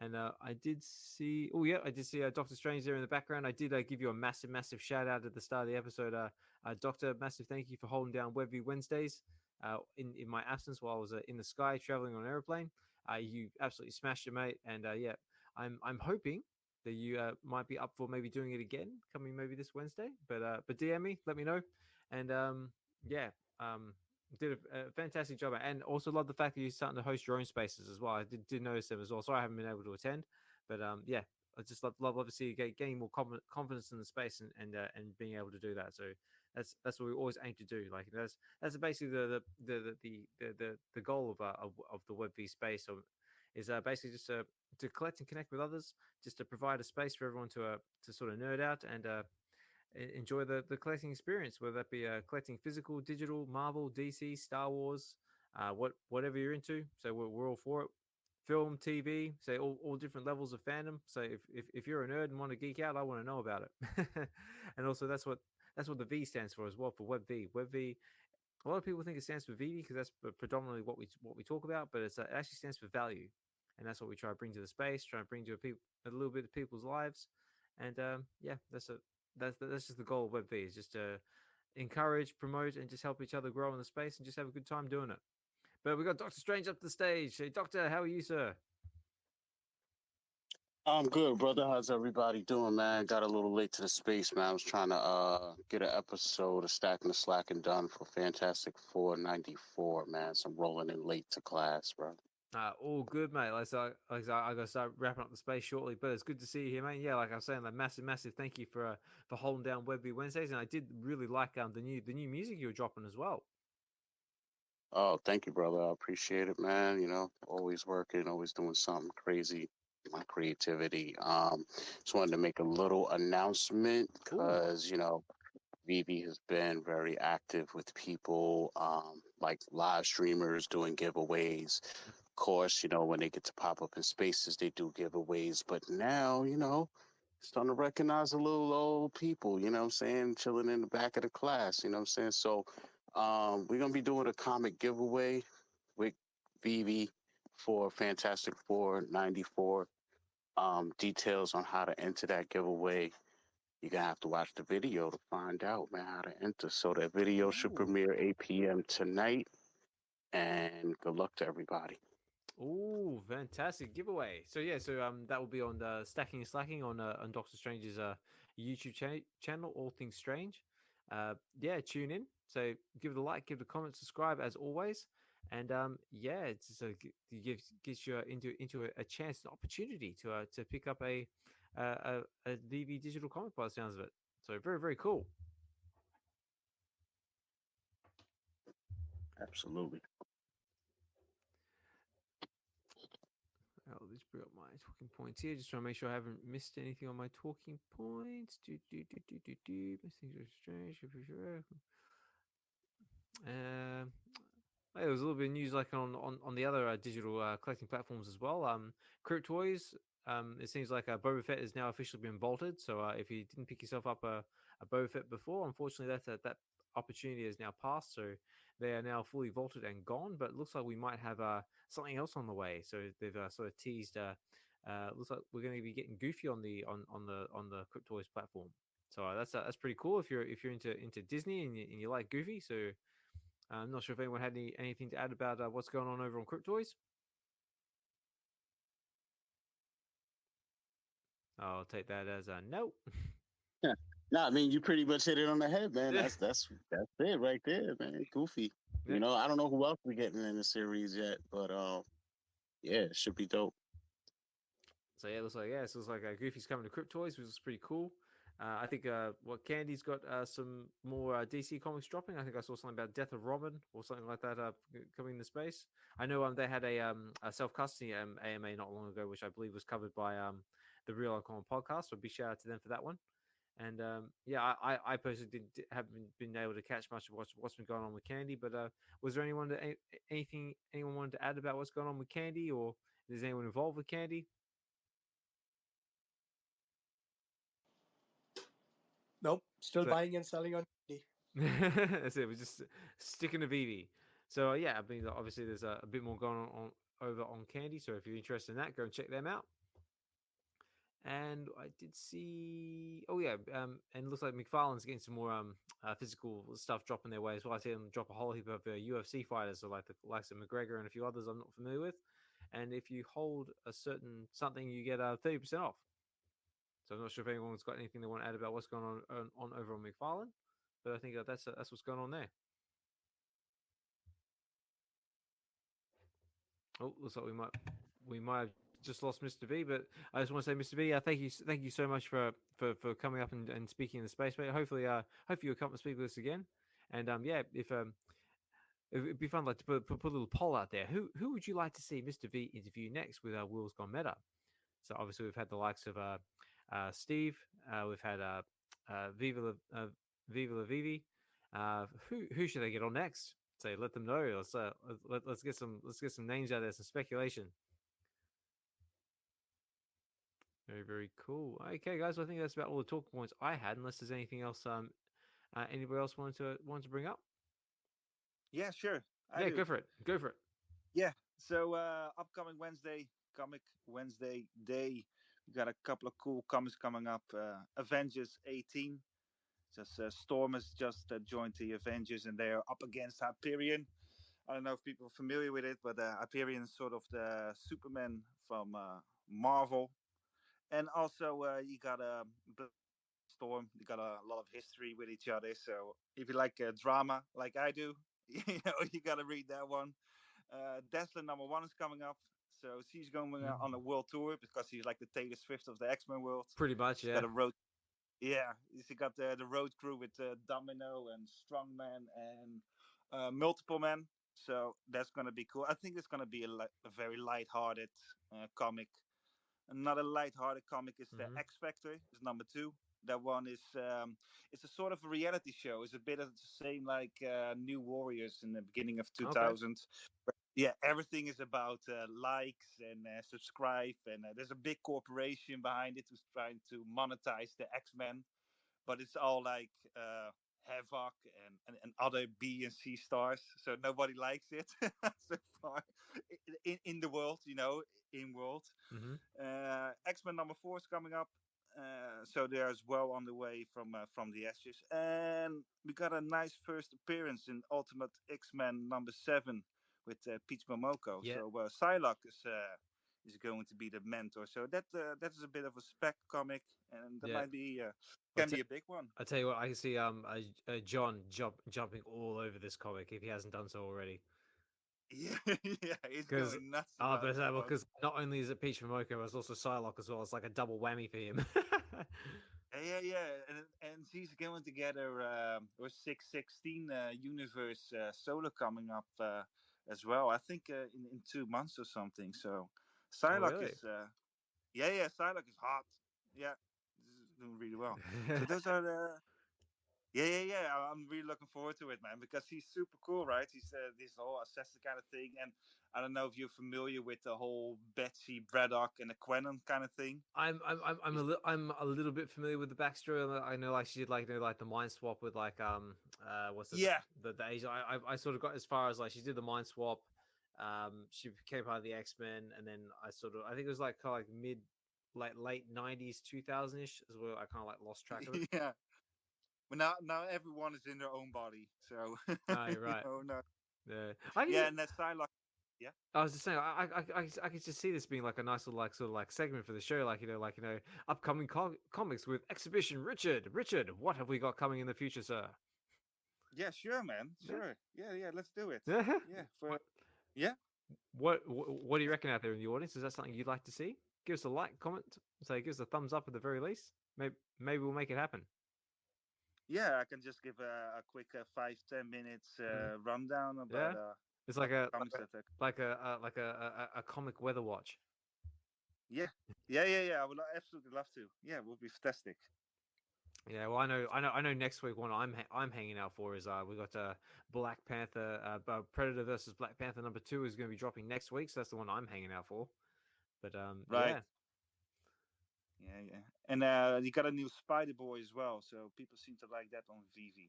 And I did see Dokta Strange there in the background. I did give you a massive shout out at the start of the episode. Doctor, massive thank you for holding down Web V Wednesdays in my absence while I was in the sky traveling on an airplane. You absolutely smashed it, mate. And I'm hoping that you might be up for maybe doing it again coming maybe this Wednesday. But DM me, let me know. And did a fantastic job, and also love the fact that you're starting to host your own spaces as well. I did notice them as well. Sorry I haven't been able to attend, but I just love to see you gaining more confidence in the space and being able to do that. So that's what we always aim to do. Like that's basically the goal of the Web V space. Is basically just to collect and connect with others, just to provide a space for everyone to sort of nerd out and enjoy the collecting experience, whether that be collecting physical, digital, Marvel, DC, Star Wars, whatever you're into. So we're all for it. Film, TV, say all different levels of fandom. So if you're a nerd and want to geek out, I want to know about it. And also that's what the V stands for as well, for Web V. Web V. A lot of people think it stands for VeVe because that's predominantly what we talk about, but it actually stands for value, and that's what we try to bring to the space, try to bring to a little bit of people's lives, and that's just the goal of Web V, is just to encourage, promote, and just help each other grow in the space and just have a good time doing it. But we got Dokta Strange up the stage. Hey, Doctor, how are you, sir? I'm good, brother. How's everybody doing, man? Got a little late to the space, man. I was trying to get an episode of Stacking the Slack and done for Fantastic 494, man. So I'm rolling in late to class, bro. All good, mate. I got to start wrapping up the space shortly, but it's good to see you here, mate. Yeah, like I was saying, like massive thank you for holding down Web V Wednesdays, and I did really like the new music you were dropping as well. Oh, thank you, brother. I appreciate it, man. You know, always working, always doing something crazy. My creativity. Just wanted to make a little announcement because, you know, VeVe has been very active with people, like live streamers doing giveaways. Of course, you know, when they get to pop up in spaces, they do giveaways. But now, you know, starting to recognize the little old people, you know what I'm saying, chilling in the back of the class, you know what I'm saying? So we're going to be doing a comic giveaway with VeVe for Fantastic Four 94. Details on how to enter that giveaway. You're going to have to watch the video to find out, man, how to enter. So that video should premiere 8 p.m. tonight. And good luck to everybody. Oh, fantastic giveaway! So yeah, so that will be on the Stacking and Slacking on Doctor Strange's YouTube channel, All Things Strange. Yeah, tune in. So give it a like, give it a comment, subscribe as always, and yeah, it's gives you into a chance, an opportunity to pick up a VeVe digital comic by the sounds of it. So very, very cool. Absolutely. I'll just bring up my talking points here. Just trying to make sure I haven't missed anything on my talking points. Strange. There was a little bit of news like on the other digital collecting platforms as well. Crypt Toys. It seems like Boba Fett has now officially been vaulted. So if you didn't pick yourself up a Boba Fett before, unfortunately that opportunity has now passed. So they are now fully vaulted and gone. But it looks like we might have something else on the way. So they've sort of teased. Looks like we're going to be getting Goofy on the Crypt Toys platform. So that's pretty cool if you're into Disney and you like Goofy. So I'm not sure if anyone had anything to add about what's going on over on Crypt Toys. I'll take that as a no. Yeah. No, I mean you pretty much hit it on the head, man. That's it right there, man. Goofy. Yeah. You know, I don't know who else we're getting in the series yet, but yeah, it should be dope. So yeah, it looks like Goofy's coming to Crypt Toys, which is pretty cool. I think Candy's got some more DC comics dropping. I think I saw something about Death of Robin or something like that coming into space. I know they had a self custody AMA not long ago, which I believe was covered by the Real Uncommon podcast. So big shout out to them for that one. And yeah, I personally haven't been able to catch much of what's been going on with Candy. But was there anyone wanted to add about what's going on with Candy, or is anyone involved with Candy? Nope, still buying and selling on Candy. That's it. We're just sticking to VeVe. So yeah, I mean, obviously there's a bit more going on over on Candy. So if you're interested in that, go and check them out. And I did see, and it looks like McFarlane's getting some more physical stuff dropping their way as well. I see them drop a whole heap of UFC fighters, so like the likes of McGregor and a few others I'm not familiar with. And if you hold a certain something, you get 30% off. So I'm not sure if anyone's got anything they want to add about what's going on over on McFarlane, but I think that's what's going on there. Oh, looks like we might have just lost Mr. V, but I just want to say, Mr. V, thank you so much for coming up and speaking in the space, mate. Hopefully you'll come and speak with us again. And yeah, if it'd be fun like to put a little poll out there. Who would you like to see Mr. V interview next with Will's Gone Meta? So obviously we've had the likes of Steve, we've had VeVe La VeVe. Who should I get on next? Say, let them know. Let's get some names out there, some speculation. Very, very cool. Okay, guys, I think that's about all the talking points I had. Unless there's anything else, anybody else wanted to bring up? Yeah, sure. Yeah, go for it. Go for it. Yeah. So upcoming Wednesday, Comic Wednesday day, we got a couple of cool comics coming up. Avengers 18. Just Storm has just joined the Avengers, and they're up against Hyperion. I don't know if people are familiar with it, but Hyperion is sort of the Superman from Marvel. And also, you got Storm. You got a lot of history with each other. So if you like drama, like I do, you got to read that one. Dazzler #1 is coming up. So she's going on a world tour because she's like the Taylor Swift of the X-Men world. Pretty much, yeah. Got a road. Yeah, she got the road crew with Domino and Strongman and Multiple Men. So that's going to be cool. I think it's going to be a very lighthearted comic. Another lighthearted comic is the X Factor. It's #2. That one is it's a sort of a reality show. It's a bit of the same like New Warriors in the beginning of 2000. Okay. yeah, everything is about likes and subscribe, and there's a big corporation behind it who's trying to monetize the X-Men, but it's all like Havoc and other B and C stars, so nobody likes it so far in the world, in world. Mm-hmm. X-Men number 4 is coming up. So they're as well on the way from the ashes, and we got a nice first appearance in Ultimate X-Men number 7 with Peach Momoko. Yeah. So Psylocke is going to be the mentor. So that is a bit of a spec comic, and that might be can be a big one. I tell you what, I can see John jumping all over this comic if he hasn't done so already. Yeah, yeah, he's going nuts. Because not only is it Peach Momoko, but it's also Psylocke as well. It's like a double whammy for him. Yeah, and she's going to get her 616 universe solo coming up as well. I think in 2 months or something. So Psylocke is Psylocke is hot. Yeah, this is doing really well. So those are the. Yeah. I'm really looking forward to it, man, because he's super cool, right? He's this whole assassin kind of thing, and I don't know if you're familiar with the whole Betsy Braddock and the Quenon kind of thing. I'm a little bit familiar with the backstory. I know like she did like the mind swap with like what's the Asian. I sort of got as far as like she did the mind swap. She became part of the X-Men, and then I think it was like kind of like late 90s 2000ish as well. I kind of like lost track of it. Yeah. But now everyone is in their own body, so. Oh, right. No. Yeah. And that Psylocke. Yeah. I was just saying, I could just see this being like a nice little sort of segment for the show, like upcoming comics with Exhibition. Richard, what have we got coming in the future, sir? Yeah, sure, man. Sure. Yeah. Let's do it. Yeah. What do you reckon out there in the audience? Is that something you'd like to see? Give us a like, comment, say, give us a thumbs up at the very least. Maybe we'll make it happen. Yeah, I can just give a quick 5-10 minutes rundown about. It's like a comic weather watch. Yeah. I would absolutely love to. Yeah, it would be fantastic. Yeah, well, I know. Next week, one I'm hanging out for is we got Black Panther, Predator versus Black Panther number 2 is going to be dropping next week, so that's the one I'm hanging out for. But right. Yeah. And you got a new Spider Boy as well, so people seem to like that on VeVe.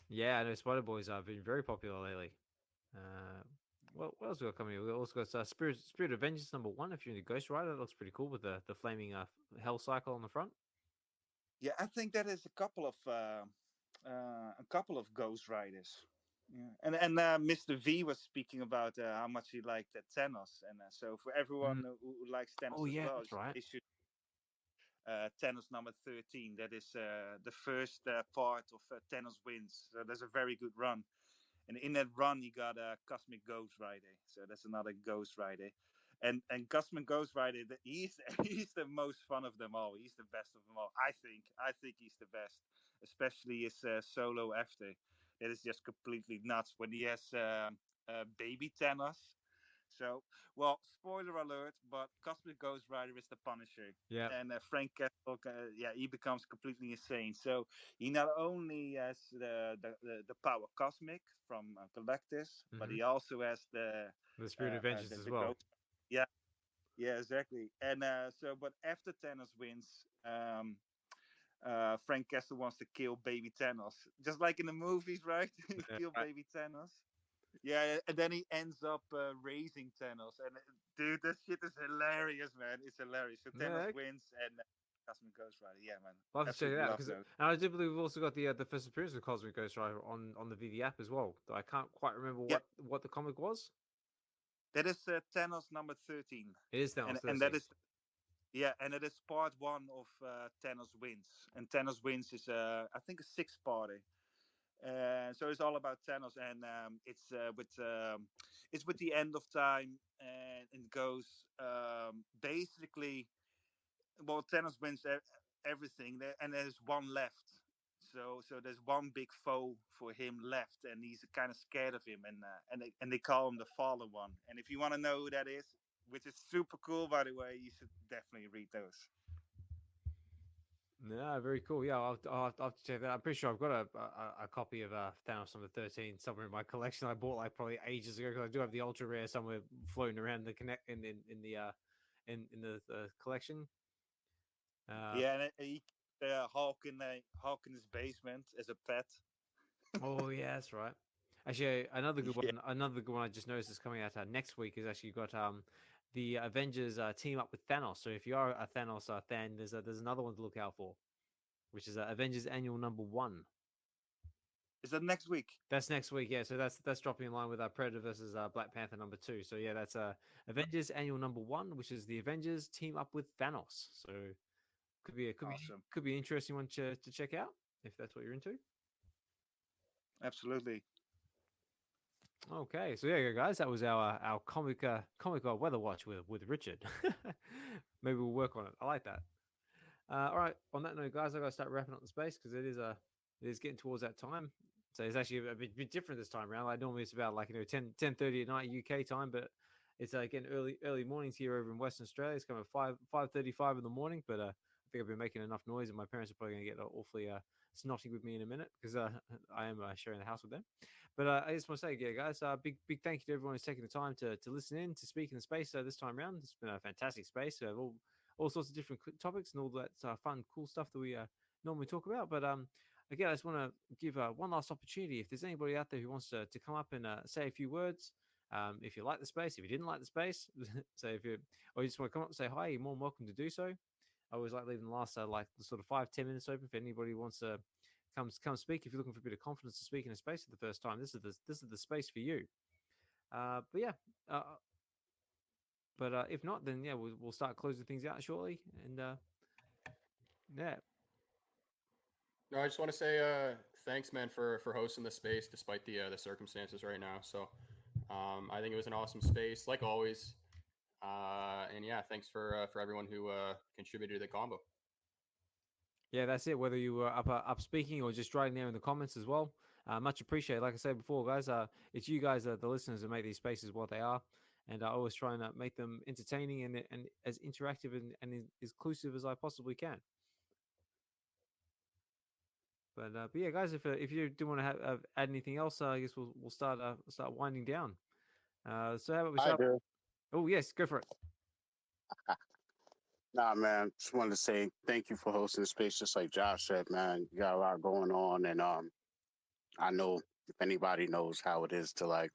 Yeah, I know Spider Boys have been very popular lately. What else we got coming? We also got Spirit of Vengeance number 1. If you're into Ghost Rider, that looks pretty cool with the flaming hell cycle on the front. Yeah, I think that is a couple of Ghost Riders. Yeah, and Mr. V was speaking about how much he liked Thanos, and so for everyone who likes Thanos as well, that's right. They should Thanos number 13. That is the first part of Thanos Wins. So that's a very good run. And in that run, you got a Cosmic Ghost Rider. So that's another Ghost Rider. And Cosmic Ghost Rider, he's the most fun of them all. He's the best of them all. I think he's the best, especially his solo after. That is just completely nuts when he has baby Thanos. So, well, spoiler alert, but Cosmic Ghost Rider is the Punisher. Yeah. And Frank Castle, he becomes completely insane. So he not only has the power Cosmic from Galactus, but he also has the Spirit of Vengeance as well. Ghost. Yeah, exactly. And but after Thanos wins, Frank Castle wants to kill baby Thanos, just like in the movies, right? Kill baby Thanos. Yeah, and then he ends up raising Thanos, and dude, that shit is hilarious, man. It's hilarious. So Thanos wins, and Cosmic Ghost Rider. Yeah, man. I'll have to check it out. And I do believe we've also got the first appearance of Cosmic Ghost Rider on the VeVe app as well. Though I can't quite remember what the comic was. That is Thanos number 13. It is Thanos 13. And that is. Yeah, and it is part 1 of Thanos Wins. And Thanos Wins is, I think, a 6-parter. So it's all about Thanos, and it's with the end of time, and it goes basically. Well, Thanos wins everything, and there's one left. So there's one big foe for him left, and he's kind of scared of him, and they call him the Fallen One. And if you want to know who that is, which is super cool, by the way, you should definitely read those. No, very cool. Yeah, I'll have to check that. I'm pretty sure I've got a copy of Thanos number 13 somewhere in my collection. I bought like probably ages ago because I do have the ultra rare somewhere floating around the connect in the in the collection. Yeah, and he Hulk in his basement as a pet. Oh yeah, that's right. Actually, another good Yeah. one. Another good one I just noticed is coming out next week is actually got the Avengers team up with Thanos. So if you are a Thanos fan, there's another one to look out for, which is Avengers Annual #1. Is that next week? That's next week, yeah. So that's dropping in line with Predator versus Black Panther #2. So yeah, that's Avengers Annual #1, which is the Avengers team up with Thanos. So Awesome. could be an interesting one to check out if that's what you're into. Absolutely. Okay, so yeah, guys, that was our comic weather watch with Richard. Maybe we'll work on it. I like that. All right. On that note, guys, I got to start wrapping up the space because it is getting towards that time. So it's actually a bit different this time around. Like normally it's about 10:30 at night UK time, but it's getting early mornings here over in Western Australia. It's kind of 5:35 in the morning, but I think I've been making enough noise, and my parents are probably going to get awfully snotty with me in a minute because I am sharing the house with them. But I just want to say, yeah, guys, big thank you to everyone who's taking the time to listen in, to speak in the space this time around. It's been a fantastic space. All sorts of different topics and all that fun, cool stuff that we normally talk about. But again, I just want to give one last opportunity. If there's anybody out there who wants to come up and say a few words, if you like the space, if you didn't like the space, so if you or you just want to come up and say hi, you're more than welcome to do so. I always like leaving the last like sort of 5-10 minutes open if anybody wants to come speak. If you're looking for a bit of confidence to speak in a space for the first time, this is the space for you. But yeah. But if not, then yeah, we'll start closing things out shortly. And yeah. No, I just want to say thanks, man, for hosting the space despite the circumstances right now. So I think it was an awesome space, like always. And yeah, thanks for everyone who contributed to the combo. Yeah, that's it. Whether you were up speaking or just writing there in the comments as well, much appreciated. Like I said before, guys, it's you guys, the listeners, that make these spaces what they are, and I always try and make them entertaining and as interactive and as inclusive as I possibly can. But yeah, guys, if you do want to add anything else, I guess we'll start winding down. So how about we I start? do. Oh yes, go for it. Nah, man. Just wanted to say thank you for hosting the space. Just like Josh said, man, you got a lot going on, and I know if anybody knows how it is to like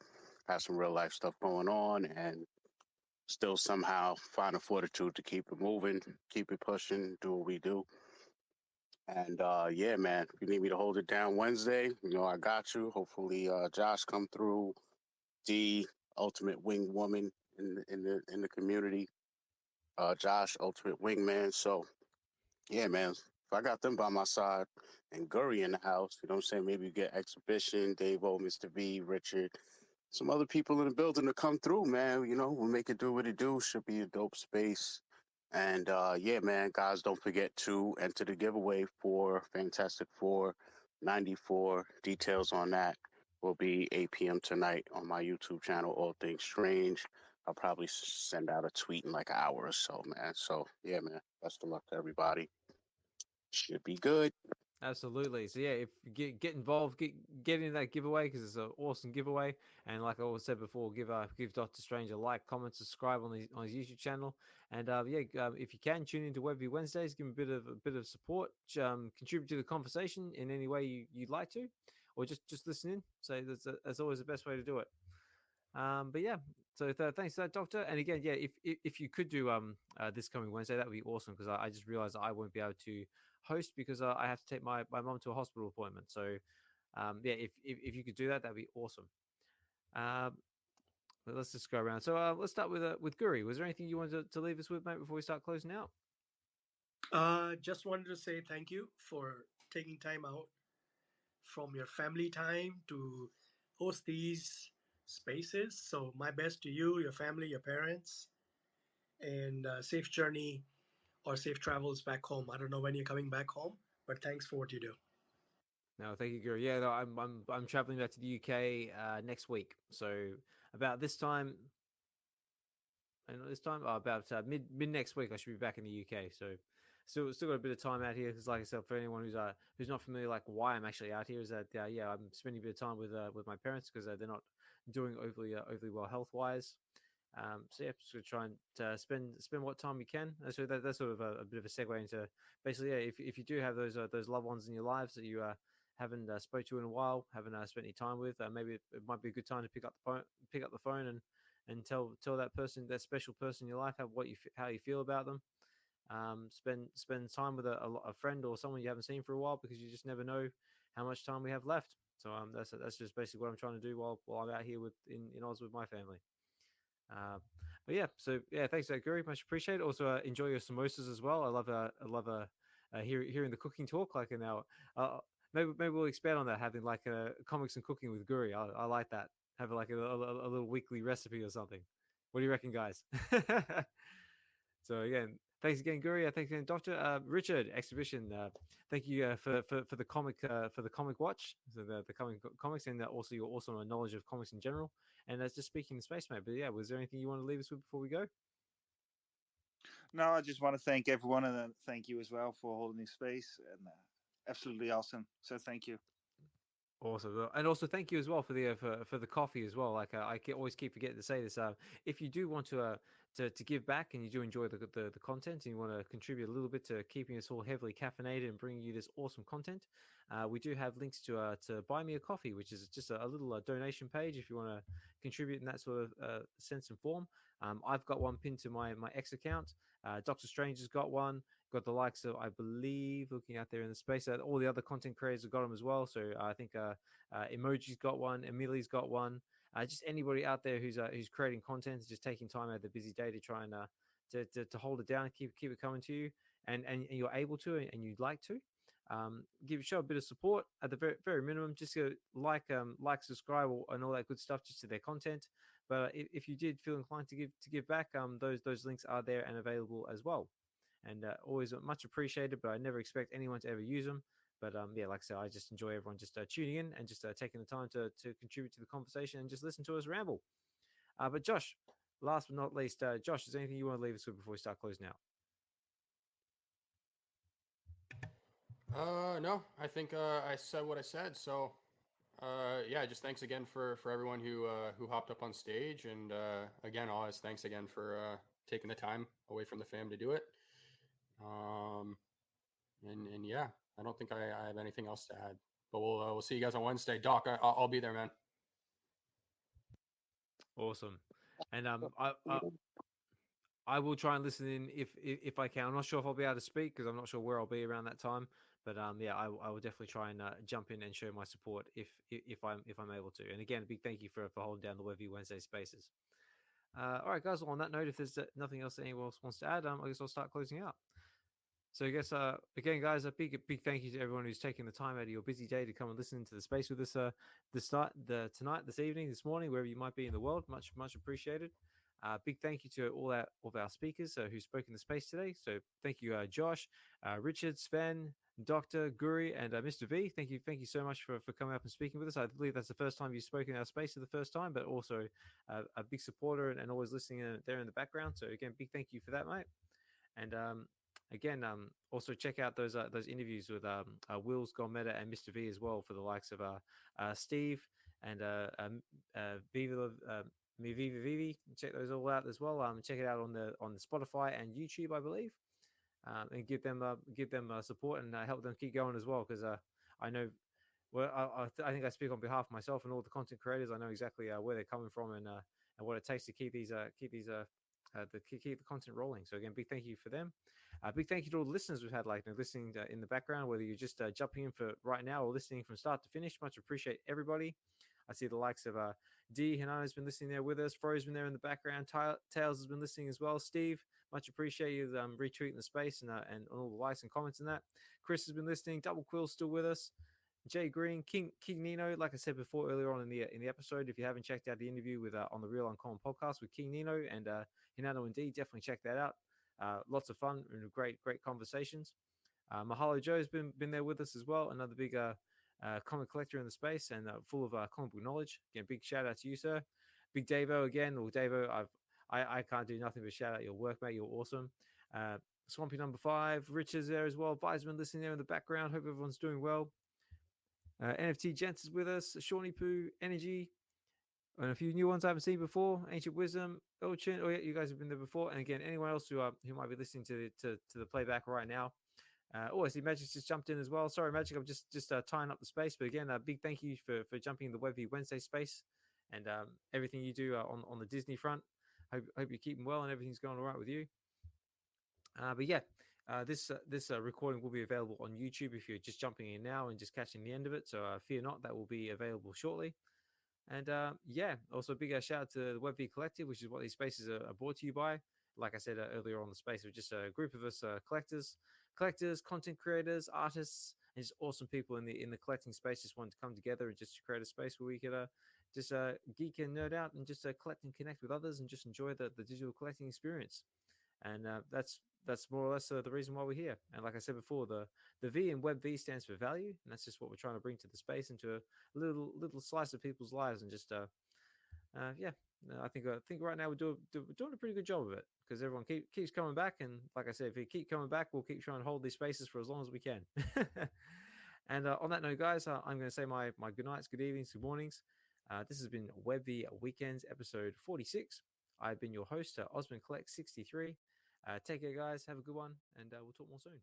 have some real life stuff going on and still somehow find the fortitude to keep it moving, keep it pushing, do what we do. And yeah, man, if you need me to hold it down Wednesday, I got you. Hopefully, Josh come through, the ultimate wing woman in the community. Josh, ultimate wingman. So yeah, man, if I got them by my side and Guri in the house, you know what I'm saying? Maybe you get Exhibition, Dave O, Mr. V, Richard, some other people in the building to come through, man. We'll make it do what it do. Should be a dope space. And yeah, man, guys, don't forget to enter the giveaway for Fantastic Four 94. Details on that will be 8 p.m. tonight on my YouTube channel, All Things Strange. I'll probably send out a tweet in like an hour or so, man. So yeah, man, best of luck to everybody. Should be good. Absolutely. So yeah, if you get involved, get in that giveaway because it's an awesome giveaway. And like I always said before, give Dokta Strange a like, comment, subscribe on his YouTube channel, and if you can tune into Web V Wednesdays, give him a bit of support, contribute to the conversation in any way you'd like to, or just listen in. So that's always the best way to do it. But yeah, so thanks for that, Doctor. And again, yeah, if you could do this coming Wednesday, that would be awesome because I just realized I won't be able to host because I have to take my mom to a hospital appointment. So yeah, if you could do that, that'd be awesome. But let's just go around. So let's start with Guri. Was there anything you wanted to leave us with, mate, before we start closing out? Just wanted to say thank you for taking time out from your family time to host these spaces. So my best to you, your family, your parents, and safe journey or safe travels back home. I don't know when you're coming back home, but thanks for what you do. No, thank you, Guru. Yeah, no, I'm traveling back to the UK next week. So about this time, and this time about mid next week, I should be back in the UK. So still got a bit of time out here because, like I said, for anyone who's not familiar, like why I'm actually out here is that yeah, I'm spending a bit of time with my parents because they're not doing overly well health wise. So yeah, just gonna try and spend what time we can. So that's sort of a bit of a segue into basically, yeah, if you do have those loved ones in your lives that you haven't spoke to in a while, haven't spent any time with, maybe it might be a good time to pick up the phone and tell that person, that special person in your life, how you feel about them. Spend time with a friend or someone you haven't seen for a while, because you just never know how much time we have left. So that's just basically what I'm trying to do while I'm out here in Oz with my family. But yeah, so yeah, thanks, Guri, much appreciated. Also, enjoy your samosas as well. I love hearing the cooking talk. Like in our maybe we'll expand on that, having like comics and cooking with Guri. I like that. Have like a little weekly recipe or something. What do you reckon, guys? So again, thanks again, Guri. Thanks again, Doctor Richard Exhibition. Thank you for the comic watch, so the comics, and also your awesome knowledge of comics in general. And that's just speaking in space, mate. But yeah, was there anything you want to leave us with before we go? No, I just want to thank everyone, and thank you as well for holding space. And absolutely awesome. So thank you. Awesome, and also thank you as well for the coffee as well. Like I always keep forgetting to say this. If you do want to give back, and you do enjoy the content, and you want to contribute a little bit to keeping us all heavily caffeinated and bringing you this awesome content, we do have links to buy me a coffee, which is just a little donation page if you want to contribute in that sort of sense and form. I've got one pinned to my X account. Dokta Strange has got one. Got the likes of, I believe, looking out there in the space, all the other content creators have got them as well. So I think Emoji's got one, Emili's got one. Just anybody out there who's creating content, just taking time out of the busy day to try and to hold it down and keep it coming to you, and you're able to, and you'd like to. Show a bit of support at the very, very minimum. Just go like, subscribe, and all that good stuff just to their content. But if you did feel inclined to give back, those links are there and available as well. And always much appreciated, but I never expect anyone to ever use them. But yeah, like I said, I just enjoy everyone just tuning in and just taking the time to contribute to the conversation and just listen to us ramble. But Josh, last but not least, Josh, is there anything you want to leave us with before we start closing out? No, I think I said what I said. So yeah, just thanks again for everyone who hopped up on stage, and again, always thanks again for taking the time away from the fam to do it. And yeah, I don't think I have anything else to add. But we'll see you guys on Wednesday. Doc, I'll be there, man. Awesome. And I will try and listen in if I can. I'm not sure if I'll be able to speak because I'm not sure where I'll be around that time. But yeah, I will definitely try and jump in and show my support if I'm able to. And again, a big thank you for holding down the Web V Wednesday spaces. All right, guys. Well, on that note, if there's nothing else that anyone else wants to add, I guess I'll start closing out. So I guess again, guys, a big thank you to everyone who's taking the time out of your busy day to come and listen to the space with us tonight, this evening, this morning, wherever you might be in the world. Much appreciated. Big thank you to all of our speakers who spoke in the space today. So thank you, Josh, Richard, Sven, Dr. Guri, and Mr. V. Thank you so much for coming up and speaking with us. I believe that's the first time you've spoken in our space for the first time, but also a big supporter and always listening there in the background. So again, big thank you for that, mate. And again, also check out those interviews with Will's Gone Meta and Mr. V as well, for the likes of Steve and VeVe. Check those all out as well. Check it out on the Spotify and YouTube, I believe, and give them support and help them keep going as well. Because I know, well, I think I speak on behalf of myself and all the content creators. I know exactly where they're coming from and what it takes to keep the content rolling. So again, big thank you for them. Big thank you to all the listeners we've had, listening in the background, whether you're just jumping in for right now or listening from start to finish. Much appreciate everybody. I see the likes of D Hanana has been listening there with us. Fro's been there in the background. Tails has been listening as well. Steve, much appreciate you retweeting the space and all the likes and comments and that. Chris has been listening. Double Quill's still with us. Jay Green, King Nino, like I said before earlier on in the episode, if you haven't checked out the interview with on the Real Uncommon podcast with King Nino and Hinano and D, definitely check that out. Lots of fun and great conversations. Mahalo Joe's been there with us as well, another big comic collector in the space and full of comic book knowledge. Again, big shout out to you, sir. Big Davo again. Well, Davo, I can't do nothing but shout out your work, mate. You're awesome. Swampy number 5, Richard's there as well. Wiseman listening there in the background. Hope everyone's doing well. NFT Gents is with us. Shawnee Poo, Energy, and a few new ones I haven't seen before. Ancient Wisdom, Elchin. Oh yeah, you guys have been there before. And again, anyone else who might be listening to the playback right now. I see Magic's just jumped in as well. Sorry, Magic, I'm just tying up the space. But again, a big thank you for jumping in the Web V Wednesday space and everything you do on the Disney front. Hope you're keeping well and everything's going all right with you. But yeah, this recording will be available on YouTube if you're just jumping in now and just catching the end of it. So fear not, that will be available shortly. And yeah, also a big shout out to the Web V Collective, which is what these spaces are brought to you by. Like I said earlier on the space, we're just a group of us collectors, content creators, artists, and just awesome people in the collecting space. Just wanted to come together and just to create a space where we could just geek and nerd out and just collect and connect with others and just enjoy the digital collecting experience. And that's more or less the reason why we're here. And like I said before, the V in Web V stands for value, and that's just what we're trying to bring to the space into a little slice of people's lives. And just yeah, I think right now we're doing a pretty good job of it because everyone keeps coming back. And like I said, if you keep coming back, we'll keep trying to hold these spaces for as long as we can. And on that note, guys, I'm going to say my good nights, good evenings, good mornings. This has been Web V Weekends episode 46. I've been your host, Osman Collect 63. Take care, guys. Have a good one, and we'll talk more soon.